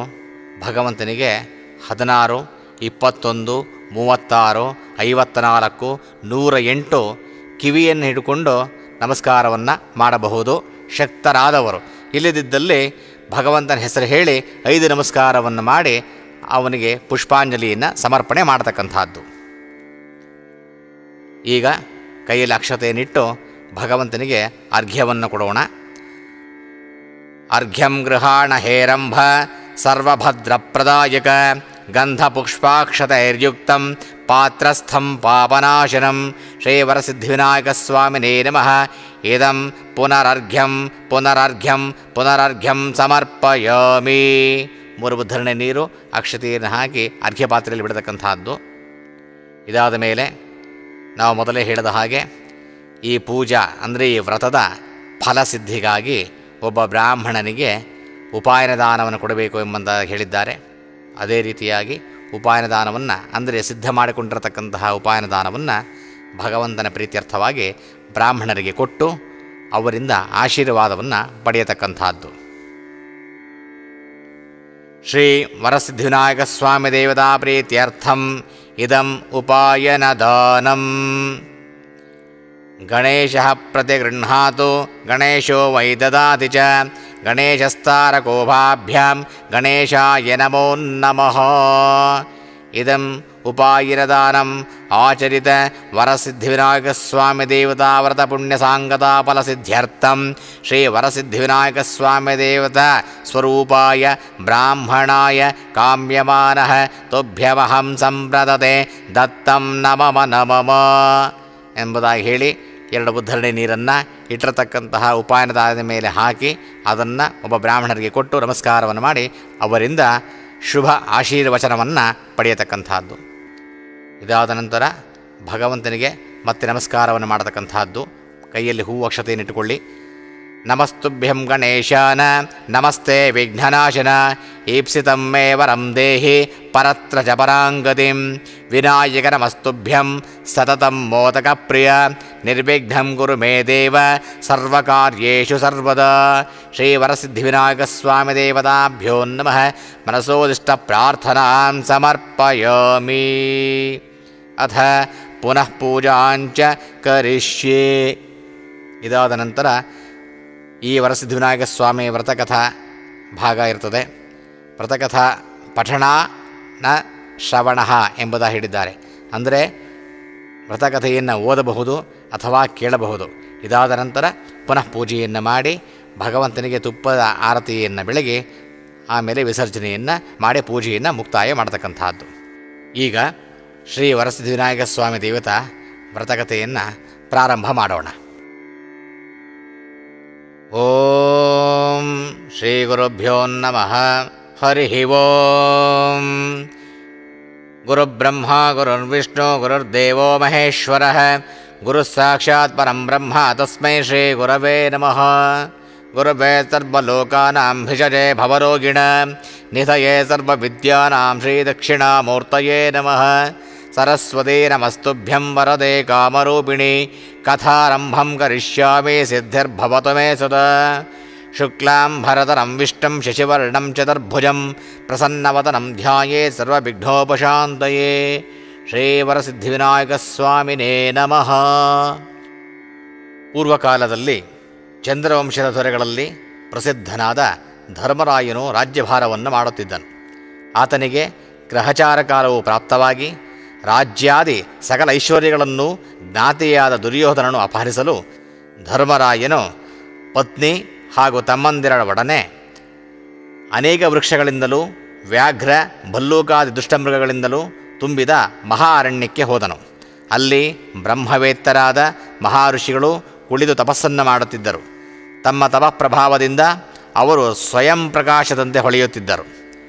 ಭಗವಂತನಿಗೆ 16, 21, 36, 54, 108 ಕಿವಿಯನ್ನು ಹಿಡ್ಕೊಂಡು ನಮಸ್ಕಾರವನ್ನು ಮಾಡಬಹುದು ಶಕ್ತರಾದವರು. ಇಲ್ಲದಿದ್ದಲ್ಲಿ ಭಗವಂತನ ಹೆಸರು ಹೇಳಿ 5 ನಮಸ್ಕಾರವನ್ನು ಮಾಡಿ ಅವನಿಗೆ ಪುಷ್ಪಾಂಜಲಿಯನ್ನು ಸಮರ್ಪಣೆ ಮಾಡತಕ್ಕಂಥದ್ದು. ಈಗ ಕೈಯಲ್ಲಿ ಅಕ್ಷತೆಯನ್ನಿಟ್ಟು ಭಗವಂತನಿಗೆ ಅರ್ಘ್ಯವನ್ನು ಕೊಡೋಣ. ಅರ್ಘ್ಯಂ ಗೃಹಾಣ ಹೇರಂಭ ಸರ್ವಭದ್ರಪ್ರದಾಯಕ ಗಂಧಪುಷ್ಪಾಕ್ಷತೈರ್ಯುಕ್ತಂ ಪಾತ್ರಸ್ಥಂ ಪಾಪನಾಶನಂ. ಶ್ರೀವರಸಿದ್ಧಿವಿನಾಯಕಸ್ವಾಮಿನೇ ನಮಃ. ಇದಂ ಪುನರರ್ಘ್ಯಂ ಪುನರರ್ಘ್ಯಂ ಪುನರರ್ಘ್ಯಂ ಸಮರ್ಪಯಾಮಿ. 3 ಉದ್ಧರಣೆ ನೀರು ಅಕ್ಷತೆಯನ್ನು ಹಾಕಿ ಅರ್ಘ್ಯ ಪಾತ್ರೆಯಲ್ಲಿ ಬಿಡತಕ್ಕಂಥದ್ದು. ಇದಾದ ಮೇಲೆ ನಾವು ಮೊದಲೇ ಹೇಳಿದ ಹಾಗೆ ಈ ಪೂಜಾ ಅಂದರೆ ಈ ವ್ರತದ ಫಲಸಿದ್ಧಿಗಾಗಿ ಒಬ್ಬ ಬ್ರಾಹ್ಮಣನಿಗೆ ಉಪಾಯನ ದಾನವನ್ನು ಕೊಡಬೇಕು ಎಂಬಂತ ಹೇಳಿದ್ದಾರೆ. ಅದೇ ರೀತಿಯಾಗಿ ಉಪಾಯನ ದಾನವನ್ನು ಅಂದರೆ ಸಿದ್ಧ ಮಾಡಿಕೊಂಡಿರತಕ್ಕಂತಹ ಉಪಾಯನ ದಾನವನ್ನು ಭಗವಂತನ ಪ್ರೀತ್ಯರ್ಥವಾಗಿ ಬ್ರಾಹ್ಮಣರಿಗೆ ಕೊಟ್ಟು ಅವರಿಂದ ಆಶೀರ್ವಾದವನ್ನು ಪಡೆಯತಕ್ಕಂಥದ್ದು. ಶ್ರೀ ವರಸಿದ್ಧಿವಿನಾಯಕ ಸ್ವಾಮಿ ದೇವತಾ ಪ್ರೀತ್ಯರ್ಥಂ ಇದಂ ಉಪಾಯನ ದಾನಂ. ಗಣೇಶಃ ಪ್ರತಿಗೃಹ್ಣಾತು ಗಣೇಶೋ ವೈ ದದಾತಿ ಚ ಗಣೇಶಸ್ತಾರಕೋಭಾಭ್ಯಾಂ ಗಣೇಶಾಯ ನಮೋ ನಮಃ. ಇದಂ ಉಪಾಯನದಾನಂ ಆಚರಿತ ವರಸಿದ್ಧಿವಿನಾಯಕ ಸ್ವಾಮಿ ದೇವತಾ ವ್ರತ ಪುಣ್ಯ ಸಾಂಗತಾ ಫಲಸಿದ್ಧ್ಯರ್ಥಂ ಶ್ರೀ ವರಸಿದ್ಧಿವಿನಾಯಕ ಸ್ವಾಮಿ ದೇವತಾ ಸ್ವರೂಪಾಯ ಬ್ರಾಹ್ಮಣಾಯ ಕಾಮ್ಯಮಾನಃ ತುಭ್ಯವಹಂ ಸಂಪ್ರದತೆ ದತ್ತಂ ನಮಮ ನಮಮ ಎಂಬುದಾಗಿ ಹೇಳಿ 2 ಉದ್ಧರಣೆ ನೀರನ್ನು ಇಟ್ಟಿರತಕ್ಕಂತಹ ಉಪಾಯನದಾನದ ಮೇಲೆ ಹಾಕಿ ಅದನ್ನು ಒಬ್ಬ ಬ್ರಾಹ್ಮಣರಿಗೆ ಕೊಟ್ಟು ನಮಸ್ಕಾರವನ್ನು ಮಾಡಿ ಅವರಿಂದ ಶುಭ ಆಶೀರ್ವಚನವನ್ನು ಪಡೆಯತಕ್ಕಂಥದ್ದು. ಇದಾದ ನಂತರ ಭಗವಂತನಿಗೆ ಮತ್ತೆ ನಮಸ್ಕಾರವನ್ನು ಮಾಡತಕ್ಕಂಥದ್ದು. ಕೈಯಲ್ಲಿ ಹೂವು ಅಕ್ಷತೆಯನ್ನು ಇಟ್ಟುಕೊಳ್ಳಿ. ನಮಸ್ತುಭ್ಯಂ ಗಣೇಶಾನ ನಮಸ್ತೆ ವಿಘ್ನನಾಶನ ಈಪ್ಸಿತಂ ಮೇ ವರಂ ದೇಹಿ ಪರತ್ರ ಚ ಪರಾಂಗತಿಂ ವಿನಾಯಕ ನಮಸ್ತುಭ್ಯಂ ಸತತಂ ಮೋದಕ ಪ್ರಿಯ ನಿರ್ವಿಘ್ನಂ ಗುರು ಮೇ ದೇವ ಸರ್ವಕಾರ್ಯೇಷು ಸರ್ವದಾ. ಶ್ರೀ ವರಸಿದ್ಧಿವಿನಾಯಕ ಸ್ವಾಮಿ ದೇವತಾಭ್ಯೋ ನಮಃ ಮನಸೋದಿಷ್ಟ ಪ್ರಾರ್ಥನಾಂ ಸಮರ್ಪಯಾಮಿ. ಅಥ ಪುನಃ ಪೂಜಾಂಚ ಕರಿಷ್ಯೆ. ಇದಾದ ನಂತರ ಈ ವರಸಿದ್ಧಿವಿನಾಯಕ ಸ್ವಾಮಿ ವ್ರತಕಥಾ ಭಾಗ ಇರ್ತದೆ. ವ್ರತಕಥಾ ಪಠಣ ನ ಶ್ರವಣ ಎಂಬುದಾಗಿ ಹೇಳಿದ್ದಾರೆ. ಅಂದರೆ ವ್ರತಕಥೆಯನ್ನು ಓದಬಹುದು ಅಥವಾ ಕೇಳಬಹುದು. ಇದಾದ ನಂತರ ಪುನಃ ಪೂಜೆಯನ್ನು ಮಾಡಿ ಭಗವಂತನಿಗೆ ತುಪ್ಪದ ಆರತಿಯನ್ನು ಬೆಳಗಿ ಆಮೇಲೆ ವಿಸರ್ಜನೆಯನ್ನು ಮಾಡಿ ಪೂಜೆಯನ್ನು ಮುಕ್ತಾಯ ಮಾಡತಕ್ಕಂಥದ್ದು. ಈಗ ಶ್ರೀ ವರಸಿದ್ಧಿವಿನಾಯಕ ಸ್ವಾಮಿ ದೇವತಾ ವ್ರತಕಥೆಯನ್ನು ಪ್ರಾರಂಭ ಮಾಡೋಣ. ಓಂ ಶ್ರೀ ಗುರುಭ್ಯೋ ನಮಃ. ಹರಿ ಓಂ. ಗುರುಬ್ರಹ್ಮ ಗುರುರ್ವಿಷ್ಣು ಗುರುರ್ದೇವೋ ಮಹೇಶ್ವರಃ ಗುರುಃ ಸಾಕ್ಷಾತ್ ಪರಂ ಬ್ರಹ್ಮ ತಸ್ಮೈ ಶ್ರೀ ಗುರವೇ ನಮಃ. ಗುರುವೇ ಸರ್ವಲೋಕಾನಾಂ ಭಿಷಜೇ ಭವರೋಗಿಣ ನಿಧಯೇ ಸರ್ವವಿದ್ಯಾನಾಂ ಶ್ರೀ ದಕ್ಷಿಣಾಮೂರ್ತಯೇ ನಮಃ. ಸರಸ್ವತೀ ನಮಸ್ತುಭ್ಯಂ ವರದೆ ಕಾಮರೂಪಿಣಿ ಕಥಾರಂಭಂ ಕರಿಷ್ಯಾಮಿ ಸಿದ್ಧಿರ್ಭವತು ಮೇ ಸದಾ. ಶುಕ್ಲಾಂ ಭರತರಂ ವಿಷ್ಣುಂ ಶಶಿವರ್ಣಂ ಚತುರ್ಭುಜಂ ಪ್ರಸನ್ನವದನಂ ಧ್ಯಾಯೇತ್ ಸರ್ವವಿಘ್ನೋಪಶಾಂತಯೇ. ಶ್ರೀವರಸಿದ್ಧಿವಿನಾಯಕ ಸ್ವಾಮಿನೇ ನಮಃ. ಪೂರ್ವಕಾಲದಲ್ಲಿ ಚಂದ್ರವಂಶದ ದೊರೆಗಳಲ್ಲಿ ಪ್ರಸಿದ್ಧನಾದ ಧರ್ಮರಾಯನು ರಾಜ್ಯಭಾರವನ್ನು ಮಾಡುತ್ತಿದ್ದನು. ಆತನಿಗೆ ಗ್ರಹಚಾರ ಕಾಲವು ಪ್ರಾಪ್ತವಾಗಿ ರಾಜ್ಯಾದಿ ಸಕಲ ಐಶ್ವರ್ಯಗಳನ್ನು ಜ್ಞಾತಿಯಾದ ದುರ್ಯೋಧನನು ಅಪಹರಿಸಲು ಧರ್ಮರಾಯನು ಪತ್ನಿ ಹಾಗೂ ತಮ್ಮಂದಿರ ಒಡನೆ ಅನೇಕ ವೃಕ್ಷಗಳಿಂದಲೂ ವ್ಯಾಘ್ರ ಭಲ್ಲೂಕಾದಿ ದುಷ್ಟಮೃಗಗಳಿಂದಲೂ ತುಂಬಿದ ಮಹಾ ಅರಣ್ಯಕ್ಕೆ ಹೋದನು. ಅಲ್ಲಿ ಬ್ರಹ್ಮವೇತ್ತರಾದ ಮಹಾಋಷಿಗಳು ಕುಳಿತು ತಪಸ್ಸನ್ನು ಮಾಡುತ್ತಿದ್ದರು. ತಮ್ಮ ತಪಃಪ್ರಭಾವದಿಂದ ಅವರು ಸ್ವಯಂ ಪ್ರಕಾಶದಂತೆ ಹೊಳೆಯುತ್ತಿದ್ದರು.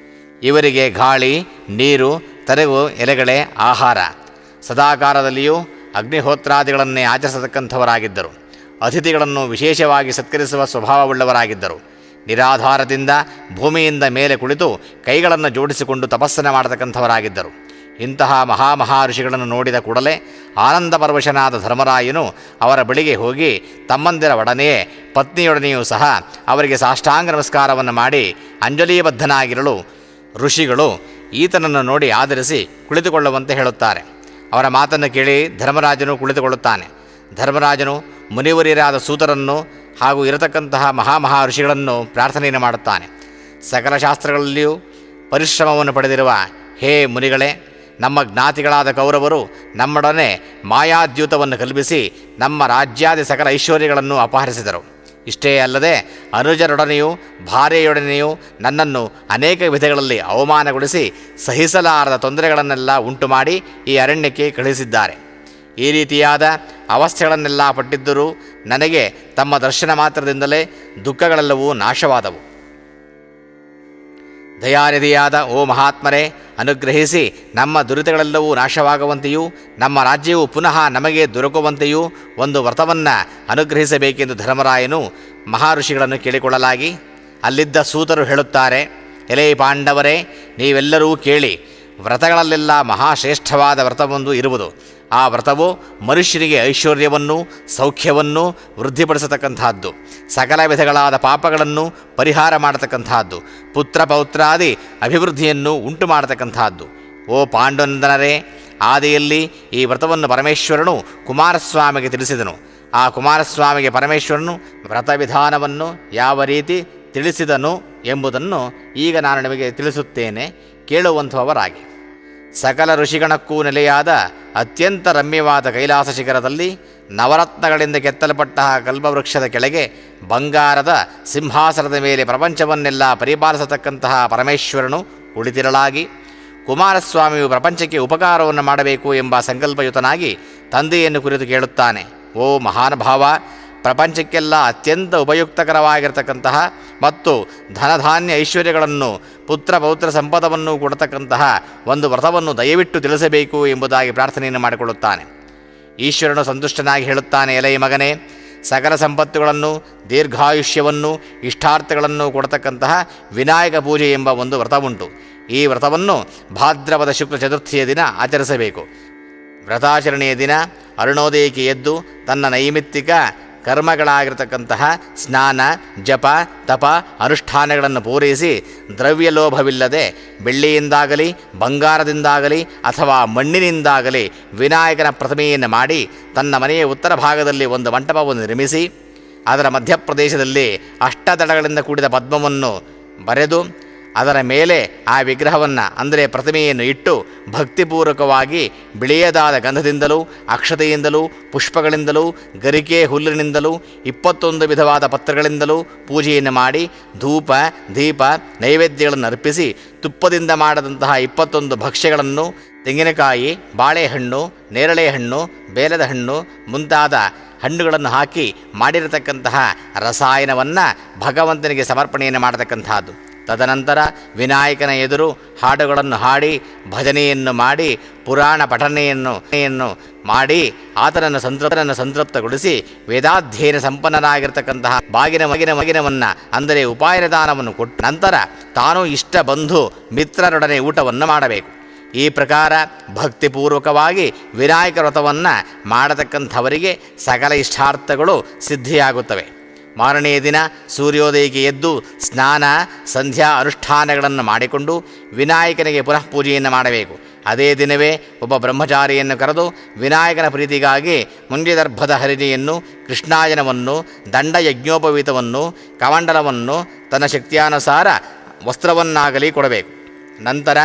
ಇವರಿಗೆ ಗಾಳಿ ನೀರು ತರೆವು ಎಲೆಗಳೇ ಆಹಾರ. ಸದಾಕಾಲದಲ್ಲಿಯೂ ಅಗ್ನಿಹೋತ್ರಾದಿಗಳನ್ನೇ ಆಚರಿಸತಕ್ಕಂಥವರಾಗಿದ್ದರು. ಅತಿಥಿಗಳನ್ನು ವಿಶೇಷವಾಗಿ ಸತ್ಕರಿಸುವ ಸ್ವಭಾವವುಳ್ಳವರಾಗಿದ್ದರು. ನಿರಾಧಾರದಿಂದ ಭೂಮಿಯಿಂದ ಮೇಲೆ ಕುಳಿತು ಕೈಗಳನ್ನು ಜೋಡಿಸಿಕೊಂಡು ತಪಸ್ಸನ್ನು ಮಾಡತಕ್ಕಂಥವರಾಗಿದ್ದರು. ಇಂತಹ ಮಹಾಮಹಾಋಷಿಗಳನ್ನು ನೋಡಿದ ಕೂಡಲೇ ಆನಂದ ಪರವಶನಾದ ಧರ್ಮರಾಯನು ಅವರ ಬಳಿಗೆ ಹೋಗಿ ತಮ್ಮಂದಿರ ಒಡನೆಯೇ ಪತ್ನಿಯೊಡನೆಯೂ ಸಹ ಅವರಿಗೆ ಸಾಷ್ಟಾಂಗ ನಮಸ್ಕಾರವನ್ನು ಮಾಡಿ ಅಂಜಲೀಬದ್ಧನಾಗಿರಲು ಋಷಿಗಳು ಈತನನ್ನು ನೋಡಿ ಆಧರಿಸಿ ಕುಳಿತುಕೊಳ್ಳುವಂತೆ ಹೇಳುತ್ತಾರೆ. ಅವರ ಮಾತನ್ನು ಕೇಳಿ ಧರ್ಮರಾಜನು ಕುಳಿತುಕೊಳ್ಳುತ್ತಾನೆ. ಧರ್ಮರಾಜನು ಮುನಿವರಿಯರಾದ ಸೂತರನ್ನು ಹಾಗೂ ಇರತಕ್ಕಂತಹ ಮಹಾಮಹಾಋಷಿಗಳನ್ನು ಪ್ರಾರ್ಥನೆಯನ್ನು ಮಾಡುತ್ತಾನೆ. ಸಕಲ ಶಾಸ್ತ್ರಗಳಲ್ಲಿಯೂ ಪರಿಶ್ರಮವನ್ನು ಪಡೆದಿರುವ ಹೇ ಮುನಿಗಳೇ, ನಮ್ಮ ಜ್ಞಾತಿಗಳಾದ ಕೌರವರು ನಮ್ಮೊಡನೆ ಮಾಯಾದ್ಯೂತವನ್ನು ಕಲ್ಪಿಸಿ ನಮ್ಮ ರಾಜ್ಯಾದಿ ಸಕಲ ಐಶ್ವರ್ಯಗಳನ್ನು ಅಪಹರಿಸಿದರು. ಇಷ್ಟೇ ಅಲ್ಲದೆ ಅನುಜರೊಡನೆಯೂ ಭಾರ್ಯೆಯೊಡನೆಯೂ ನನ್ನನ್ನು ಅನೇಕ ವಿಧಗಳಲ್ಲಿ ಅವಮಾನಗೊಳಿಸಿ ಸಹಿಸಲಾರದ ತೊಂದರೆಗಳನ್ನೆಲ್ಲ ಉಂಟು ಮಾಡಿ ಈ ಅರಣ್ಯಕ್ಕೆ ಕಳುಹಿಸಿದ್ದಾರೆ. ಈ ರೀತಿಯಾದ ಅವಸ್ಥೆಗಳನ್ನೆಲ್ಲ ಪಟ್ಟಿದ್ದರೂ ನನಗೆ ತಮ್ಮ ದರ್ಶನ ಮಾತ್ರದಿಂದಲೇ ದುಃಖಗಳೆಲ್ಲವೂ ನಾಶವಾದವು. ದಯಾನಿಧಿಯಾದ ಓ ಮಹಾತ್ಮರೇ, ಅನುಗ್ರಹಿಸಿ ನಮ್ಮ ದುರಿತಗಳೆಲ್ಲವೂ ನಾಶವಾಗುವಂತೆಯೂ ನಮ್ಮ ರಾಜ್ಯವು ಪುನಃ ನಮಗೆ ದೊರಕುವಂತೆಯೂ ಒಂದು ವ್ರತವನ್ನು ಅನುಗ್ರಹಿಸಬೇಕೆಂದು ಧರ್ಮರಾಯನು ಮಹರ್ಷಿಗಳನ್ನು ಕೇಳಿಕೊಳ್ಳಲಾಗಿ, ಅಲ್ಲಿದ್ದ ಸೂತರು ಹೇಳುತ್ತಾರೆ, ಎಲೈ ಪಾಂಡವರೇ, ನೀವೆಲ್ಲರೂ ಕೇಳಿ, ವ್ರತಗಳಲ್ಲೆಲ್ಲ ಮಹಾಶ್ರೇಷ್ಠವಾದ ವ್ರತವೊಂದು ಇರುವುದು. ಆ ವ್ರತವು ಮನುಷ್ಯನಿಗೆ ಐಶ್ವರ್ಯವನ್ನು ಸೌಖ್ಯವನ್ನು ವೃದ್ಧಿಪಡಿಸತಕ್ಕಂತಹದ್ದು, ಸಕಲ ವಿಧಗಳಾದ ಪಾಪಗಳನ್ನು ಪರಿಹಾರ ಮಾಡತಕ್ಕಂತಹದ್ದು, ಪುತ್ರ ಪೌತ್ರಾದಿ ಅಭಿವೃದ್ಧಿಯನ್ನು ಉಂಟು ಮಾಡತಕ್ಕಂತಹದ್ದು. ಓ ಪಾಂಡುನಂದನರೇ, ಆದಿಯಲ್ಲಿ ಈ ವ್ರತವನ್ನು ಪರಮೇಶ್ವರನು ಕುಮಾರಸ್ವಾಮಿಗೆ ತಿಳಿಸಿದನು. ಆ ಕುಮಾರಸ್ವಾಮಿಗೆ ಪರಮೇಶ್ವರನು ವ್ರತವಿಧಾನವನ್ನು ಯಾವ ರೀತಿ ತಿಳಿಸಿದನು ಎಂಬುದನ್ನು ಈಗ ನಾನು ನಿಮಗೆ ತಿಳಿಸುತ್ತೇನೆ, ಕೇಳುವಂಥವರಾಗಿ. ಸಕಲ ಋಷಿಗಣಕ್ಕೂ ನೆಲೆಯಾದ ಅತ್ಯಂತ ರಮ್ಯವಾದ ಕೈಲಾಸ ಶಿಖರದಲ್ಲಿ ನವರತ್ನಗಳಿಂದ ಕೆತ್ತಲ್ಪಟ್ಟ ಕಲ್ಪವೃಕ್ಷದ ಕೆಳಗೆ ಬಂಗಾರದ ಸಿಂಹಾಸನದ ಮೇಲೆ ಪ್ರಪಂಚವನ್ನೆಲ್ಲ ಪರಿಪಾಲಿಸತಕ್ಕಂತಹ ಪರಮೇಶ್ವರನು ಕುಳಿತಿರಲಾಗಿ, ಕುಮಾರಸ್ವಾಮಿಯು ಪ್ರಪಂಚಕ್ಕೆ ಉಪಕಾರವನ್ನು ಮಾಡಬೇಕು ಎಂಬ ಸಂಕಲ್ಪಯುತನಾಗಿ ತಂದೆಯನ್ನು ಕುರಿತು ಕೇಳುತ್ತಾನೆ. ಓ ಮಹಾನುಭಾವ, ಪ್ರಪಂಚಕ್ಕೆಲ್ಲ ಅತ್ಯಂತ ಉಪಯುಕ್ತಕರವಾಗಿರತಕ್ಕಂತಹ ಮತ್ತು ಧನಧಾನ್ಯ ಐಶ್ವರ್ಯಗಳನ್ನು ಪುತ್ರ ಪೌತ್ರ ಸಂಪದವನ್ನು ಕೊಡತಕ್ಕಂತಹ ಒಂದು ವ್ರತವನ್ನು ದಯವಿಟ್ಟು ತಿಳಿಸಬೇಕು ಎಂಬುದಾಗಿ ಪ್ರಾರ್ಥನೆಯನ್ನು ಮಾಡಿಕೊಳ್ಳುತ್ತಾನೆ. ಈಶ್ವರನು ಸಂತುಷ್ಟನಾಗಿ ಹೇಳುತ್ತಾನೆ, ಎಲೈ ಮಗನೇ, ಸಕಲ ಸಂಪತ್ತುಗಳನ್ನು ದೀರ್ಘಾಯುಷ್ಯವನ್ನು ಇಷ್ಟಾರ್ಥಗಳನ್ನು ಕೊಡತಕ್ಕಂತಹ ವಿನಾಯಕ ಪೂಜೆ ಎಂಬ ಒಂದು ವ್ರತವುಂಟು. ಈ ವ್ರತವನ್ನು ಭಾದ್ರಪದ ಶುಕ್ಲ ಚತುರ್ಥಿಯ ದಿನ ಆಚರಿಸಬೇಕು. ವ್ರತಾಚರಣೆಯ ದಿನ ಅರುಣೋದಯಕ್ಕೆ ಎದ್ದು ತನ್ನ ನೈಮಿತ್ತಿಕ ಕರ್ಮಗಳಾಗಿರತಕ್ಕಂತಹ ಸ್ನಾನ ಜಪ ತಪ ಅನುಷ್ಠಾನಗಳನ್ನು ಪೂರೈಸಿ ದ್ರವ್ಯಲೋಭವಿಲ್ಲದೆ ಬೆಳ್ಳಿಯಿಂದಾಗಲಿ ಬಂಗಾರದಿಂದಾಗಲಿ ಅಥವಾ ಮಣ್ಣಿನಿಂದಾಗಲಿ ವಿನಾಯಕನ ಪ್ರತಿಮೆಯನ್ನು ಮಾಡಿ ತನ್ನ ಮನೆಯ ಉತ್ತರ ಭಾಗದಲ್ಲಿ ಒಂದು ಮಂಟಪವನ್ನು ನಿರ್ಮಿಸಿ ಅದರ ಮಧ್ಯಪ್ರದೇಶದಲ್ಲಿ ಅಷ್ಟದಳಗಳಿಂದ ಕೂಡಿದ ಪದ್ಮವನ್ನು ಬರೆದು ಅದರ ಮೇಲೆ ಆ ವಿಗ್ರಹವನ್ನು ಅಂದರೆ ಪ್ರತಿಮೆಯನ್ನು ಇಟ್ಟು ಭಕ್ತಿಪೂರ್ವಕವಾಗಿ ಬಿಳಿಯದಾದ ಗಂಧದಿಂದಲೂ ಅಕ್ಷತೆಯಿಂದಲೂ ಪುಷ್ಪಗಳಿಂದಲೂ ಗರಿಕೆ ಹುಲ್ಲಿನಿಂದಲೂ 21 ವಿಧವಾದ ಪತ್ರಗಳಿಂದಲೂ ಪೂಜೆಯನ್ನು ಮಾಡಿ ಧೂಪ ದೀಪ ನೈವೇದ್ಯಗಳನ್ನು ಅರ್ಪಿಸಿ ತುಪ್ಪದಿಂದ ಮಾಡದಂತಹ 21 ಭಕ್ಷ್ಯಗಳನ್ನು ತೆಂಗಿನಕಾಯಿ ಬಾಳೆಹಣ್ಣು ನೇರಳೆಹಣ್ಣು ಬೇಲದ ಹಣ್ಣು ಮುಂತಾದ ಹಣ್ಣುಗಳನ್ನು ಹಾಕಿ ಮಾಡಿರತಕ್ಕಂತಹ ರಸಾಯನವನ್ನು ಭಗವಂತನಿಗೆ ಸಮರ್ಪಣೆಯನ್ನು ಮಾಡತಕ್ಕಂತಹದ್ದು. ತದನಂತರ ವಿನಾಯಕನ ಎದುರು ಹಾಡುಗಳನ್ನು ಭಜನೆಯನ್ನು ಮಾಡಿ ಪುರಾಣ ಪಠನೆಯನ್ನು ಮಾಡಿ ಆತನನ್ನು ಸಂತೃಪ್ತಗೊಳಿಸಿ ವೇದಾಧ್ಯಯನ ಸಂಪನ್ನನಾಗಿರ್ತಕ್ಕಂತಹ ಮಗಿನವನ್ನು ಅಂದರೆ ಉಪಾಯನದಾನವನ್ನು ಕೊಟ್ಟ ನಂತರ ತಾನು ಇಷ್ಟ ಬಂಧು ಮಿತ್ರರೊಡನೆ ಊಟವನ್ನು ಮಾಡಬೇಕು. ಈ ಪ್ರಕಾರ ಭಕ್ತಿಪೂರ್ವಕವಾಗಿ ವಿನಾಯಕ ವ್ರತವನ್ನು ಮಾಡತಕ್ಕಂಥವರಿಗೆ ಸಕಲ ಇಷ್ಟಾರ್ಥಗಳು ಸಿದ್ಧಿಯಾಗುತ್ತವೆ. ಮಾರನೆಯ ದಿನ ಸೂರ್ಯೋದಯಕ್ಕೆ ಎದ್ದು ಸ್ನಾನ ಸಂಧ್ಯಾ ಅನುಷ್ಠಾನಗಳನ್ನು ಮಾಡಿಕೊಂಡು ವಿನಾಯಕನಿಗೆ ಪುನಃ ಪೂಜೆಯನ್ನು ಮಾಡಬೇಕು. ಅದೇ ದಿನವೇ ಒಬ್ಬ ಬ್ರಹ್ಮಚಾರಿಯನ್ನು ಕರೆದು ವಿನಾಯಕನ ಪ್ರೀತಿಗಾಗಿ ಮುಂಜದರ್ಭದ ಹರಿಣಿಯನ್ನು ಕೃಷ್ಣಾಯನವನ್ನು ದಂಡಯಜ್ಞೋಪವೀತವನ್ನು ಕಮಂಡಲವನ್ನು ತನ್ನ ಶಕ್ತಿಯಾನುಸಾರ ವಸ್ತ್ರವನ್ನಾಗಲಿ ಕೊಡಬೇಕು. ನಂತರ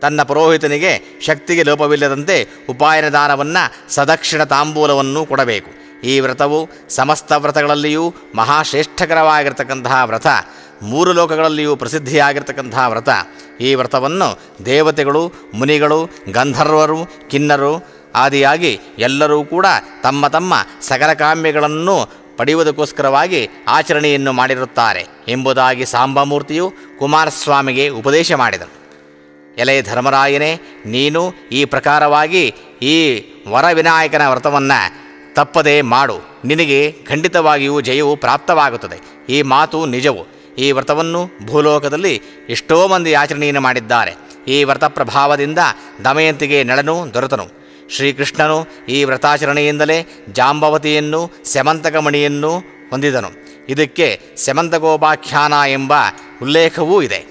ತನ್ನ ಪುರೋಹಿತನಿಗೆ ಶಕ್ತಿಗೆ ಲೋಪವಿಲ್ಲದಂತೆ ಉಪಾಯನ ದಾನವನ್ನು ಸದಕ್ಷಿಣ ತಾಂಬೂಲವನ್ನು ಕೊಡಬೇಕು. ಈ ವ್ರತವು ಸಮಸ್ತ ವ್ರತಗಳಲ್ಲಿಯೂ ಮಹಾಶ್ರೇಷ್ಠಕರವಾಗಿರ್ತಕ್ಕಂತಹ ವ್ರತ, 3 ಲೋಕಗಳಲ್ಲಿಯೂ ಪ್ರಸಿದ್ಧಿಯಾಗಿರ್ತಕ್ಕಂತಹ ವ್ರತ. ಈ ವ್ರತವನ್ನು ದೇವತೆಗಳು ಮುನಿಗಳು ಗಂಧರ್ವರು ಕಿನ್ನರು ಆದಿಯಾಗಿ ಎಲ್ಲರೂ ಕೂಡ ತಮ್ಮ ತಮ್ಮ ಸಕಲ ಕಾಮ್ಯಗಳನ್ನು ಪಡೆಯುವುದಕ್ಕೋಸ್ಕರವಾಗಿ ಆಚರಣೆಯನ್ನು ಮಾಡಿರುತ್ತಾರೆ ಎಂಬುದಾಗಿ ಸಾಂಬಮೂರ್ತಿಯು ಕುಮಾರಸ್ವಾಮಿಗೆ ಉಪದೇಶ ಮಾಡಿದನು. ಎಲೆ ಧರ್ಮರಾಯನೇ, ನೀನು ಈ ಪ್ರಕಾರವಾಗಿ ಈ ವರವಿನಾಯಕನ ವ್ರತವನ್ನು ತಪ್ಪದೇ ಮಾಡು, ನಿನಗೆ ಖಂಡಿತವಾಗಿಯೂ ಜಯವು ಪ್ರಾಪ್ತವಾಗುತ್ತದೆ. ಈ ಮಾತು ನಿಜವು. ಈ ವ್ರತವನ್ನು ಭೂಲೋಕದಲ್ಲಿ ಎಷ್ಟೋ ಮಂದಿ ಆಚರಣೆಯನ್ನು ಮಾಡಿದ್ದಾರೆ. ಈ ವ್ರತ ಪ್ರಭಾವದಿಂದ ದಮಯಂತಿಗೆ ನಳನು ದೊರೆತನು. ಶ್ರೀಕೃಷ್ಣನು ಈ ವ್ರತಾಚರಣೆಯಿಂದಲೇ ಜಾಂಬವತಿಯನ್ನು ಸ್ಯಮಂತಕಮಣಿಯನ್ನು ಹೊಂದಿದನು. ಇದಕ್ಕೆ ಸ್ಯಮಂತಕೋಪಾಖ್ಯಾನ ಎಂಬ ಉಲ್ಲೇಖವೂ ಇದೆ.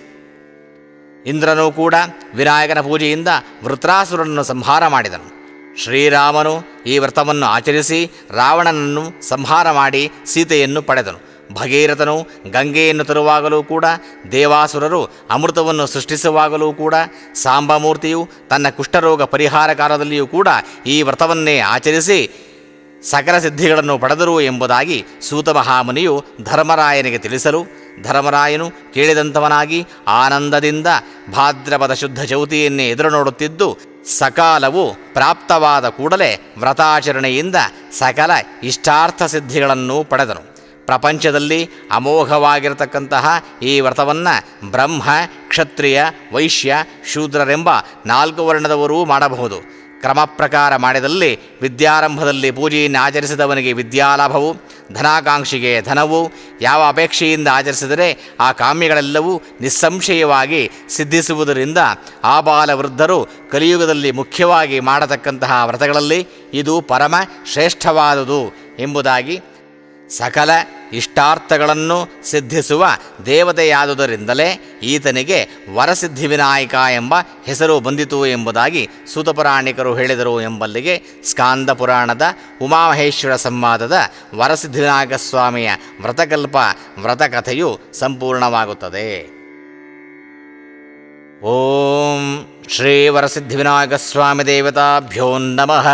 ಇಂದ್ರನೂ ಕೂಡ ವಿನಾಯಕನ ಪೂಜೆಯಿಂದ ವೃತ್ರಾಸುರನನ್ನು ಸಂಹಾರ ಮಾಡಿದನು. ಶ್ರೀರಾಮನು ಈ ವ್ರತವನ್ನು ಆಚರಿಸಿ ರಾವಣನನ್ನು ಸಂಹಾರ ಮಾಡಿ ಸೀತೆಯನ್ನು ಪಡೆದನು. ಭಗೀರಥನು ಗಂಗೆಯನ್ನು ತರುವಾಗಲೂ ಕೂಡ ದೇವಾಸುರರು ಅಮೃತವನ್ನು ಸೃಷ್ಟಿಸುವಾಗಲೂ ಕೂಡ ಸಾಂಬಮೂರ್ತಿಯು ತನ್ನ ಕುಷ್ಠರೋಗ ಪರಿಹಾರ ಕಾಲದಲ್ಲಿಯೂ ಕೂಡ ಈ ವ್ರತವನ್ನೇ ಆಚರಿಸಿ ಸಕಲ ಸಿದ್ಧಿಗಳನ್ನು ಪಡೆದರು ಎಂಬುದಾಗಿ ಸೂತ ಮಹಾಮುನಿಯು ಧರ್ಮರಾಯನಿಗೆ ತಿಳಿಸಲು ಧರ್ಮರಾಯನು ಕೇಳಿದಂಥವನಾಗಿ ಆನಂದದಿಂದ ಭಾದ್ರಪದ ಶುದ್ಧ ಚೌತಿಯನ್ನೇ ಎದುರು ನೋಡುತ್ತಿದ್ದು ಸಕಾಲವು ಪ್ರಾಪ್ತವಾದ ಕೂಡಲೇ ವ್ರತಾಚರಣೆಯಿಂದ ಸಕಲ ಇಷ್ಟಾರ್ಥ ಸಿದ್ಧಿಗಳನ್ನು ಪಡೆದನು. ಪ್ರಪಂಚದಲ್ಲಿ ಅಮೋಘವಾಗಿರತಕ್ಕಂತಹ ಈ ವ್ರತವನ್ನು ಬ್ರಹ್ಮ, ಕ್ಷತ್ರಿಯ, ವೈಶ್ಯ, ಶೂದ್ರರೆಂಬ 4 ವರ್ಣದವರೂ ಮಾಡಬಹುದು. ಕ್ರಮ ಪ್ರಕಾರ ಮಾಡಿದಲ್ಲಿ ವಿದ್ಯಾರಂಭದಲ್ಲಿ ಪೂಜೆಯನ್ನು ಆಚರಿಸಿದವನಿಗೆ ವಿದ್ಯಾಲಾಭವು, ಧನಾಕಾಂಕ್ಷಿಗೆ ಧನವು, ಯಾವ ಅಪೇಕ್ಷೆಯಿಂದ ಆಚರಿಸಿದರೆ ಆ ಕಾಮ್ಯಗಳೆಲ್ಲವೂ ನಿಸ್ಸಂಶಯವಾಗಿ ಸಿದ್ಧಿಸುವುದರಿಂದ ಆಬಾಲ ವೃದ್ಧರು ಕಲಿಯುಗದಲ್ಲಿ ಮುಖ್ಯವಾಗಿ ಮಾಡತಕ್ಕಂತಹ ವ್ರತಗಳಲ್ಲಿ ಇದು ಪರಮ ಶ್ರೇಷ್ಠವಾದುದು ಎಂಬುದಾಗಿ, ಸಕಲ ಇಷ್ಟಾರ್ಥಗಳನ್ನು ಸಿದ್ಧಿಸುವ ದೇವತೆಯಾದುದರಿಂದಲೇ ಈತನಿಗೆ ವರಸಿದ್ಧಿ ವಿನಾಯಕ ಎಂಬ ಹೆಸರು ಬಂದಿತು ಎಂಬುದಾಗಿ ಸೂತಪುರಾಣಿಕರು ಹೇಳಿದರು ಎಂಬಲ್ಲಿಗೆ ಸ್ಕಾಂದ ಪುರಾಣದ ಉಮಾಮಹೇಶ್ವರ ಸಂವಾದದ ವರಸಿದ್ಧಿವಿನಾಯಕ ಸ್ವಾಮಿಯ ವ್ರತಕಲ್ಪ ವ್ರತಕಥೆಯು ಸಂಪೂರ್ಣವಾಗುತ್ತದೆ. ಓಂ ಶ್ರೀ ವರಸಿದ್ಧಿವಿನಾಯಕ ಸ್ವಾಮಿ ದೇವತಾಭ್ಯೋ ನಮಃ.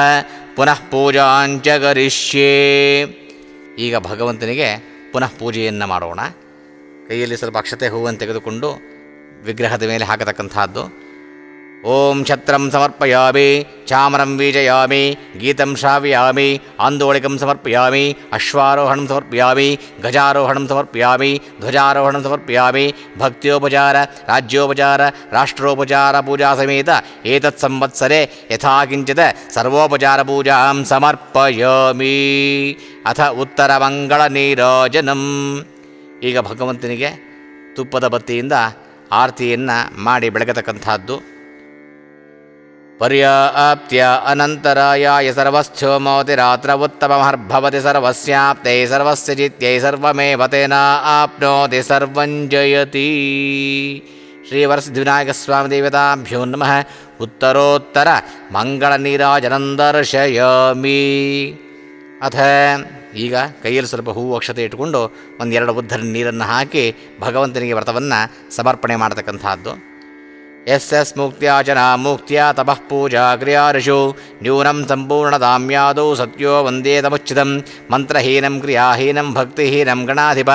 ಪುನಃ ಪೂಜಾಂಚ ಕರಿಷ್ಯೇ. ಈಗ ಭಗವಂತನಿಗೆ ಪುನಃ ಪೂಜೆಯನ್ನು ಮಾಡೋಣ. ಕೈಯಲ್ಲಿ ಸ್ವಲ್ಪ ಅಕ್ಷತೆ ಹೂವನ್ನು ತೆಗೆದುಕೊಂಡು ವಿಗ್ರಹದ ಮೇಲೆ ಹಾಕತಕ್ಕಂಥದ್ದು. ಓಂ ಛತ್ರಂ ಸಮರ್ಪಯಾಮಿ, ಚಾಮರಂ ವೀಜಯಾಮಿ, ಗೀತಂ ಶ್ರಾವ್ಯಾಮಿ, ಆಂದೋಳಿಕಂ ಸಮರ್ಪಯಾಮಿ, ಅಶ್ವಾರೋಹಣಂ ಸಮರ್ಪಯಾಮಿ, ಗಜಾರೋಹಣಂ ಸಮರ್ಪಯಾಮಿ, ಧ್ವಜಾರೋಹಣಂ ಸಮರ್ಪಯಾಮಿ, ಭಕ್ತಿಯೋಪಚಾರ, ರಾಜ್ಯೋಪಚಾರ, ರಾಷ್ಟ್ರೋಪಚಾರ ಪೂಜಾ ಸಮೇತ ಏತತ್ ಸಂವತ್ಸರೆ ಯಥಾ ಕಿಂಚಿತ್ ಸರ್ವೋಪಚಾರ ಪೂಜಾಂ ಸಮರ್ಪಯಾಮಿ. ಅಥ ಉತ್ತರ ಮಂಗಳ ನೀರಾಜನಂ. ಈಗ ಭಗವಂತನಿಗೆ ತುಪ್ಪದ ಬತ್ತಿಯಿಂದ ಆರತಿಯನ್ನು ಮಾಡಿ ಬೆಳಗತಕ್ಕಂಥದ್ದು. ಪರ್ಯಾಪ್ತ್ಯ ಅನಂತರಾಯ ಸರ್ವಸ್ಥೋ ಮೋತಿರಾತ್ರ ಉತ್ತಮರ್ಭವತಿ ಸರ್ವಸ್ಯಾಪ್ತೈ ಸರ್ವಸ್ಯ ಚಿತ್ಯೈ ಸರ್ವಮೇವ ತೇನ ಆಪ್ನೋತಿ ಸರ್ವಂಜಯತಿ. ಶ್ರೀ ವರಸಿದ್ಧಿವಿನಾಯಕ ಸ್ವಾಮಿ ದೇವತಾಭ್ಯೋ ನಮಃ. ಉತ್ತರೋತ್ತರ ಮಂಗಳ ನೀರಾಜನಂ ದರ್ಶಯಾಮಿ. ಅಥ ಈಗ ಕೈಯಲ್ಲಿ ಸ್ವಲ್ಪ ಹೂವು ಅಕ್ಷತೆ ಇಟ್ಟುಕೊಂಡು 1-2 ಉದ್ಧರ ನೀರನ್ನು ಹಾಕಿ ಭಗವಂತನಿಗೆ ವ್ರತವನ್ನು ಸಮರ್ಪಣೆ ಮಾಡತಕ್ಕಂಥದ್ದು. ಯಸ್ಯಸ್ ಮುಕ್ತ್ಯಾಚನ ಮುಕ್ತ್ಯ ತಪಃ ಪೂಜಾ ಕ್ರಿಯಾರ್ಷು ನ್ಯೂನಂ ಸಂಪೂರ್ಣತಾಮ್ಯಾದೌ ಸತ್ಯೋ ವಂದೇತಮುಚ್ಚಿತಂ. ಮಂತ್ರಹೀನಂ ಕ್ರಿಯಾಹೀನಂ ಭಕ್ತಿಹೀನಂ ಗಣಾಧಿಪ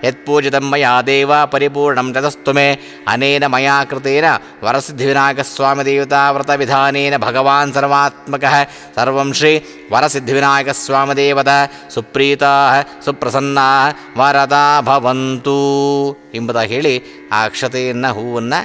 ಯತ್ಪೂಜಿತಂ ಮಯಾ ದೇವ ಪರಿಪೂರ್ಣಂ ತತಸ್ತು ಮೇ. ಅನೇನ ಮಯಾ ಕೃತೇನ ವರಸಿದ್ಧಿವಿನಾಯಕ ಸ್ವಾಮಿ ದೇವತಾ ವ್ರತ ವಿಧಾನೇನ ಭಗವಾನ್ ಸರ್ವಾತ್ಮಕಃ ಸರ್ವಂ ಶ್ರೀ ವರಸಿದ್ಧಿವಿನಾಯಕ ಸ್ವಾಮಿ ದೇವತಾ ಸುಪ್ರೀತಾ ಸುಪ್ರಸನ್ನಾ ವರದಾ ಭವಂತು ಎಂಬುದಾಗಿ ಹೇಳಿ ಆ ಅಕ್ಷತೆಯನ್ನು ಹೂವನ್ನು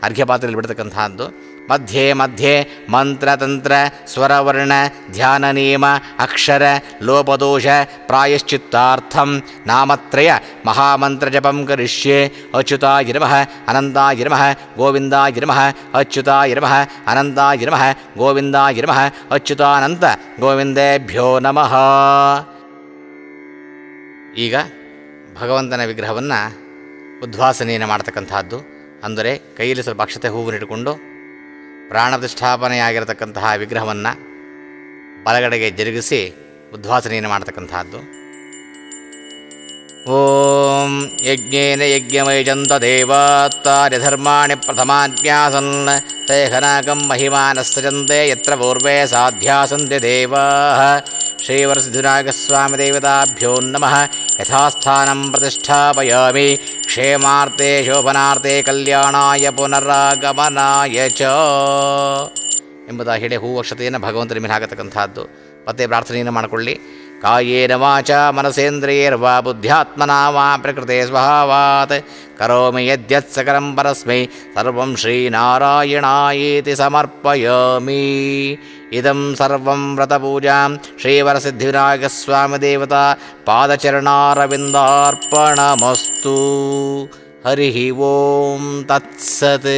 ಅರ್ಘ್ಯಪಾತ್ರೆಯಲ್ಲಿ ಬಿಡ್ತಕ್ಕಂಥದ್ದು. ಮಧ್ಯೆ ಮಧ್ಯೆ ಮಂತ್ರತಂತ್ರ ಸ್ವರವರ್ಣ ಧ್ಯಾನ ನಿಯಮ ಅಕ್ಷರ ಲೋಪದೋಷ ಪ್ರಾಯಶ್ಚಿತ್ತಾರ್ಥಂ ನಾಮತ್ರಯ ಮಹಾಮಂತ್ರ ಜಪಂ ಕರಿಷ್ಯೆ. ಅಚ್ಯುತಾಯ ನಮಃ ಅನಂತಾಯ ನಮಃ ಗೋವಿಂದಾಯ ನಮಃ ಅಚ್ಯುತಾಯ ನಮಃ ಅನಂತಾಯ ನಮಃ ಗೋವಿಂದಾಯ ನಮಃ ಅಚ್ಯುತಾನಂತ ಗೋವಿಂದೇಭ್ಯೋ ನಮಃ. ಈಗ ಭಗವಂತನ ವಿಗ್ರಹವನ್ನು ಉದ್ವಾಸನೆಯನ್ನು ಮಾಡ್ತಕ್ಕಂಥದ್ದು. ಅಂದರೆ ಕೈಯಲ್ಲಿ ಸ್ವಲ್ಪ ಅಕ್ಷತೆ ಹೂವನ್ನು ಇಟ್ಟುಕೊಂಡು ಪ್ರಾಣಪ್ರತಿಷ್ಠಾಪನೆಯಾಗಿರತಕ್ಕಂತಹ ವಿಗ್ರಹವನ್ನು ಬಲಗಡೆಗೆ ಜರುಗಿಸಿ ಉದ್ವಾಸನೆಯನ್ನು ಮಾಡ್ತಕ್ಕಂಥದ್ದು. ಓಂ ಯಜ್ಞೇನ ಯಜ್ಞಮಯಜಂತ ದೇವಾತ್ತಾರ್ಯಧರ್ಮಾಣಿ ಪ್ರಥಮಾಜ್ಞಾಸನ್ ತೇಹನಾಕಂ ಮಹಿಮಾನಸ್ಸಜಂತೆ ಯತ್ರ ಪೂರ್ವೇ ಸಾಧ್ಯಾಸಂತೆ ದೇವಾಃ. ಶ್ರೀವರಸಿದ್ಧಿವಿನಾಯಕ ಸ್ವಾಮಿ ದೇವತಾಭ್ಯೋ ನಮಃ. ಯಥಾಸ್ಥಾನಂ ಪ್ರತಿಷ್ಠಾಪಯಾಮಿ ಕ್ಷೇಮಾರ್ತೆ ಶೋಭನಾರ್ತೆ ಕಲ್ಯಾಣಾಯ ಪುನರಾಗಮನಾಯ ಚ ಎಂಬುದಾಗಿ ಹೇಳಿ ಹೂ ಅಕ್ಷತೆಯನ್ನು ಭಗವಂತನ ಮೇಲೆ ಹಾಕತಕ್ಕಂಥದ್ದು. ಮತ್ತೆ ಪ್ರಾರ್ಥನೆಯನ್ನು ಮಾಡಿಕೊಳ್ಳಿ. ಕಾಯೇನ ವಾಚ ಮನಸೇಂದ್ರಿಯೈರ್ವಾ ಬುದ್ಧ್ಯಾತ್ಮನಾ ವಾ ಪ್ರಕೃತೆ ಸ್ವಭಾವಾತ್ ಕರೋಮಿ ಯದ್ಯತ್ ಸಕಲಂ ಪರಸ್ಮೈ ಸರ್ವಂ ಶ್ರೀನಾರಾಯಣಾಯೇತಿ ಸಮರ್ಪಯಾಮಿ. ಇದಂ ಸರ್ವಂ ವ್ರತಪೂಜಾಂ ಶ್ರೀವರಸಿದ್ಧಿವಿನಾಯಕ ಸ್ವಾಮಿ ದೇವತಾ ಪಾದಚರಣಾರವಿಂದಾರ್ಪಣಮಸ್ತು. ಹರಿ ಓಂ ತತ್ಸತ್.